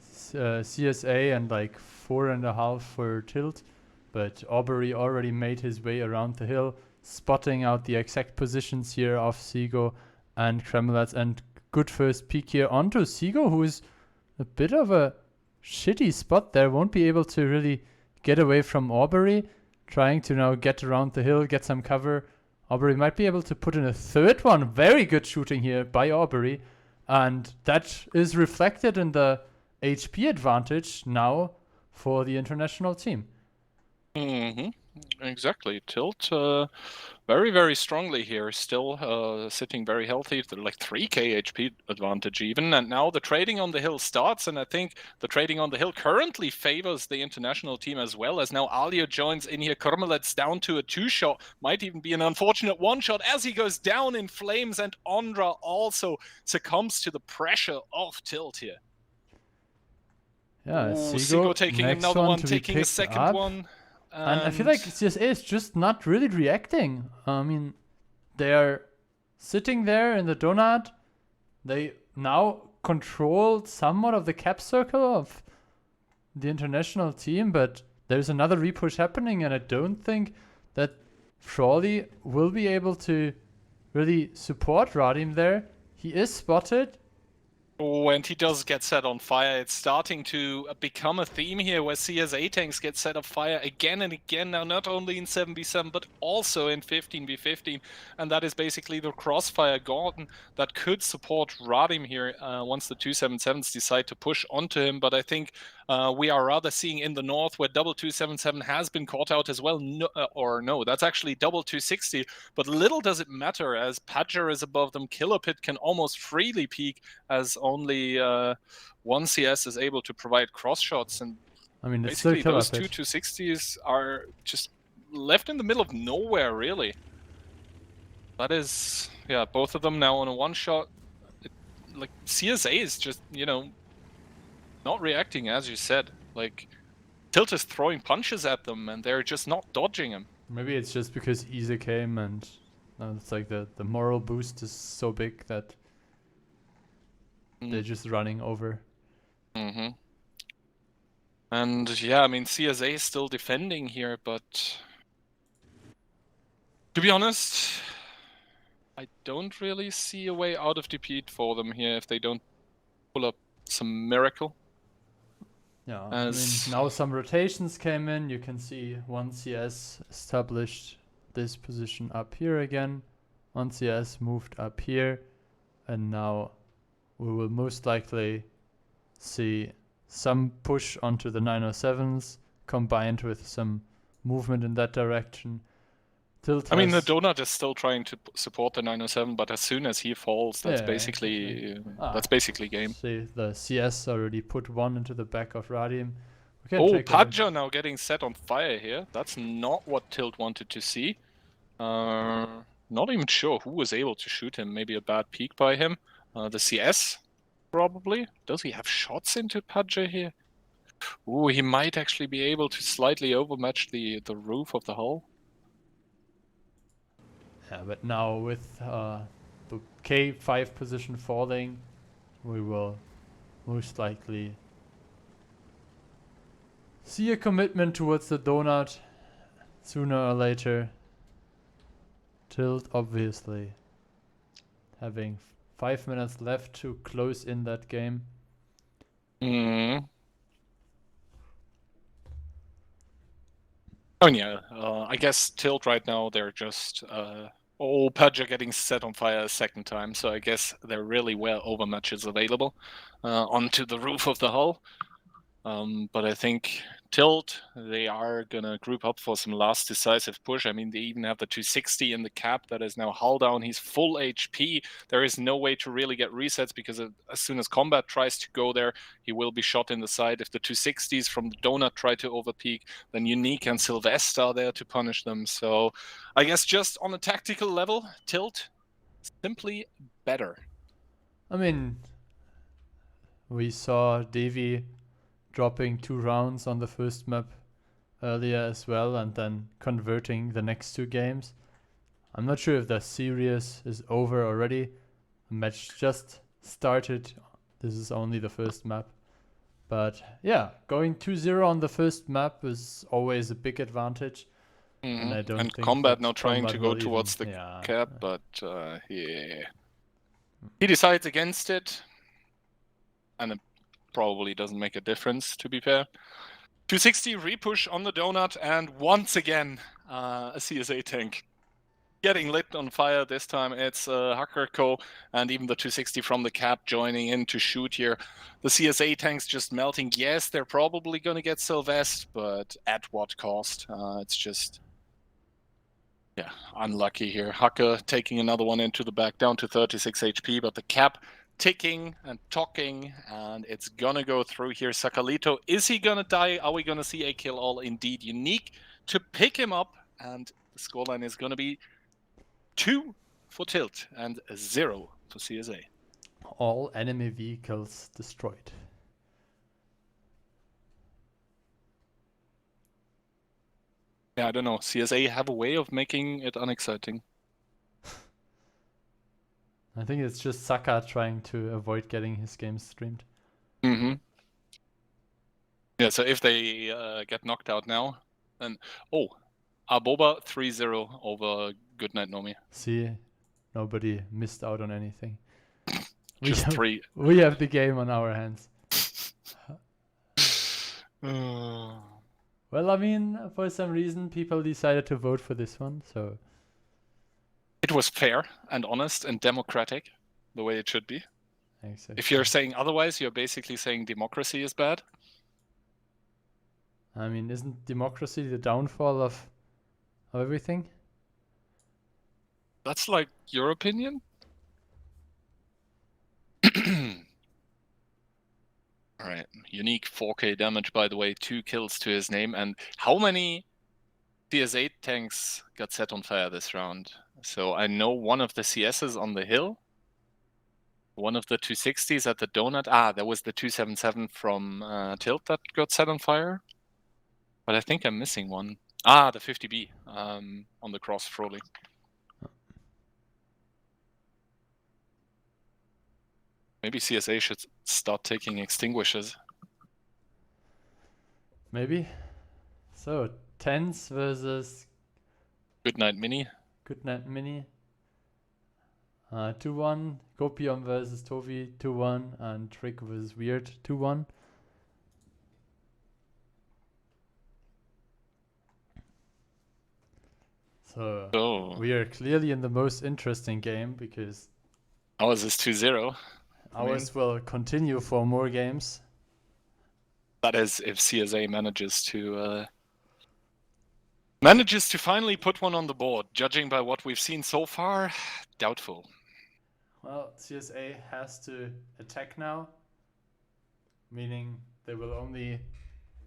CSA and like 4.5 for Tilt. But Aubrey already made his way around the hill, spotting out the exact positions here of Seago and Kremlitz, and good first peek here onto Seago, who is a bit of a shitty spot there, won't be able to really get away from Aubrey, trying to now get around the hill, get some cover. Aubrey might be able to put in a third one. Very good shooting here by Aubrey, and that is reflected in the HP advantage now for the international team. Mm-hmm. Exactly. Tilt very, very strongly here, still sitting very healthy, like 3k HP advantage even. And now the trading on the hill starts, and I think the trading on the hill currently favors the international team as well, as now Alio joins in here. Kormelet's down to a 2-shot, might even be an unfortunate 1-shot as he goes down in flames, and Ondra also succumbs to the pressure of Tilt here. Yeah, Seago taking another one, taking a second one. And I feel like CSA is just not really reacting. I mean, they're sitting there in the donut. They now control somewhat of the cap circle of the international team, but there's another repush happening, and I don't think that Frawley will be able to really support Radim there. He is spotted. Oh, and he does get set on fire. It's starting to become a theme here where CSA tanks get set on fire again and again now, not only in 7v7 but also in 15v15, and that is basically the crossfire Gordon that could support Radim here once the 277s decide to push onto him. But I think we are rather seeing in the north where double 277 has been caught out as well. No, that's actually double 260, but little does it matter as Padger is above them. Killer Pit can almost freely peek as only 1 CS is able to provide cross shots, and I mean, basically those 260s are just left in the middle of nowhere, really. That is, yeah, both of them now on a 1-shot. Like, CSA is just, not reacting, as you said. Like, Tilt is throwing punches at them, and they're just not dodging him. Maybe it's just because Ise came, and it's like the moral boost is so big that they're just running over. Mm-hmm. And yeah, I mean, CSA is still defending here, but to be honest, I don't really see a way out of defeat for them here if they don't pull up some miracle. Yeah, I mean, now some rotations came in. You can see 1 CS established this position up here again. 1 CS moved up here, and now we will most likely see some push onto the 907s combined with some movement in that direction. I mean, the donut is still trying to support the 907, but as soon as he falls, that's basically game. See, the CS already put 1 into the back of Radim. Padger now getting set on fire here. That's not what Tilt wanted to see. Not even sure who was able to shoot him. Maybe a bad peek by him. The CS, probably. Does he have shots into Padger here? Ooh, he might actually be able to slightly overmatch the roof of the hull. Yeah, but now with the K5 position falling, we will most likely see a commitment towards the donut sooner or later. Tilt, obviously, having 5 minutes left to close in that game. Oh yeah, I guess Tilt right now they're just Pudge are getting set on fire a second time, so I guess there really were overmatches available onto the roof of the hull. But I think Tilt, they are gonna group up for some last decisive push. I mean, they even have the 260 in the cap that is now hull down. He's full HP. There is no way to really get resets because as soon as combat tries to go there, he will be shot in the side. If the 260s from the donut try to overpeak, then Unique and Sylvester are there to punish them. So I guess just on a tactical level, Tilt simply better. I mean, we saw Devi dropping 2 rounds on the first map earlier as well, and then converting the next 2 games. I'm not sure if the series is over already. The match just started. This is only the first map. But yeah, going 2-0 on the first map is always a big advantage. And I don't think Combat that now trying to Combat go will towards even, the cap, but yeah. He decides against it. And it probably doesn't make a difference, to be fair. 260 repush on the donut, and once again, a CSA tank getting lit on fire. This time it's Hackerco and even the 260 from the cap joining in to shoot here. The CSA tanks just melting. Yes, they're probably going to get Sylvest, but at what cost? It's just, yeah, unlucky here. Hacker taking another one into the back, down to 36 HP, but the cap ticking and talking, and it's gonna go through here. Sakalito, is he gonna die? Are we gonna see a kill all? Indeed, Unique to pick him up, and the scoreline is gonna be 2 for Tilt and 0 for CSA. all enemy vehicles destroyed. Yeah, I don't know. CSA have a way of making it unexciting. I think it's just Saka trying to avoid getting his game streamed. Mm-hmm. Yeah, so if they get knocked out now, then Aboba 3-0 over Goodnight Nomi. See, nobody missed out on anything. Just 3. We have the game on our hands. Well, I mean, for some reason, people decided to vote for this one, so it was fair and honest and democratic, the way it should be. exactly. If you're saying otherwise, you're basically saying democracy is bad. I mean, isn't democracy the downfall of everything? That's like your opinion? Alright, Unique 4k damage, by the way, 2 kills to his name. And how many CS8 tanks got set on fire this round? So I know one of the CSs on the hill, one of the 260s at the donut. There was the 277 from Tilt that got set on fire. But I think I'm missing one. The 50B on the cross Froley. Maybe CSA should start taking extinguishers. Maybe. So, Tens versus Goodnight Mini. Goodnight Mini. 2-1. Gopion versus Tovi 2-1. And Trick versus Weird 2-1. So we are clearly in the most interesting game because ours is 2-0. Ours will continue for more games. That is, if CSA manages to finally put one on the board. Judging by what we've seen so far, doubtful. Well, CSA has to attack now, meaning they will only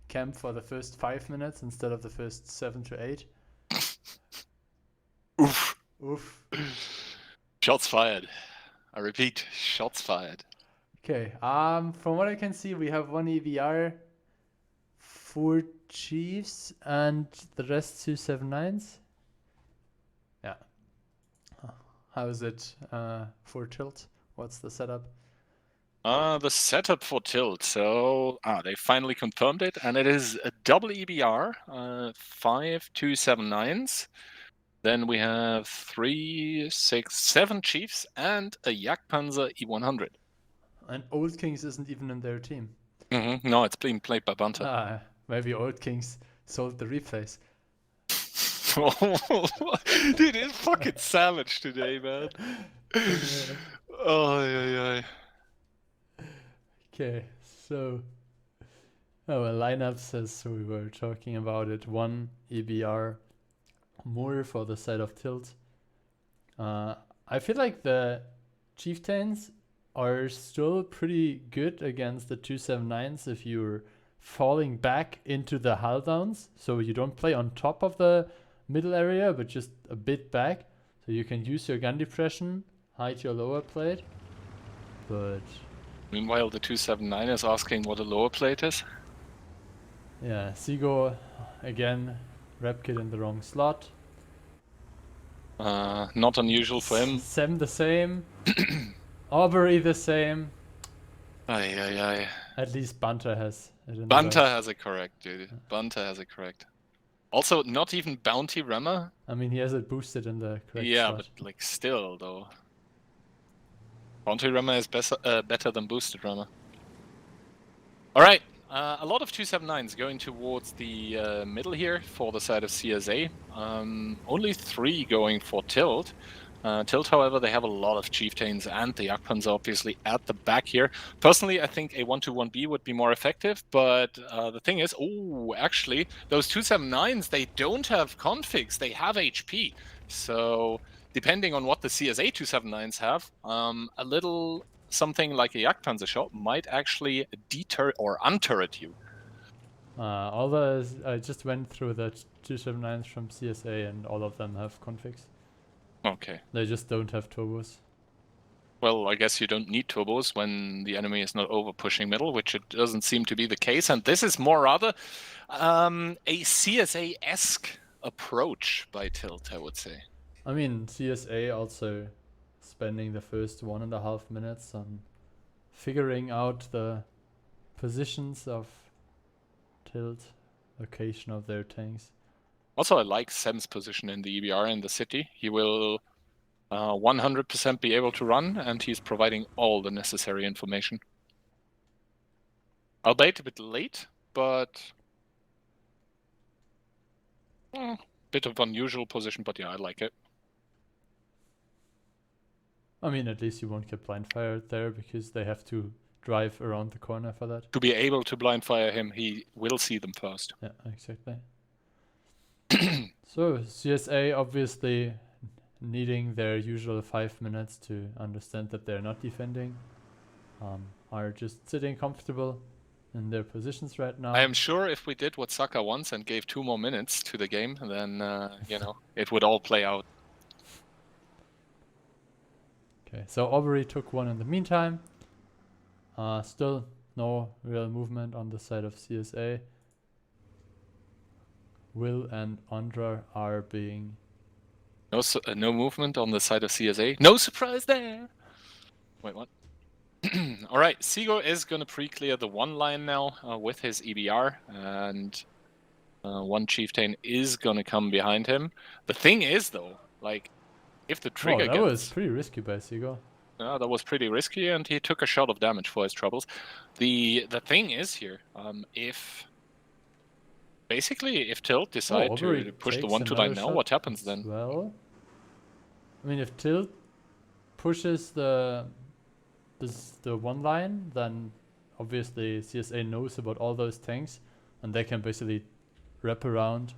camp for the first 5 minutes instead of the first 7 to 8. Oof. Oof. Shots fired. I repeat, shots fired. Okay. From what I can see, we have 1 EVR, 4 Chiefs, and the rest 279s. Yeah. How is it for Tilt? What's the setup? The setup for Tilt. So they finally confirmed it, and it is a double EBR, 5 279s. Then we have 3, 6, 7 Chiefs and a Jagdpanzer E100. And Old Kings isn't even in their team. No, it's being played by Bunter. Maybe Old Kings sold the replays. Dude, it's fucking savage today, man. Oh, yeah. Okay, so lineups as we were talking about it. 1 EBR more for the side of tilt. I feel like the chieftains are still pretty good against the 279s if you're falling back into the hull downs, so you don't play on top of the middle area but just a bit back, so you can use your gun depression, hide your lower plate. But Meanwhile, the 279 is asking what a lower plate is. yeah, Seago again, rep kit in the wrong slot. Not unusual for him. Sem the same. Aubrey the same. Aye. At least Bunter has it in the Bunter right. has it correct, dude. Bunter has it correct. Also, not even Bounty Rammer. I mean, he has it boosted in the correct Yeah, slot. but like still though. Bounty Rammer is better than Boosted Rammer. Alright, a lot of 279s going towards the middle here for the side of CSA. Only 3 going for Tilt. Tilt, however, they have a lot of Chieftains and the Yakpans obviously at the back here. Personally, I think a 1-2-1B would be more effective, but the thing is, actually, those 279s, they don't have configs, they have HP. So, depending on what the CSA 279s have, a little something like a Jagdpanzer shot might actually deter or unturret you. I just went through the 279s from CSA and all of them have configs. Okay. They just don't have turbos. Well, I guess you don't need turbos when the enemy is not over pushing middle, which it doesn't seem to be the case. And this is more rather a CSA-esque approach by Tilt, I would say. I mean, CSA also spending the first 1.5 minutes on figuring out the positions of Tilt, location of their tanks. Also, I like Sem's position in the EBR in the city. He will 100% be able to run, and he's providing all the necessary information. Albeit a bit late, but bit of unusual position, but yeah, I like it. I mean, at least you won't get blind fired there because they have to drive around the corner for that. To be able to blind fire him, he will see them first. Yeah, exactly. So CSA obviously needing their usual 5 minutes to understand that they're not defending, are just sitting comfortable in their positions right now. I am sure if we did what Saka wants and gave 2 more minutes to the game, then it would all play out. Okay, so Aubrey took one in the meantime. Still no real movement on the side of CSA. Will and Andra are being... No movement on the side of CSA. No surprise there! Wait, what? Alright, Seago is going to pre-clear the 1 line now with his EBR, and 1 Chieftain is going to come behind him. The thing is, though, like, if the trigger that was pretty risky by Seago. Yeah, that was pretty risky, and he took a shot of damage for his troubles. The thing is here, if Tilt decide to push the 1-2 line now, what happens then? Well, I mean, if Tilt pushes the 1 line, then obviously CSA knows about all those tanks, and they can basically wrap around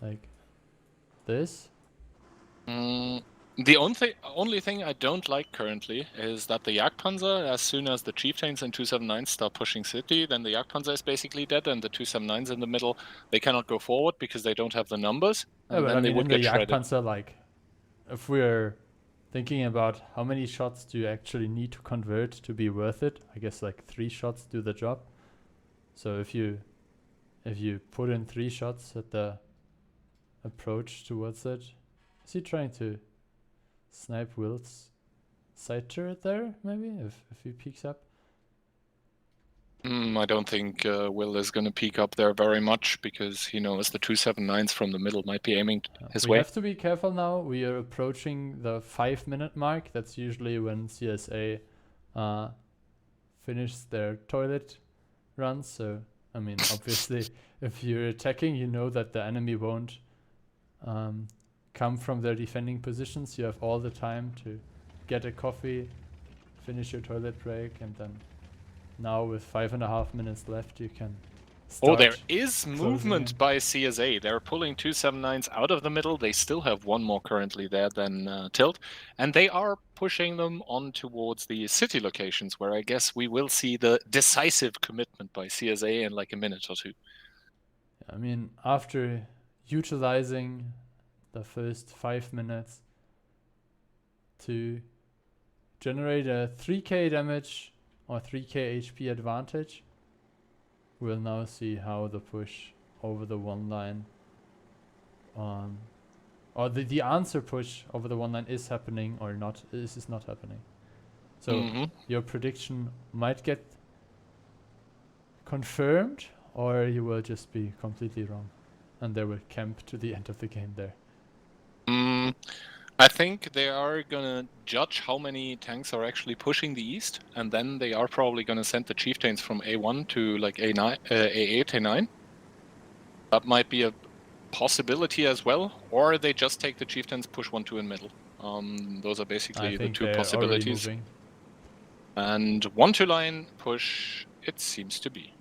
like this. The only thing I don't like currently is that the Jagdpanzer, as soon as the Chieftains and 279s start pushing city, then the Jagdpanzer is basically dead, and the 279s in the middle, they cannot go forward because they don't have the numbers, and then they would get shredded. Jagdpanzer, like, if we're thinking about how many shots do you actually need to convert to be worth it, I guess like 3 shots do the job. So if you put in 3 shots at the approach towards it, is he trying to snipe Will's side turret there, maybe, if he peeks up? I don't think Will is going to peek up there very much, because he knows the 279s from the middle might be aiming his way. We have to be careful now. We are approaching the 5-minute mark. That's usually when CSA finish their toilet runs. So, I mean, obviously, if you're attacking, you know that the enemy won't come from their defending positions. You have all the time to get a coffee, finish your toilet break, and then now with 5.5 minutes left, you can start. Oh, there is closing movement in. by CSA. They're pulling 279s out of the middle. They still have one more currently there than Tilt. And they are pushing them on towards the city locations, where I guess we will see the decisive commitment by CSA in like a minute or two. I mean, after utilizing the first 5 minutes to generate a 3k damage or 3k HP advantage, we'll now see how the push over the one line or the answer push over the one line is happening or not. This is not happening. So your prediction might get confirmed, or you will just be completely wrong and they will camp to the end of the game there. I think they are gonna judge how many tanks are actually pushing the east, and then they are probably gonna send the chieftains from A1 to like A9, A8, A9. That might be a possibility as well, or they just take the chieftains, push 1, 2 in middle. Those are basically the two possibilities. Moving. And 1, 2 line push, it seems to be.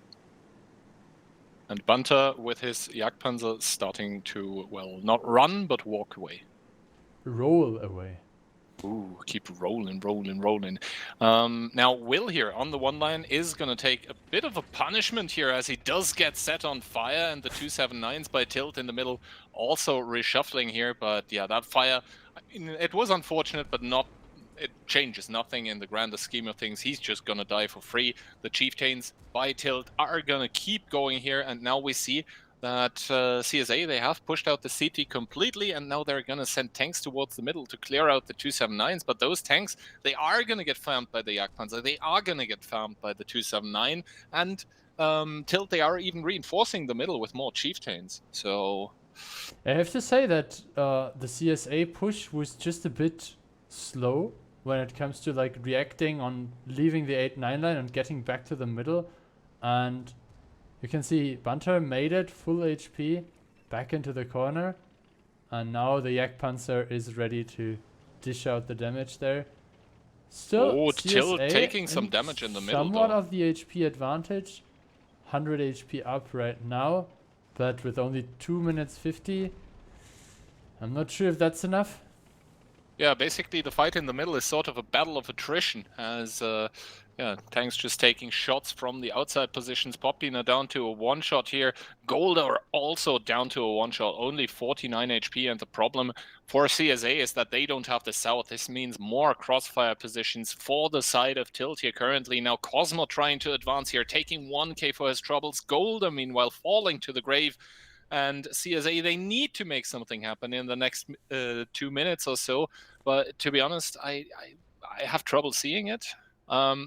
And Bunter with his Jagdpanzer starting to, well, not run, but walk away. Roll away. Ooh, keep rolling. Now, Will here on the one line is going to take a bit of a punishment here as he does get set on fire, and the 279s by Tilt in the middle also reshuffling here. But yeah, that fire, I mean, it was unfortunate, but it changes nothing in the grander scheme of things. He's just going to die for free. The chieftains by Tilt are going to keep going here, and now we see that CSA, they have pushed out the city completely, and now they're going to send tanks towards the middle to clear out the 279s. But those tanks, they are going to get farmed by the Jagdpanzer. They are going to get farmed by the 279. And Tilt, they are even reinforcing the middle with more chieftains. So I have to say that the CSA push was just a bit slow when it comes to like reacting on leaving the 8-9 line and getting back to the middle. And you can see Bunter made it full HP back into the corner, and now the Jagdpanzer is ready to dish out the damage there. Still, Tilt taking some damage in the middle. Somewhat of the HP advantage, 100 HP up right now, but with only 2 minutes 50, I'm not sure if that's enough. Yeah, basically the fight in the middle is sort of a battle of attrition, as tanks just taking shots from the outside positions. Popina down to a one-shot here. Golda also down to a one-shot, only 49 HP, and the problem for CSA is that they don't have the south. This means more crossfire positions for the side of Tilt here currently. Now Cosmo trying to advance here, taking 1k for his troubles. Golda, meanwhile, falling to the grave. And CSA, they need to make something happen in the next 2 minutes or so. But to be honest, I have trouble seeing it.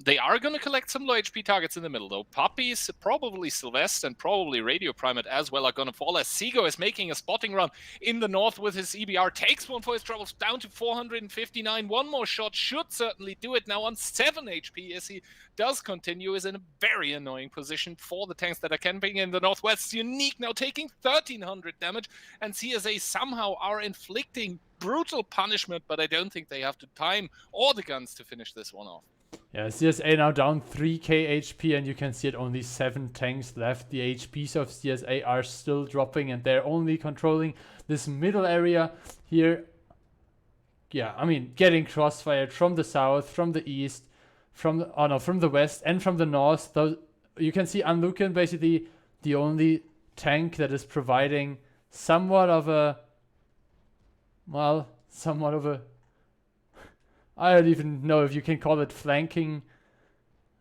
They are going to collect some low HP targets in the middle, though. Puppies, probably Sylvester, and probably Radio Primate as well are going to fall, as Seago is making a spotting run in the north with his EBR. Takes one for his troubles, down to 459. One more shot should certainly do it now on 7 HP, as he does continue, is in a very annoying position for the tanks that are camping in the northwest. Unique now taking 1300 damage, and CSA somehow are inflicting brutal punishment, but I don't think they have the time or the guns to finish this one off. Yeah, CSA now down 3k HP, and you can see it, only 7 tanks left. The HPs of CSA are still dropping, and they're only controlling this middle area here. Yeah, I mean, getting crossfired from the south, from the east, from the west, and from the north. Those, you can see Unlucan basically the only tank that is providing somewhat of a I don't even know if you can call it flanking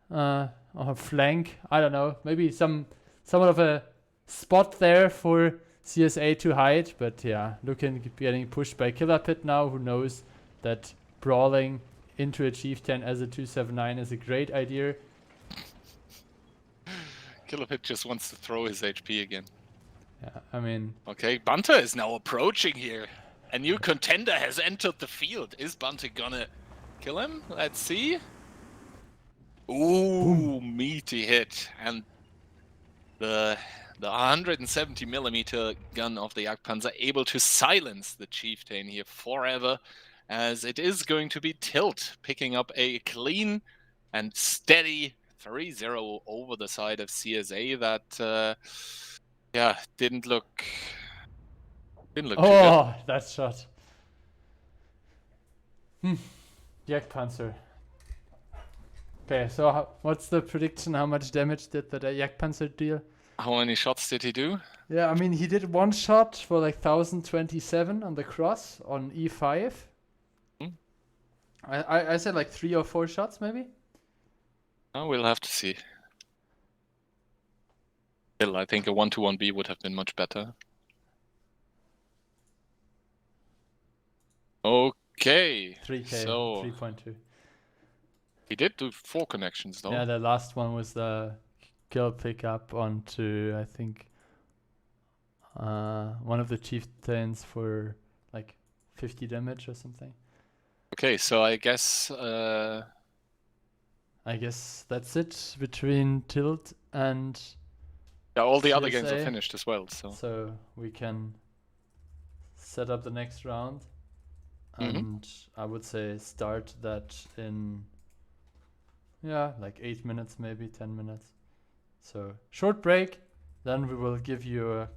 or flank. I don't know. Maybe somewhat of a spot there for CSA to hide. But yeah, Lucan getting pushed by Killer Pit now, who knows that brawling into a Chieftain as a 279 is a great idea. Killer Pit just wants to throw his HP again. Yeah, I mean... Okay, Bunter is now approaching here. A new contender has entered the field. Is Bunter gonna kill him? Let's see. Ooh, meaty hit. And the The 170mm gun of the Jagdpanzer able to silence the Chieftain here forever, as it is going to be Tilt picking up a clean and steady 3-0 over the side of CSA that, didn't look too good. Oh, that shot. Jagdpanzer. Okay, so what's the prediction? How much damage did the Jagdpanzer deal? How many shots did he do? Yeah, I mean, he did one shot for like 1027 on the cross on E5. I said like 3 or 4 shots, maybe? Oh, we'll have to see. Still, I think a 1-1B would have been much better. Okay. 3K, so 3.2. he did do 4 connections, though. Yeah, the last one was the kill pickup onto, I think, one of the chieftains for like 50 damage or something. Okay, so I guess that's it between Tilt and all the other games are CSA. finished as well. So we can set up the next round, and I would say start that in like 8 minutes, maybe 10 minutes. So short break, then we will give you a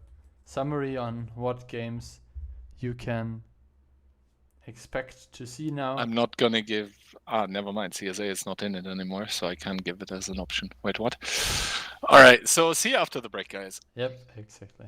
summary on what games you can expect to see now. I'm not gonna give. Never mind. CSA is not in it anymore, so I can't give it as an option. Wait, what? All right. So see you after the break, guys. Yep, exactly.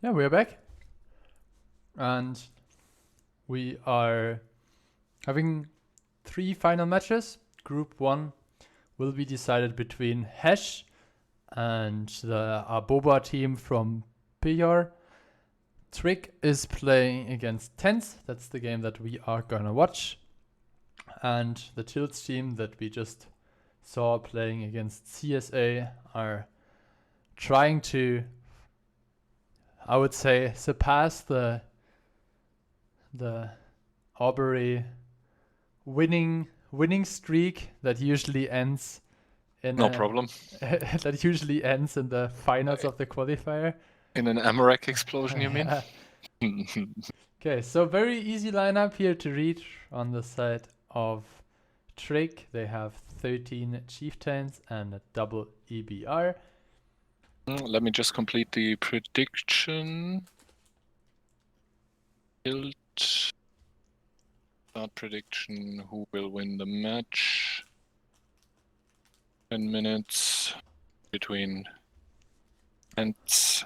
Yeah, we are back. And we are having 3 final matches. Group 1 will be decided between Hesh and the Aboba team from Pijor. Trick is playing against Tense. That's the game that we are gonna watch. And the Tilts team that we just saw playing against CSA are trying to, I would say, surpass the Aubrey winning streak that usually ends in No problem. that usually ends in the finals of the qualifier. In an Amarek explosion, you mean? Okay, so very easy lineup here to read on the side of Trick. They have 13 chieftains and a double EBR. Let me just complete the prediction. Build. Start prediction. Who will win the match? 10 minutes between Ents.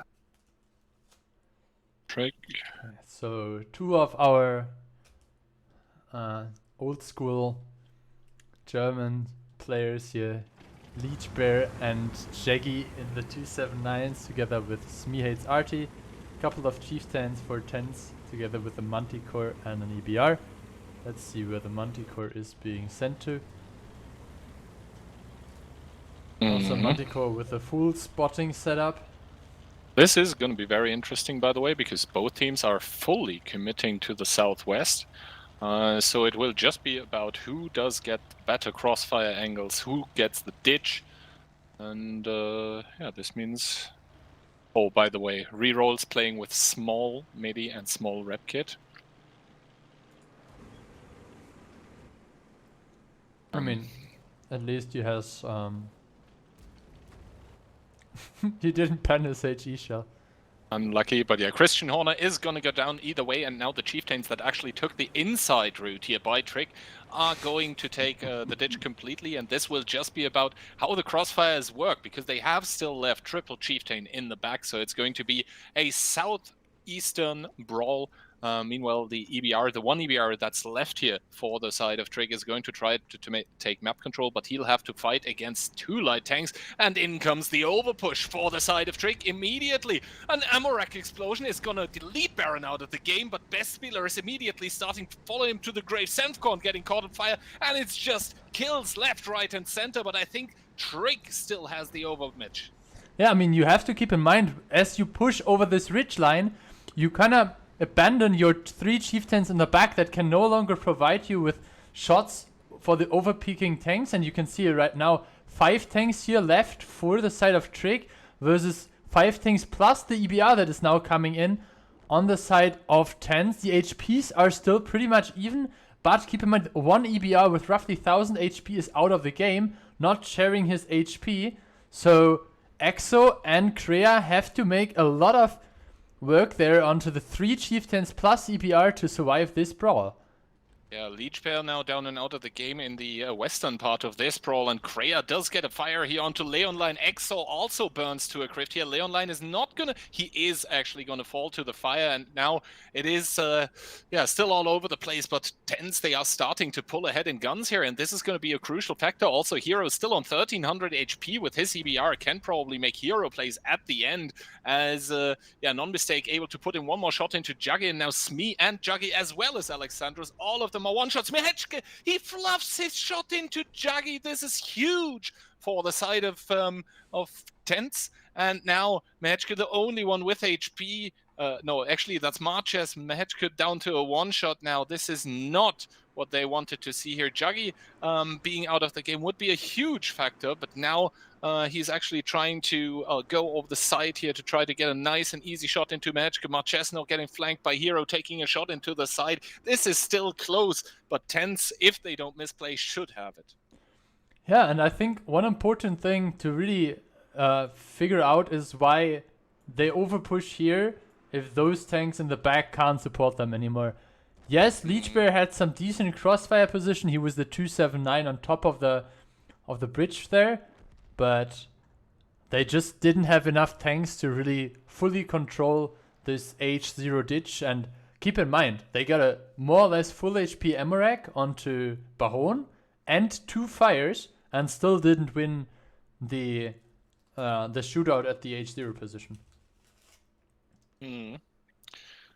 Trick. So 2 of our old school German players here, Leech Bear and Jaggy in the 279s together with Smehates Arty. A couple of chieftains for 10s together with the Manticore and an EBR. Let's see where the Manticore is being sent to. Also Manticore with a full spotting setup. This is going to be very interesting, by the way, because both teams are fully committing to the southwest. So it will just be about who does get better crossfire angles, who gets the ditch. And yeah, this means... Oh, by the way, rerolls playing with small MIDI and small rep kit. I mean, at least he has... he didn't pan his HE shell. Unlucky, but yeah, Christian Horner is going to go down either way, and now the chieftains that actually took the inside route here by Trick are going to take the ditch completely, and this will just be about how the crossfires work, because they have still left triple chieftain in the back, so it's going to be a southeastern brawl. Meanwhile, the EBR, the one EBR that's left here for the side of Trick, is going to try to take map control, but he'll have to fight against 2 light tanks, and in comes the overpush for the side of Trick immediately. An Amorak explosion is gonna delete Baron out of the game, but Bestspieler is immediately starting to follow him to the grave. Senfcorn getting caught on fire, and it's just kills left, right, and center, but I think Trick still has the overmatch. Yeah, I mean, you have to keep in mind, as you push over this ridge line, you kind of abandon your 3 chieftains in the back that can no longer provide you with shots for the overpeaking tanks, and you can see it right now, 5 tanks here left for the side of Trick versus 5 tanks plus the EBR that is now coming in on the side of Tens. The HPs are still pretty much even, but keep in mind, 1 EBR with roughly 1000 HP is out of the game, not sharing his HP, so Exo and Krea have to make a lot of work there onto the 3 chieftains plus EBR to survive this brawl. Yeah, Leech Pair now down and out of the game in the western part of this brawl, and Krea does get a fire here onto Leonline. Exo also burns to a crypt here. Leonline is not gonna... He is actually gonna fall to the fire, and now it is, yeah, still all over the place, but Tens, they are starting to pull ahead in guns here, and this is gonna be a crucial factor. Also, Hero still on 1300 HP with his EBR, can probably make hero plays at the end, as, yeah, Non-Mistake able to put in one more shot into Juggy, and now Smee and Juggy, as well as Alexandros, all of them are one-shots. Mehechke, he fluffs his shot into Juggy. This is huge for the side of Tents. And now Mehechke, the only one with HP. No, actually, that's Marches. Mehechke down to a one-shot now. This is not what they wanted to see here. Juggy being out of the game would be a huge factor, but now he's actually trying to go over the side here to try to get a nice and easy shot into Mehechke. Marches now getting flanked by Hero, taking a shot into the side. This is still close, but Tens, if they don't misplay, should have it. Yeah, and I think one important thing to really figure out is why they overpush here if those tanks in the back can't support them anymore. Yes, Leechbear had some decent crossfire position. He was the 279 on top of the bridge there, but they just didn't have enough tanks to really fully control this H0 ditch, and keep in mind, they got a more or less full HP Amarak onto Baron and 2 fires, and still didn't win the shootout at the H0 position.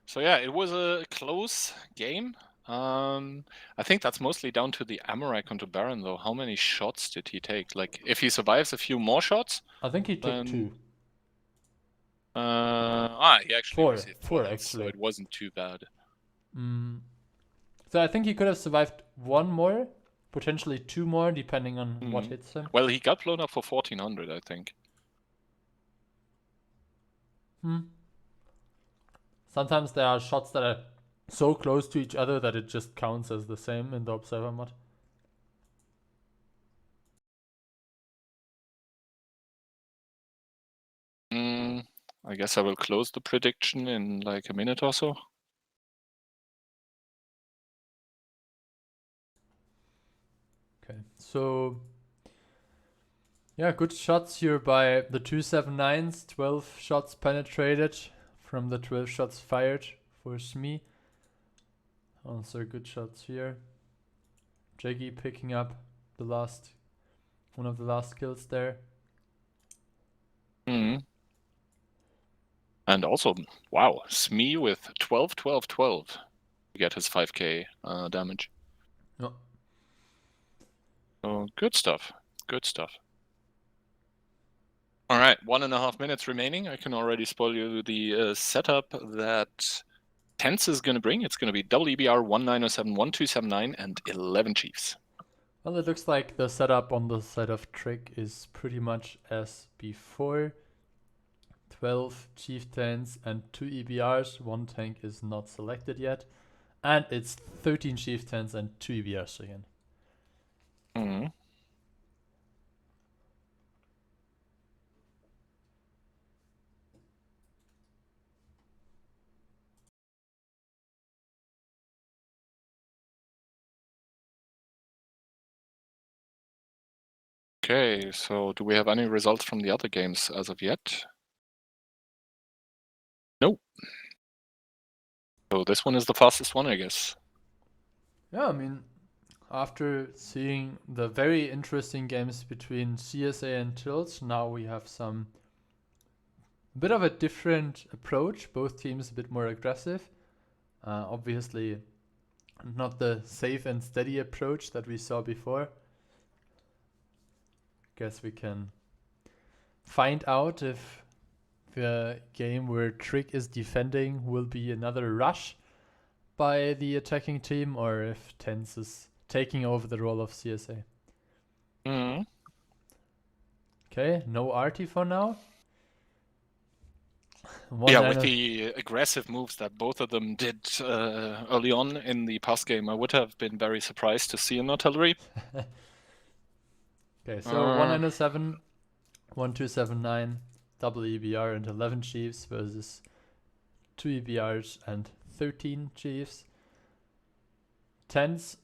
So yeah, it was a close game. I think that's mostly down to the Amarak onto Baron, though. How many shots did he take? Like, if he survives a few more shots, I think he took then 2. He actually received 4 hits, actually. so it wasn't too bad. So I think he could have survived 1 more, potentially 2 more, depending on what hits him. Well, he got blown up for 1400, I think. Sometimes there are shots that are so close to each other that it just counts as the same in the observer mod. I guess I will close the prediction in like a minute or so. Okay, so yeah, good shots here by the 279s. 12 shots penetrated from the 12 shots fired for Smee. Also good shots here. Jaggy picking up one of the last kills there. And also, wow, Smee with 12, 12, 12 to get his 5k damage. No. So good stuff. Good stuff. All right, 1.5 minutes remaining. I can already spoil you the setup that Tense is going to bring. It's going to be WBR 1907, 1279, and 11 Chiefs. Well, it looks like the setup on the side of Trick is pretty much as before. 12 chieftains and 2 EBRs. 1 tank is not selected yet. And it's 13 chieftains and 2 EBRs again. Okay, so do we have any results from the other games as of yet? Nope. So this one is the fastest one, I guess. Yeah, I mean, after seeing the very interesting games between CSA and Tilts, now we have some bit of a different approach. Both teams a bit more aggressive. Obviously, not the safe and steady approach that we saw before. Guess we can find out if the game where Trick is defending will be another rush by the attacking team, or if Tense is taking over the role of CSA. Okay, no Artie for now. With the aggressive moves that both of them did early on in the past game, I would have been very surprised to see an artillery. Okay, so 1907, 1279, double EBR and 11 Chiefs versus 2 EBRs and 13 Chiefs. Tense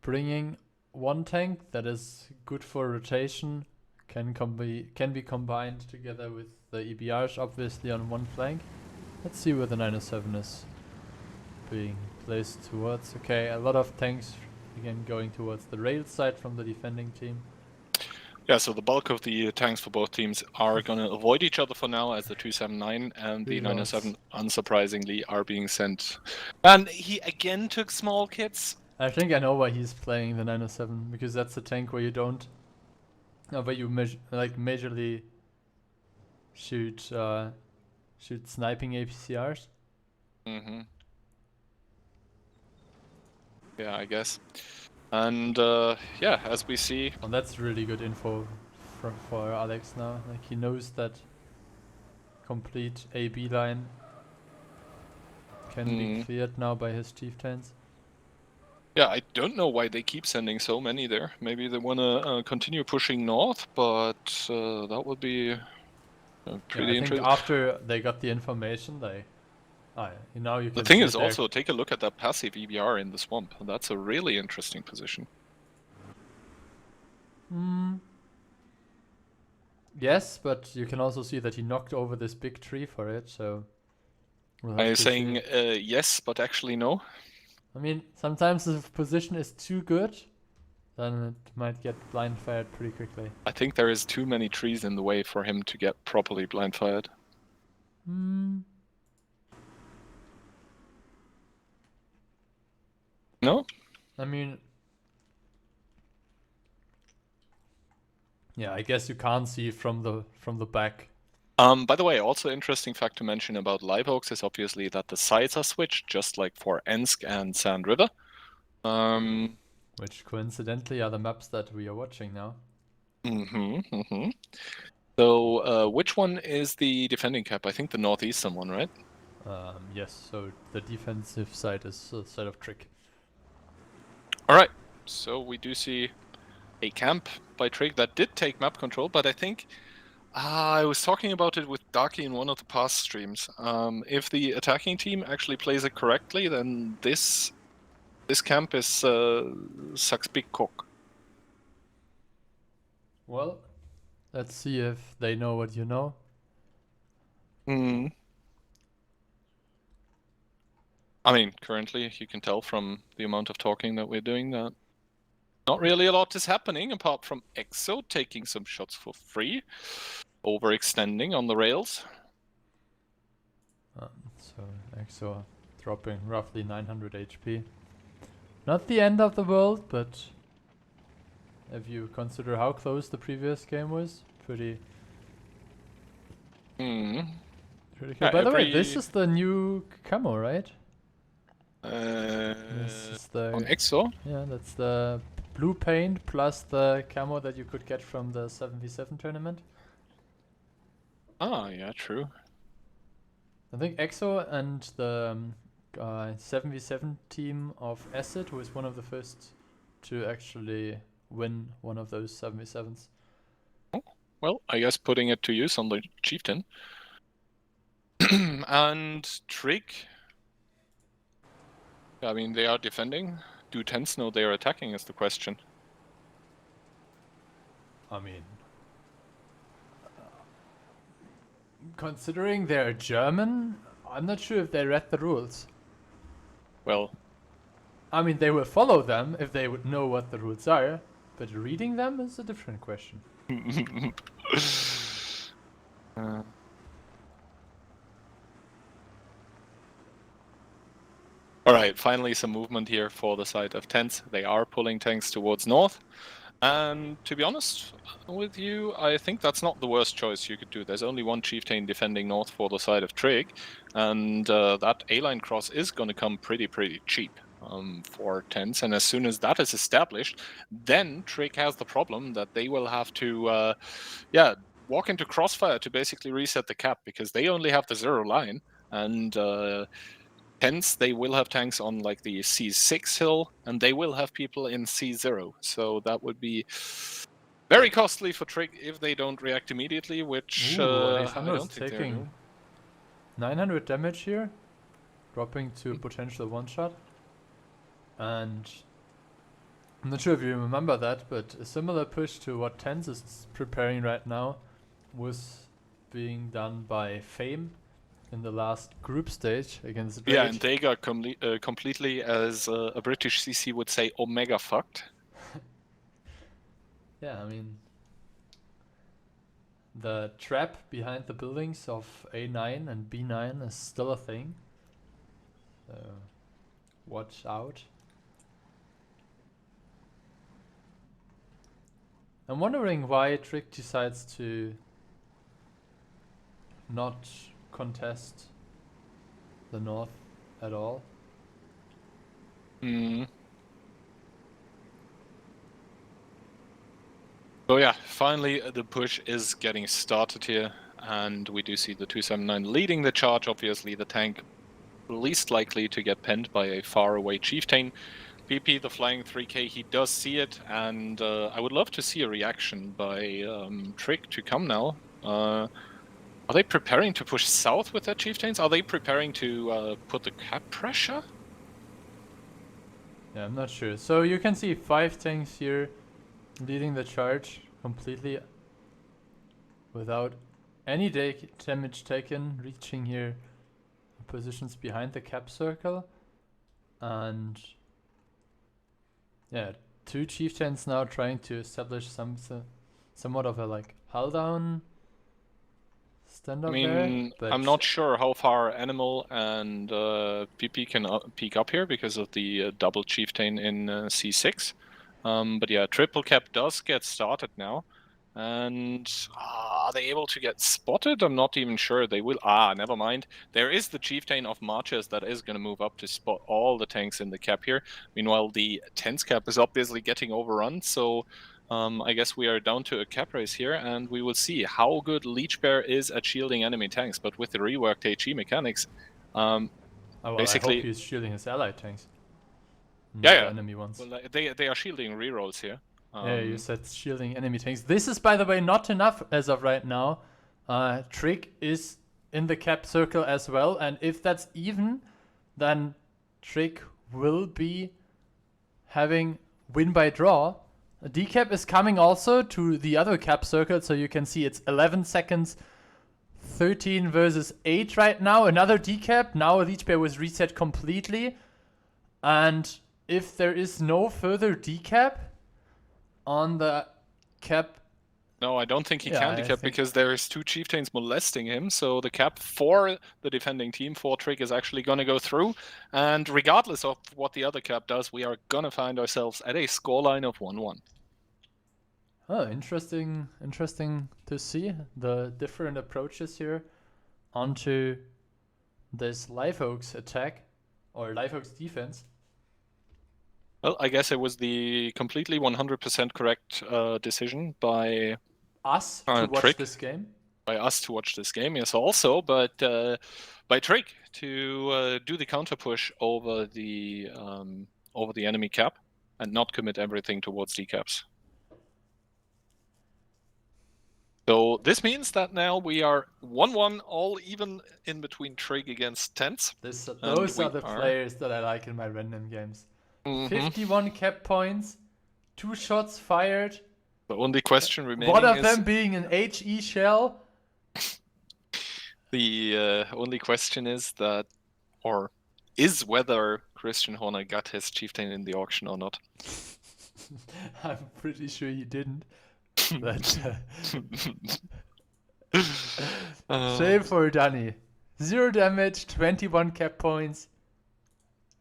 bringing 1 tank that is good for rotation, can be combined together with the EBRs obviously on 1 flank. Let's see where the 907 is being placed towards. Okay, a lot of tanks again going towards the rail side from the defending team. Yeah, so the bulk of the tanks for both teams are going to avoid each other for now, as the 279 and the 907, unsurprisingly, are being sent. And he again took small kits. I think I know why he's playing the 907, because that's a tank where you don't, where you majorly shoot sniping APCRs. Yeah, I guess. And yeah, as we see. Oh, that's really good info for Alex now. Like, he knows that complete AB line can be cleared now by his chieftains. Yeah, I don't know why they keep sending so many there. Maybe they want to continue pushing north, but that would be pretty interesting. After they got the information, now you can. The thing is also, take a look at that passive EBR in the swamp. That's a really interesting position. Yes, but you can also see that he knocked over this big tree for it, so We'll Are have you to saying see. yes, but actually no? I mean, sometimes if the position is too good, then it might get blind fired pretty quickly. I think there is too many trees in the way for him to get properly blind fired. Hmm. No? I mean, yeah, I guess you can't see from the back. By the way, also interesting fact to mention about Live Oaks is obviously that the sides are switched, just like for Ensk and Sand River. Which coincidentally are the maps that we are watching now. So, which one is the defending cap? I think the northeastern one, right? Yes, so the defensive side is the side of Trick. All right. So we do see a camp by Trig that did take map control, but I think I was talking about it with Daki in one of the past streams. If the attacking team actually plays it correctly, then this camp is sucks big cock. Well, let's see if they know what you know. I mean, currently you can tell from the amount of talking that we're doing that not really a lot is happening apart from EXO taking some shots for free, overextending on the rails. So EXO dropping roughly 900 HP. Not the end of the world, but if you consider how close the previous game was, pretty cool. Yeah, By the way, this is the new camo, right? This is on the EXO? yeah, that's the blue paint plus the camo that you could get from the 7v7 tournament. Ah, yeah, true. I think EXO and the 7v7 team of Acid was one of the first to actually win one of those 7v7s. Oh, well, I guess putting it to use on the Chieftain. And Trig. I mean, they are defending. Do Tens know they are attacking is the question. I mean, considering they're German, I'm not sure if they read the rules. Well, I mean, they will follow them if they would know what the rules are, but reading them is a different question. Alright, finally some movement here for the side of Tens. They are pulling tanks towards north. And to be honest with you, I think that's not the worst choice you could do. There's only one Chieftain defending north for the side of Trig, and that A-line cross is going to come pretty cheap for Tens. And as soon as that is established, then Trig has the problem that they will have to, walk into Crossfire to basically reset the cap, because they only have the 0 line, and Hence, they will have tanks on like the C6 hill, and they will have people in C0. So that would be very costly for Trig if they don't react immediately, which I don't think they're doing. 900 damage here, dropping to potential one-shot. And I'm not sure if you remember that, but a similar push to what Tens is preparing right now was being done by Fame in the last group stage against Rage. Yeah, and they got completely, as a British CC would say, omega fucked. Yeah, I mean, the trap behind the buildings of A9 and B9 is still a thing. So watch out. I'm wondering why Trick decides to not contest the north at all. So yeah, finally the push is getting started here, and we do see the 279 leading the charge. Obviously the tank least likely to get penned by a faraway Chieftain. PP, the flying 3K, he does see it, and I would love to see a reaction by Trick to come now. Are they preparing to push south with their Chieftains? Are they preparing to put the cap pressure? Yeah, I'm not sure. So you can see 5 tanks here leading the charge completely without any damage taken, reaching here positions behind the cap circle. And yeah, 2 chieftains now trying to establish somewhat of a like hull down stand I up there. mean, But I'm not sure how far Animal and PP can peek up here because of the double chieftain in C6. But yeah, triple cap does get started now. And are they able to get spotted? I'm not even sure they will. Never mind. There is the chieftain of Marches that is going to move up to spot all the tanks in the cap here. Meanwhile, the 10s cap is obviously getting overrun, so I guess we are down to a cap race here, and we will see how good Leech Bear is at shielding enemy tanks. But with the reworked HE mechanics, basically, I hope he's shielding his ally tanks, not yeah, the yeah. enemy ones. Well, they are shielding rerolls here. Yeah, you said shielding enemy tanks. This is, by the way, not enough as of right now. Trick is in the cap circle as well, and if that's even, then Trick will be having win by draw. A decap is coming also to the other cap circle, so you can see it's 11 seconds, 13 versus 8 right now. Another decap. Now Leech Bear was reset completely, and if there is no further decap on the cap. No, I don't think he Yeah, can I decap think- because there's 2 chieftains molesting him. So the cap for the defending team, for Trick, is actually going to go through. And regardless of what the other cap does, we are going to find ourselves at a scoreline of 1-1. Oh, interesting to see the different approaches here onto this Live Oaks attack or Live Oaks defense. Well, I guess it was the completely 100% correct decision by Us to watch Trick. this game. By us to watch this game, yes, also, but by Trick to do the counter push over the enemy cap and not commit everything towards decaps. So this means that now we are 1-1, all even in between Trig against Tents. Those are the players that I like in my random games. Mhm. 51 cap points, 2 shots fired. The only question remaining One of is them being an HE shell. the only question is that, or is whether Christian Horner got his chieftain in the auction or not. I'm pretty sure you didn't. But shame for Danny. 0 damage, 21 cap points.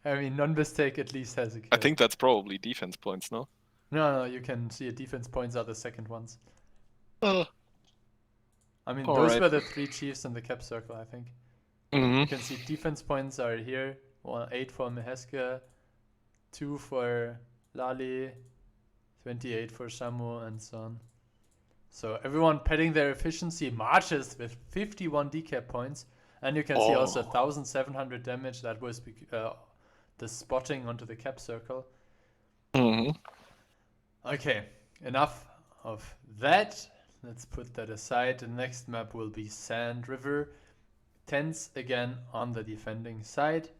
I mean, non-mistake at least has a kill. I think that's probably defense points, no? No, you can see defense points are the second ones. Uh, I mean, all those right. were the 3 chiefs in the cap circle, I think. mhm. You can see defense points are here. 8 for Meheska, 2 for Lali, 28 for Shamu, and so on. So everyone padding their efficiency. Marches with 51 decap points. And you can see also 1,700 damage. That was the spotting onto the cap circle. Mhm. Okay, enough of that. Let's put that aside. The next map will be Sand River. Tens again on the defending side.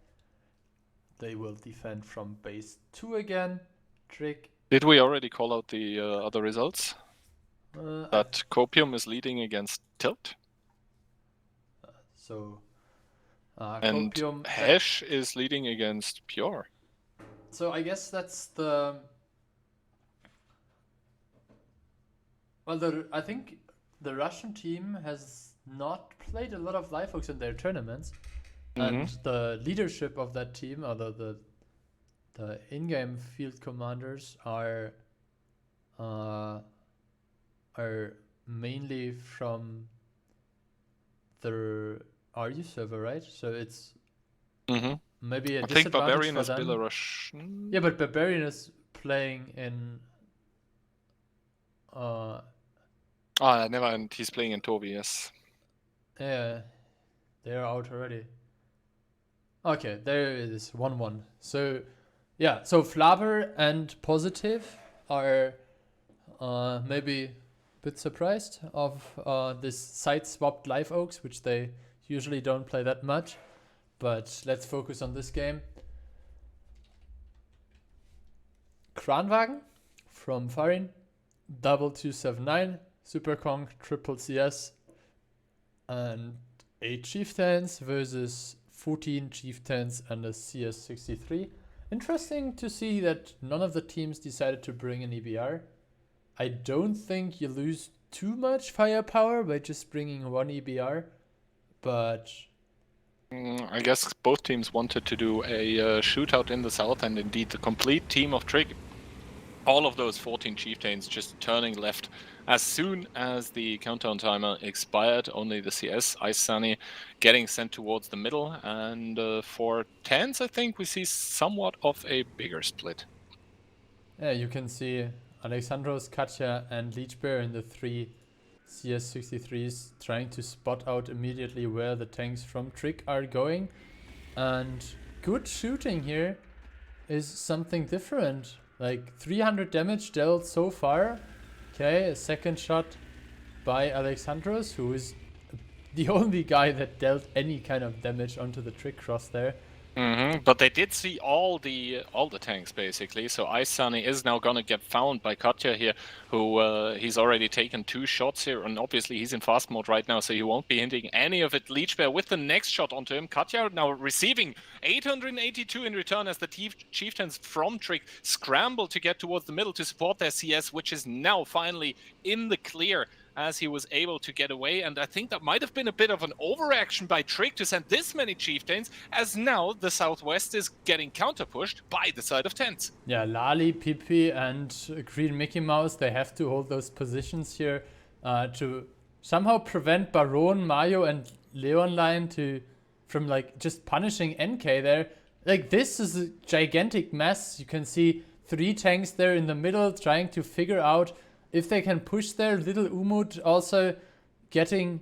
They will defend from base 2 again. Trick. Did we already call out the other results? I That Copium is leading against Tilt, So, and Copium. Hash is leading against Pure. So I guess that's the. Well, I think the Russian team has not played a lot of Live Oaks in their tournaments, and the leadership of that team, or the in-game field commanders, are mainly from the RU server, right? So it's maybe a I think disadvantage Barbarian for is them. Belarusian. Yeah, but Barbarian is playing in. Never mind. He's playing in Tobi, yes. Yeah, they're out already. Okay, there it is, 1-1. So, yeah, so Flaver and Positive are maybe a bit surprised of this side-swapped Live Oaks, which they usually don't play that much. But let's focus on this game. Kranwagen from Farin, double 279, Super Kong, triple CS, and 8 Chieftains versus 14 chieftains and a CS63. Interesting to see that none of the teams decided to bring an EBR. I don't think you lose too much firepower by just bringing one EBR, but I guess both teams wanted to do a shootout in the south, and indeed the complete team of Trig, all of those 14 chieftains just turning left as soon as the countdown timer expired. Only the CS Ice Sunny getting sent towards the middle, and for tens I think we see somewhat of a bigger split. yeah, you can see Alexandros, Katya and Leechbear in the 3 CS63s trying to spot out immediately where the tanks from Trig are going, and good shooting here is something different. Like 300 damage dealt so far. Okay, a second shot by Alexandros, who is the only guy that dealt any kind of damage onto the Trig cross there. But they did see all the tanks basically. So Ice Sunny is now gonna get found by Katya here, who he's already taken 2 shots here, and obviously he's in fast mode right now, so he won't be hitting any of it. Leechbear with the next shot onto him. Katya now receiving 882 in return as the chieftains from Trig scramble to get towards the middle to support their CS, which is now finally in the clear, as he was able to get away. And I think that might have been a bit of an overreaction by Trig to send this many chieftains, as now the southwest is getting counter-pushed by the side of tents. Yeah, Lali, Pipi and Green Mickey Mouse, they have to hold those positions here to somehow prevent Baron, Mayo and Leonline from like just punishing NK there. Like, this is a gigantic mess. You can see 3 tanks there in the middle trying to figure out if they can push there. Little Umut also getting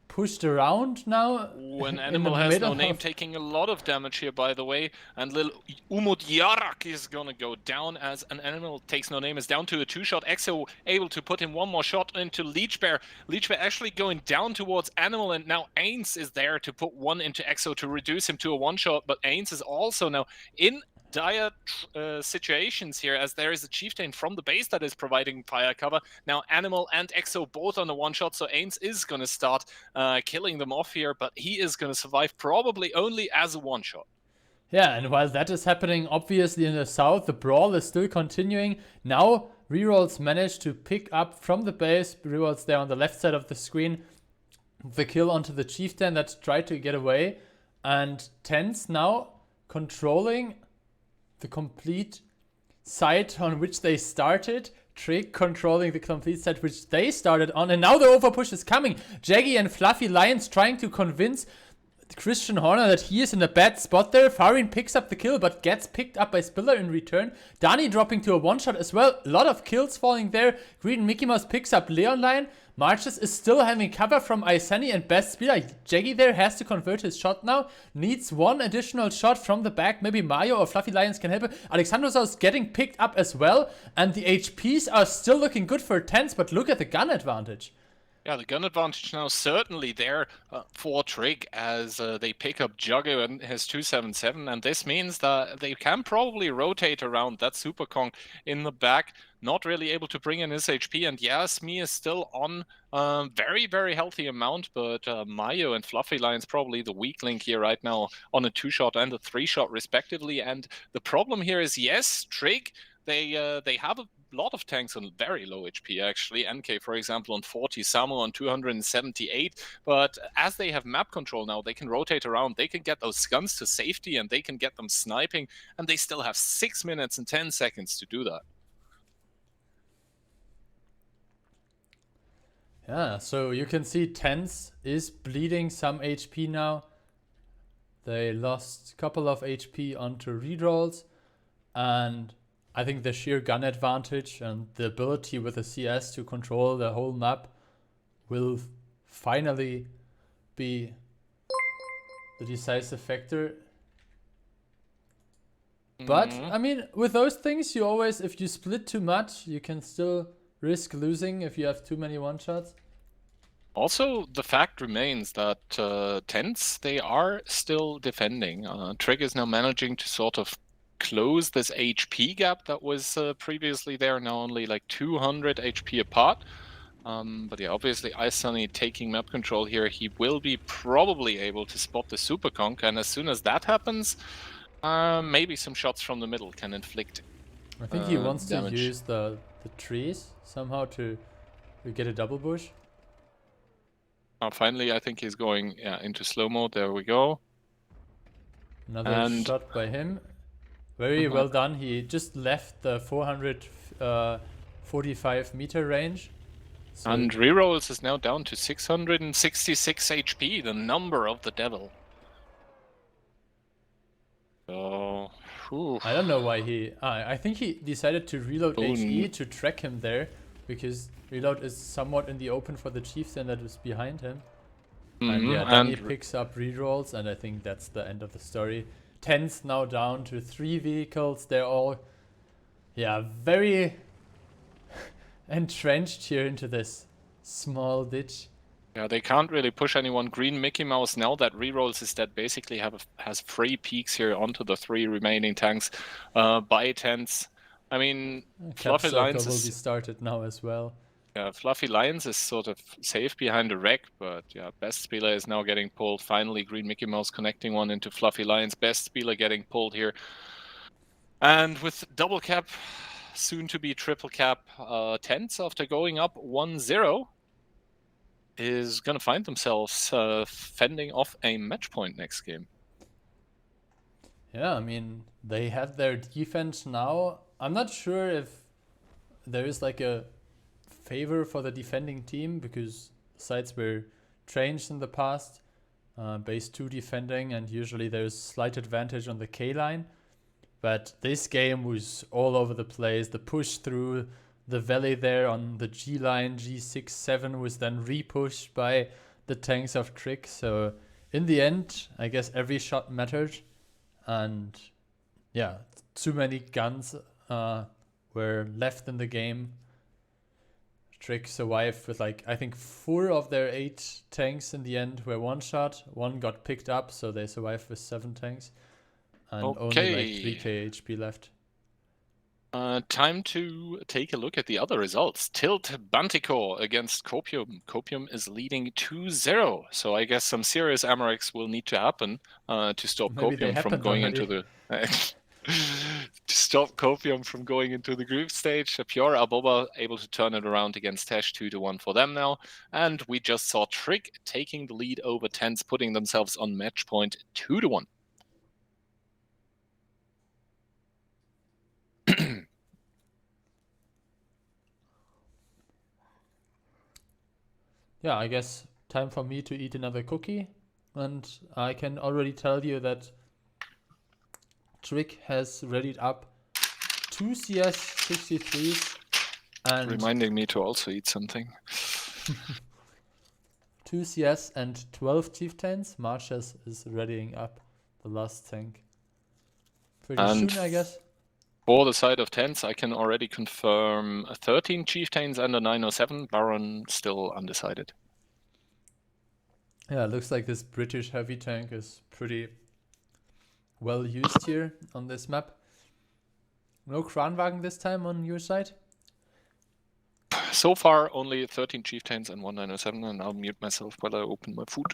pushed around now. When Animal has no name, taking a lot of damage here, by the way. And little Umut Yarak is gonna go down as an Animal takes no name is down to a 2-shot. Exo able to put in 1 more shot into Leechbear. Leechbear actually going down towards Animal, and now Ains is there to put 1 into Exo to reduce him to a 1-shot. But Ains is also now in dire situations here, as there is a chieftain from the base that is providing fire cover. Now Animal and Exo both on a 1-shot, so Ains is going to start killing them off here, but he is going to survive probably only as a 1-shot. Yeah, and while that is happening, obviously in the south, the brawl is still continuing. Now Rerolls managed to pick up from the base, Rerolls there on the left side of the screen, the kill onto the chieftain that tried to get away, and Tens now controlling the complete site on which they started. Trig controlling the complete site which they started on, and now the overpush is coming. Jaggy and Fluffy Lions trying to convince Christian Horner that he is in a bad spot there. Farin picks up the kill but gets picked up by Spiller in return. Dani dropping to a 1-shot as well. A lot of kills falling there. Green Mickey Mouse picks up Leon Lion. Marches is still having cover from Isani and Best Spiller. Jaggy there has to convert his shot now. Needs 1 additional shot from the back. Maybe Mayo or Fluffy Lions can help him. Alexandros is getting picked up as well. And the HPs are still looking good for Tens, but look at the gun advantage. Yeah, the gun advantage now certainly there for Trig, as they pick up Juggo and his 277, and this means that they can probably rotate around that Super Kong in the back, not really able to bring in his HP. And yeah, Smee is still on very, very healthy amount, but Mayo and Fluffy Lion's probably the weak link here right now on a 2-shot and a 3-shot respectively. And the problem here is, yes, Trig, they have a lot of tanks on very low HP actually. NK, for example, on 40, Samu on 278. But as they have map control now, they can rotate around. They can get those guns to safety and they can get them sniping. And they still have 6 minutes and 10 seconds to do that. Yeah, so you can see Tens is bleeding some HP now. They lost a couple of HP onto rerolls, and I think the sheer gun advantage and the ability with the CS to control the whole map will finally be the decisive factor. But, I mean, with those things, you always, if you split too much, you can still risk losing if you have too many 1-shots. Also, the fact remains that Tents, they are still defending. Trig is now managing to sort of close this HP gap that was previously there, now only like 200 HP apart. But yeah, obviously Ice Sunny taking map control here. He will be probably able to spot the Super Conk, and as soon as that happens, maybe some shots from the middle can inflict I think he wants to damage. use the trees somehow to get a double bush. Finally, I think he's going into slow mode. There we go. Another shot by him. Very well done. He just left the 445 meter range. So and rerolls is now down to 666 HP, the number of the devil. So, I don't know why he... I think he decided to reload HE to track him there, because reload is somewhat in the open for the chieftain that is behind him. And yeah, then he picks up rerolls, and I think that's the end of the story. 10's now down to 3 vehicles. They're all, very entrenched here into this small ditch. Yeah, they can't really push anyone. Green Mickey Mouse, now that rerolls is dead, basically has free peeks here onto the 3 remaining tanks by 10s. I mean, Fluffy Lions will be started now as well. Yeah, Fluffy Lions is sort of safe behind the wreck, but yeah, Best Spieler is now getting pulled. Finally, Green Mickey Mouse connecting one into Fluffy Lions. Best Spieler getting pulled here. And with double cap, soon to be triple cap, 10s after going up 1-0 is going to find themselves fending off a match point next game. Yeah, I mean, they have their defense now. I'm not sure if there is like a favor for the defending team, because sides were changed in the past, base 2 defending, and usually there's slight advantage on the K line. But this game was all over the place. The push through the valley there on the G line, G6, 7 was then repushed by the tanks of Trick. So in the end, I guess every shot mattered. And yeah, too many guns were left in the game. Trick survived with I think 4 of their 8 tanks in the end were one shot. 1 got picked up, so they survived with 7 tanks. And only 3k HP left. Time to take a look at the other results. Tilt Banticore against Copium. Copium is leading 2-0. So I guess some serious Amarex will need to happen to stop Copium from going into the... to stop Copium from going into the group stage. Pure Aboba able to turn it around against Tesh, 2-1 for them now. And we just saw Trick taking the lead over Tens, putting themselves on match point 2-1. Yeah, I guess time for me to eat another cookie. And I can already tell you that Trick has readied up 2 CS 63s and... reminding me to also eat something. 2 CS and 12 chieftains. Marches is readying up the last tank pretty soon, I guess. For the side of Tens, I can already confirm 13 chieftains and a 907. Baron still undecided. Yeah, it looks like this British heavy tank is pretty well used here on this map. No Kranwagen this time on your side? So far, only 13 chieftains and 1 907, and I'll mute myself while I open my food.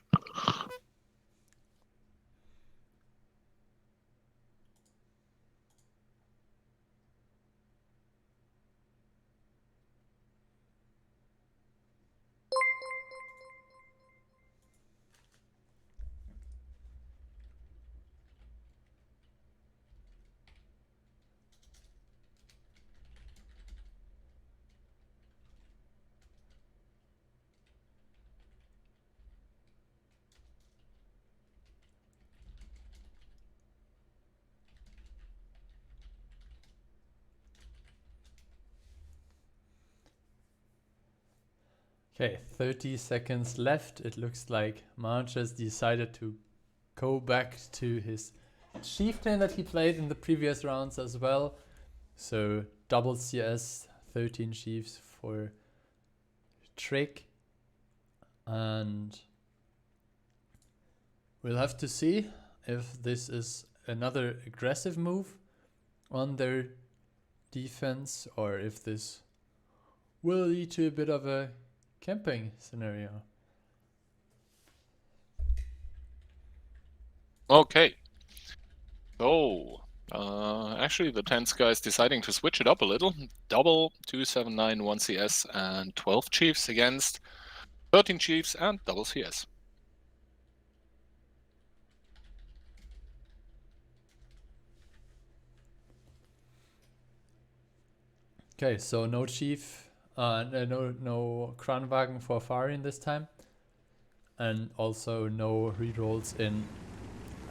Okay, 30 seconds left. It looks like March has decided to go back to his chieftain that he played in the previous rounds as well. So double CS, 13 chiefs for Trick. And we'll have to see if this is another aggressive move on their defense, or if this will lead to a bit of a camping scenario. Okay. So, actually, the 10th guy is deciding to switch it up a little. Double 279, 1 CS, and 12 Chiefs against 13 Chiefs and double CS. Okay, so no Chief, no Kranwagen for Farin this time. And also no rerolls in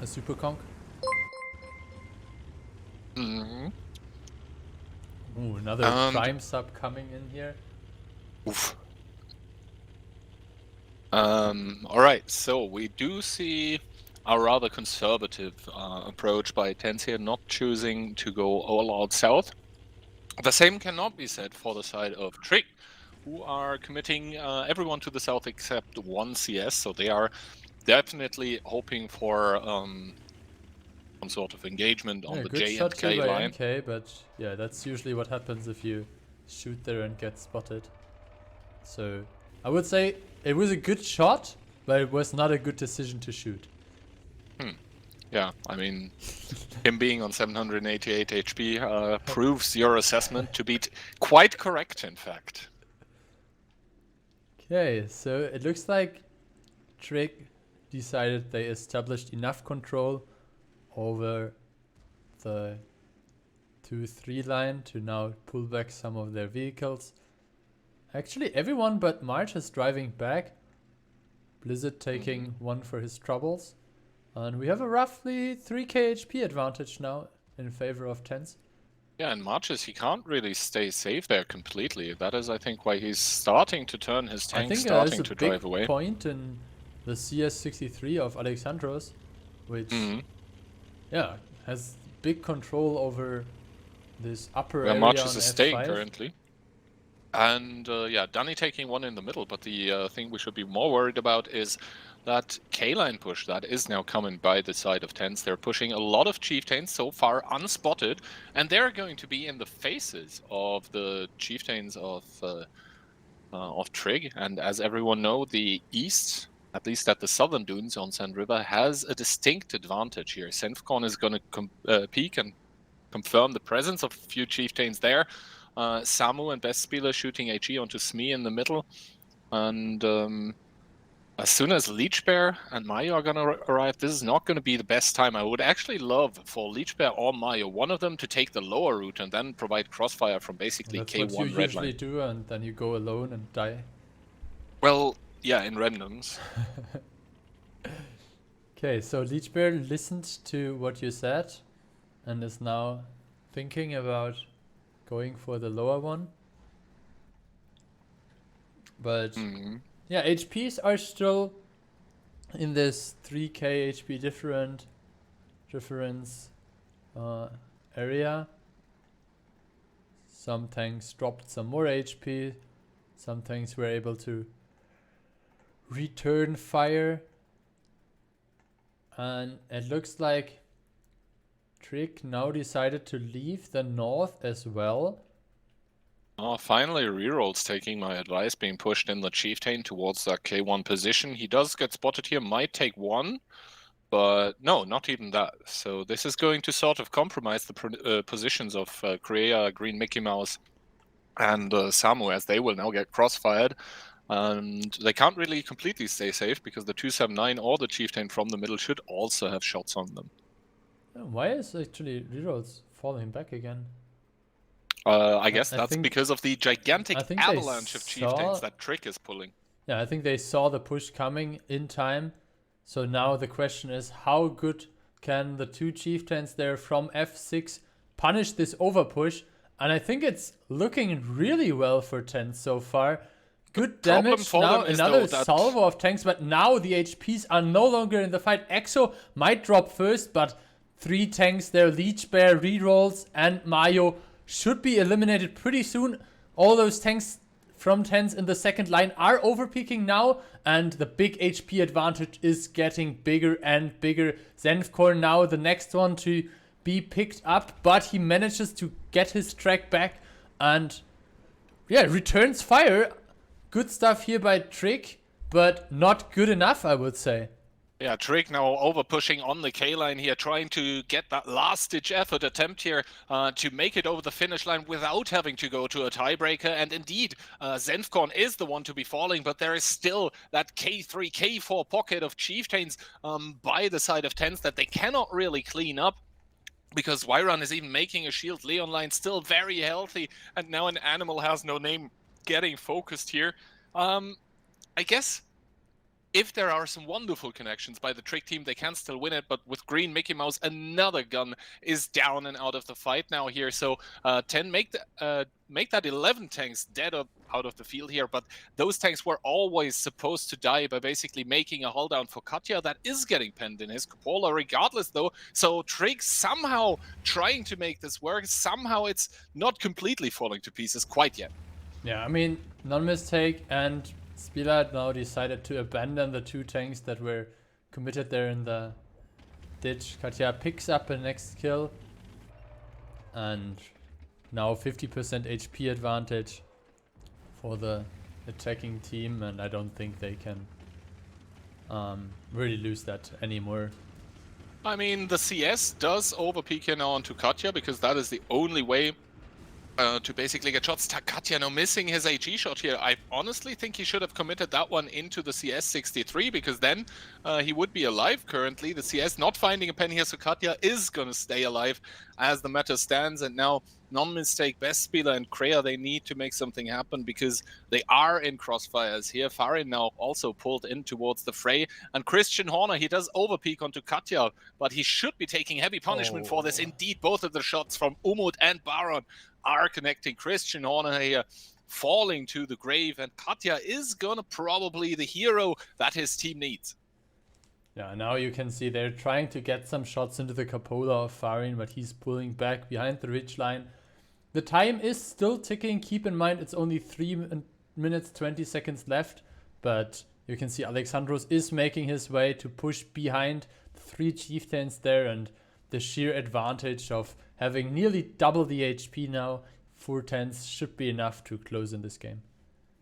a Super Conk. Mm-hmm. Ooh, another Prime sub coming in here. Oof. Alright, so we do see a rather conservative approach by Tens here, not choosing to go all out south. The same cannot be said for the side of Trick, who are committing everyone to the south except one CS, so they are definitely hoping for some sort of engagement on the good J shot and K by line. NK, but yeah, that's usually what happens if you shoot there and get spotted. So I would say it was a good shot, but it was not a good decision to shoot. Yeah, I mean, him being on 788 HP proves your assessment to be quite correct, in fact. Okay, so it looks like Trick decided they established enough control over the 2-3 line to now pull back some of their vehicles. Actually, everyone but March is driving back. Blizzard taking one for his troubles. And we have a roughly 3k HP advantage now in favor of Tens. Yeah, and Marches, he can't really stay safe there completely. That is, I think, why he's starting to turn his tank, starting to drive away. I think there's a big point in the CS63 of Alexandros, which, yeah, has big control over this upper area Marches on is F5. staying currently. And yeah, Danny taking one in the middle, but the thing we should be more worried about is that K-line push that is now coming by the side of Tens. They're pushing a lot of Chieftains so far unspotted, and they're going to be in the faces of the Chieftains of Trig. And as everyone know, the East, at least at the southern dunes on Sand River, has a distinct advantage here. Senfcon is going to peek and confirm the presence of a few Chieftains there. Samu and Bestspieler shooting HE onto Smee in the middle. And as soon as Leechbear and Mayo are going to arrive, this is not going to be the best time. I would actually love for Leechbear or Mayo, one of them, to take the lower route and then provide crossfire from basically That's K1 what you red usually line. do, and then you go alone and die. Well, yeah, in randoms. Okay, so Leechbear listened to what you said and is now thinking about going for the lower one. But yeah, HPs are still in this 3k HP difference area. Some tanks dropped some more HP. Some tanks were able to return fire. And it looks like Trick now decided to leave the north as well. Oh, finally rerolls taking my advice, being pushed in the Chieftain towards that K1 position. He does get spotted here, might take one, but no, not even that. So this is going to sort of compromise the positions of Korea, Green Mickey Mouse, and Samu, as they will now get crossfired. And they can't really completely stay safe because the 279 or the Chieftain from the middle should also have shots on them. Why is actually rerolls falling back again? I guess that's because of the gigantic avalanche of Chieftains that Trick is pulling. Yeah, I think they saw the push coming in time. So now the question is, how good can the two Chieftains there from F6 punish this overpush? And I think it's looking really well for Tens so far. Good damage. Now another salvo of tanks, but now the HPs are no longer in the fight. Exo might drop first, but 3 tanks there, Leechbear, rerolls, and Mayo should be eliminated pretty soon. All those tanks from Tens in the second line are overpeaking now, and the big HP advantage is getting bigger and bigger. Zenfkorn now the next one to be picked up, but he manages to get his track back and yeah, returns fire. good stuff here by Trick, but not good enough, I would say. Yeah, Trick now over pushing on the K line here, trying to get that last ditch effort attempt here to make it over the finish line without having to go to a tiebreaker. And indeed, Zenfkorn is the one to be falling, but there is still that K3, K4 pocket of Chieftains by the side of TenZ that they cannot really clean up. Because Wyron is even making a shield. Leon line still very healthy, and now an Animal has no name getting focused here. I guess if there are some wonderful connections by the Trick team, they can still win it. But with Green Mickey Mouse, another gun is down and out of the fight now here. So 10 make that 11 tanks dead out of the field here. But those tanks were always supposed to die by basically making a hull down for Katya. That is getting penned in his cupola regardless, though. So Trick somehow trying to make this work. Somehow it's not completely falling to pieces quite yet. Yeah, I mean, non-mistake, and Spila now decided to abandon the 2 tanks that were committed there in the ditch. Katya picks up the next kill, and now 50% HP advantage for the attacking team, and I don't think they can really lose that anymore. I mean, the CS does overpeak here now onto Katya, because that is the only way to basically get shots. Katya now missing his AG shot here. I honestly think he should have committed that one into the CS63, because then he would be alive currently. The CS not finding a pen here, so Katya is going to stay alive as the meta stands. And now, non-mistake, Bestspieler and Kreia, they need to make something happen, because they are in crossfires here. Farin now also pulled in towards the fray. And Christian Horner, he does overpeak onto Katya, but he should be taking heavy punishment for this. Indeed, both of the shots from Umut and Baron are connecting. Christian Horner here falling to the grave, and Katya is gonna probably the hero that his team needs. Yeah, now you can see they're trying to get some shots into the cupola of Farin, but he's pulling back behind the ridge line. The time is still ticking. Keep in mind it's only 3 minutes 20 seconds left, but you can see Alexandros is making his way to push behind the 3 chieftains there, and the sheer advantage of having nearly double the HP now, 4 10s should be enough to close in this game.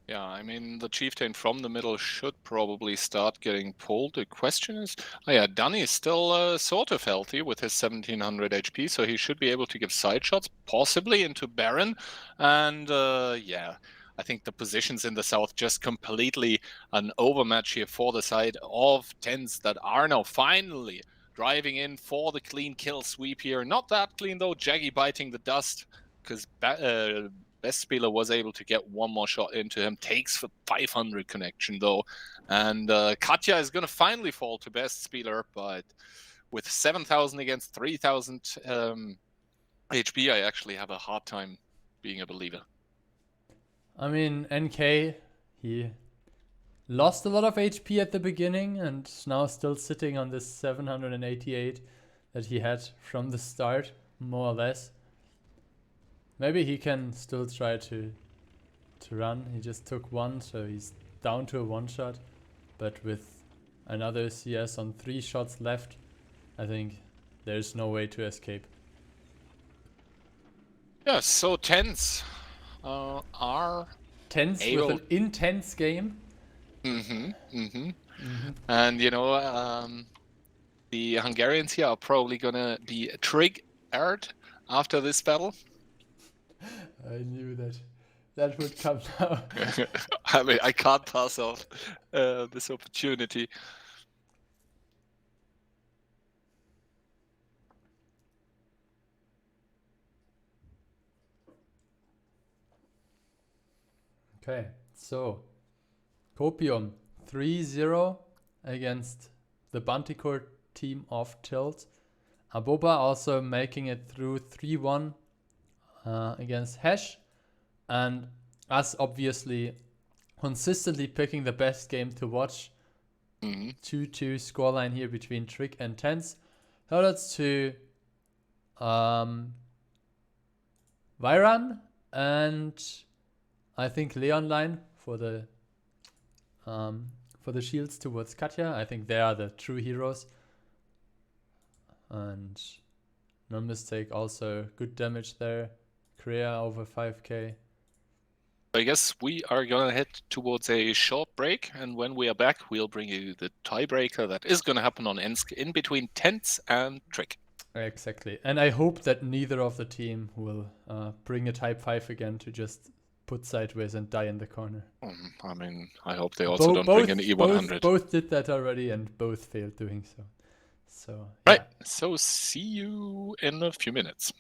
Yeah, I mean, the chieftain from the middle should probably start getting pulled. The question is, oh yeah, Danny is still sort of healthy with his 1700 HP, so he should be able to give side shots, possibly into Baron. And yeah, I think the positions in the south just completely an overmatch here for the side of TenZ that are now finally driving in for the clean kill sweep here. Not that clean though, Jaggy biting the dust, because Bestspieler was able to get one more shot into him. Takes for 500 connection though. And Katya is going to finally fall to Bestspieler, but with 7,000 against 3,000 HP, I actually have a hard time being a believer. I mean, NK, he lost a lot of HP at the beginning and now still sitting on this 788 that he had from the start, more or less. Maybe he can still try to run. He just took one, so he's down to a 1-shot. But with another CS on 3 shots left, I think there's no way to escape. Yeah, so TenZ are TenZ able... with an intense game. And you know, the Hungarians here are probably gonna be triggered after this battle. I knew that would come now. I mean, I can't pass off this opportunity. Okay, so Copium 3-0 against the Bunticore team of Tilt. Aboba also making it through 3-1 against Hash, and us obviously consistently picking the best game to watch. 2-2 scoreline here between Trick and TenZ. Shoutouts to Vyran and I think Leon line for the shields towards Katya. I think they are the true heroes. And non-mistake also good damage there. Kreia over 5k. I guess we are gonna head towards a short break, and when we are back, we'll bring you the tiebreaker that is gonna happen on Ensk in between Tents and Trick. Exactly. And I hope that neither of the team will bring a Type 5 again to just put sideways and die in the corner. I mean, I hope they also don't bring an E100. Both did that already, and both failed doing so. So right. So see you in a few minutes.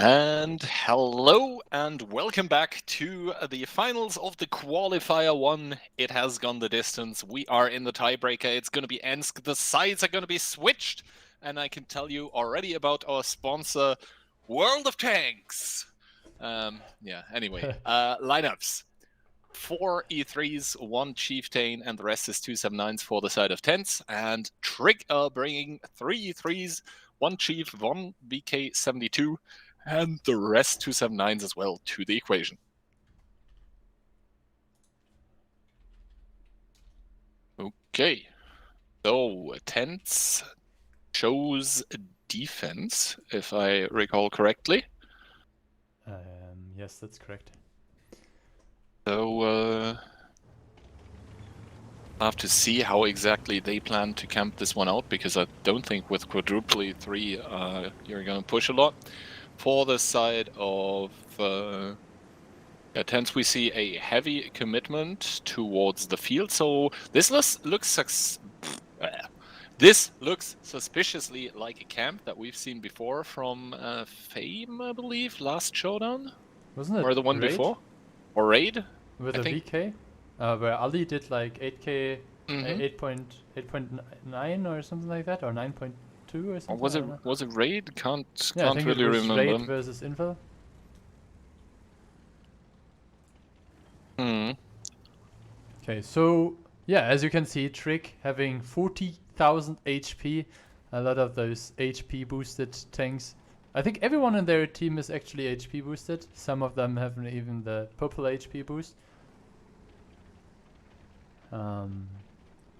And hello and welcome back to the finals of the Qualifier 1. It has gone the distance. We are in the tiebreaker. It's going to be Ensk. The sides are going to be switched. And I can tell you already about our sponsor, World of Tanks. Anyway, lineups. 4 E3s, 1 Chieftain, and the rest is 279s for the side of Tents. And Trick are bringing 3 E3s, 1 Chief, 1 BK72, and the rest 279s as well to the equation. Okay, so Tents shows defense, if I recall correctly. Yes, that's correct. So, I'll have to see how exactly they plan to camp this one out, because I don't think with quadruple E3 you're going to push a lot. For the side of Tents, we see a heavy commitment towards the field. So this this looks suspiciously like a camp that we've seen before from Fame, I believe, last Showdown? Wasn't it Or the one Raid? before? Or Raid? With I a think. VK? Where Ali did like 8K, Mhm. 8.9 or something like that, or 9.2 or something. Or was it Raid? Can't I think really it was remember. Raid versus Invel. Okay, so yeah, as you can see, Trick having 40,000 HP, a lot of those HP boosted tanks. I think everyone in their team is actually HP boosted. Some of them have even the purple HP boost.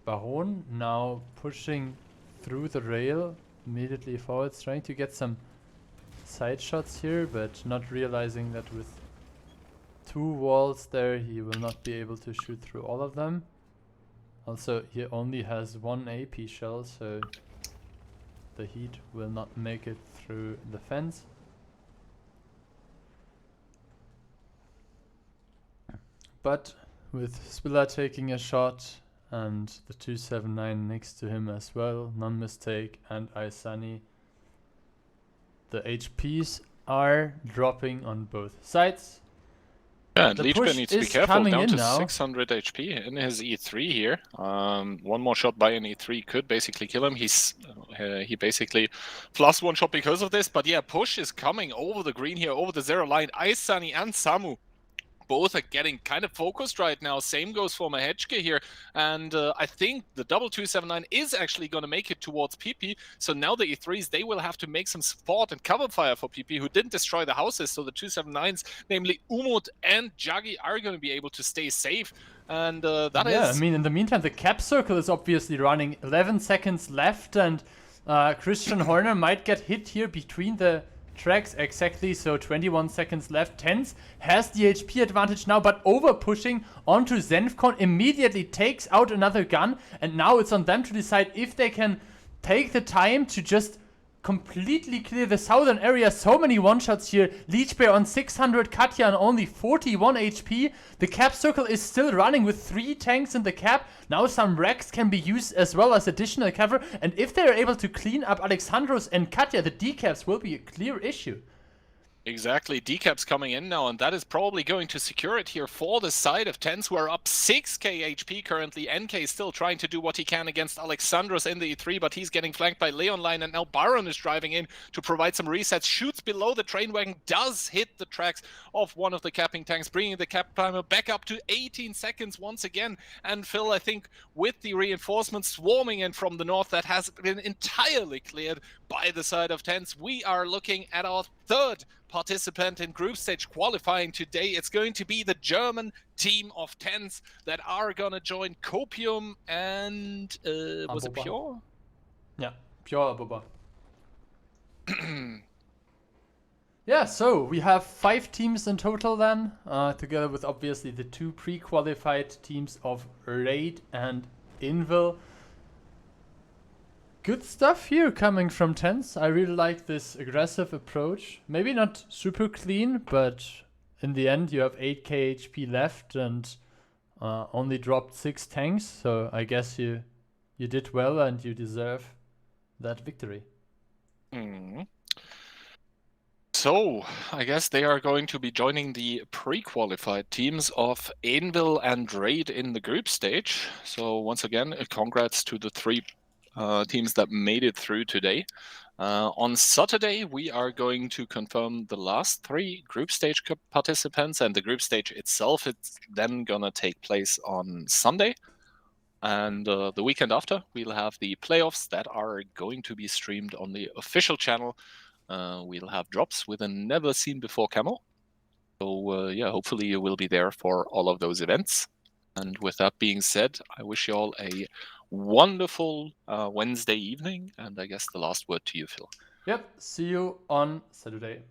Baron now pushing through the rail immediately forwards, trying to get some side shots here, but not realizing that with 2 walls there he will not be able to shoot through all of them. Also, he only has 1 AP shell, so the heat will not make it through the fence. But with Spiller taking a shot and the 279 next to him as well, non-mistake, and Aisani, the HPs are dropping on both sides. Yeah, and The Leechbear push needs to be is careful, coming down in to now. 600 HP in his E3 here. One more shot by an E3 could basically kill him. He basically plus 1 shot because of this, but yeah, push is coming over the green here, over the 0 line. Aisani and Samu both are getting kind of focused right now. Same goes for Mahechke here. And I think the double 279 is actually going to make it towards PP. So now the E3s, they will have to make some support and cover fire for PP, who didn't destroy the houses. So the 279s, namely Umut and Jagi, are going to be able to stay safe. And I mean, in the meantime, the cap circle is obviously running. 11 seconds left, and Christian Horner might get hit here between the tracks exactly. So 21 seconds left. Tens has the HP advantage now, but over pushing onto Zenfcon immediately takes out another gun, and now it's on them to decide if they can take the time to just completely clear the southern area. So many one-shots here. Leechbear on 600, Katya on only 41 HP. The cap circle is still running with 3 tanks in the cap. Now some Rex can be used as well as additional cover. And if they're able to clean up Alexandros and Katya, the decaps will be a clear issue. Exactly, decaps coming in now, and that is probably going to secure it here for the side of Tens, who are up 6k HP currently. NK still trying to do what he can against Alexandros in the E3, but he's getting flanked by Leon Line, and now Baron is driving in to provide some resets. Shoots below the train wagon, does hit the tracks of one of the capping tanks, bringing the cap timer back up to 18 seconds once again. And Phil, I think with the reinforcements swarming in from the north, that has been entirely cleared by the side of Tens. We are looking at our 3rd participant in group stage qualifying today. It's going to be the German team of Tens that are going to join Copium and was it Pure? Yeah, Pure Aboba. Yeah, so we have 5 teams in total then, together with obviously the 2 pre-qualified teams of Raid and Invil. Good stuff here coming from Tens. I really like this aggressive approach. Maybe not super clean, but in the end you have 8k HP left and only dropped 6 tanks. So I guess you did well and you deserve that victory. So, I guess they are going to be joining the pre-qualified teams of Ainville and Raid in the group stage. So once again, congrats to the 3 teams that made it through today. On Saturday, we are going to confirm the last 3 group stage participants, and the group stage itself, it's then gonna take place on Sunday. And the weekend after, we'll have the playoffs that are going to be streamed on the official channel. We'll have drops with a never seen before camo. So yeah, hopefully you will be there for all of those events. And with that being said, I wish you all a wonderful Wednesday evening. And I guess the last word to you, Phil. Yep, see you on Saturday.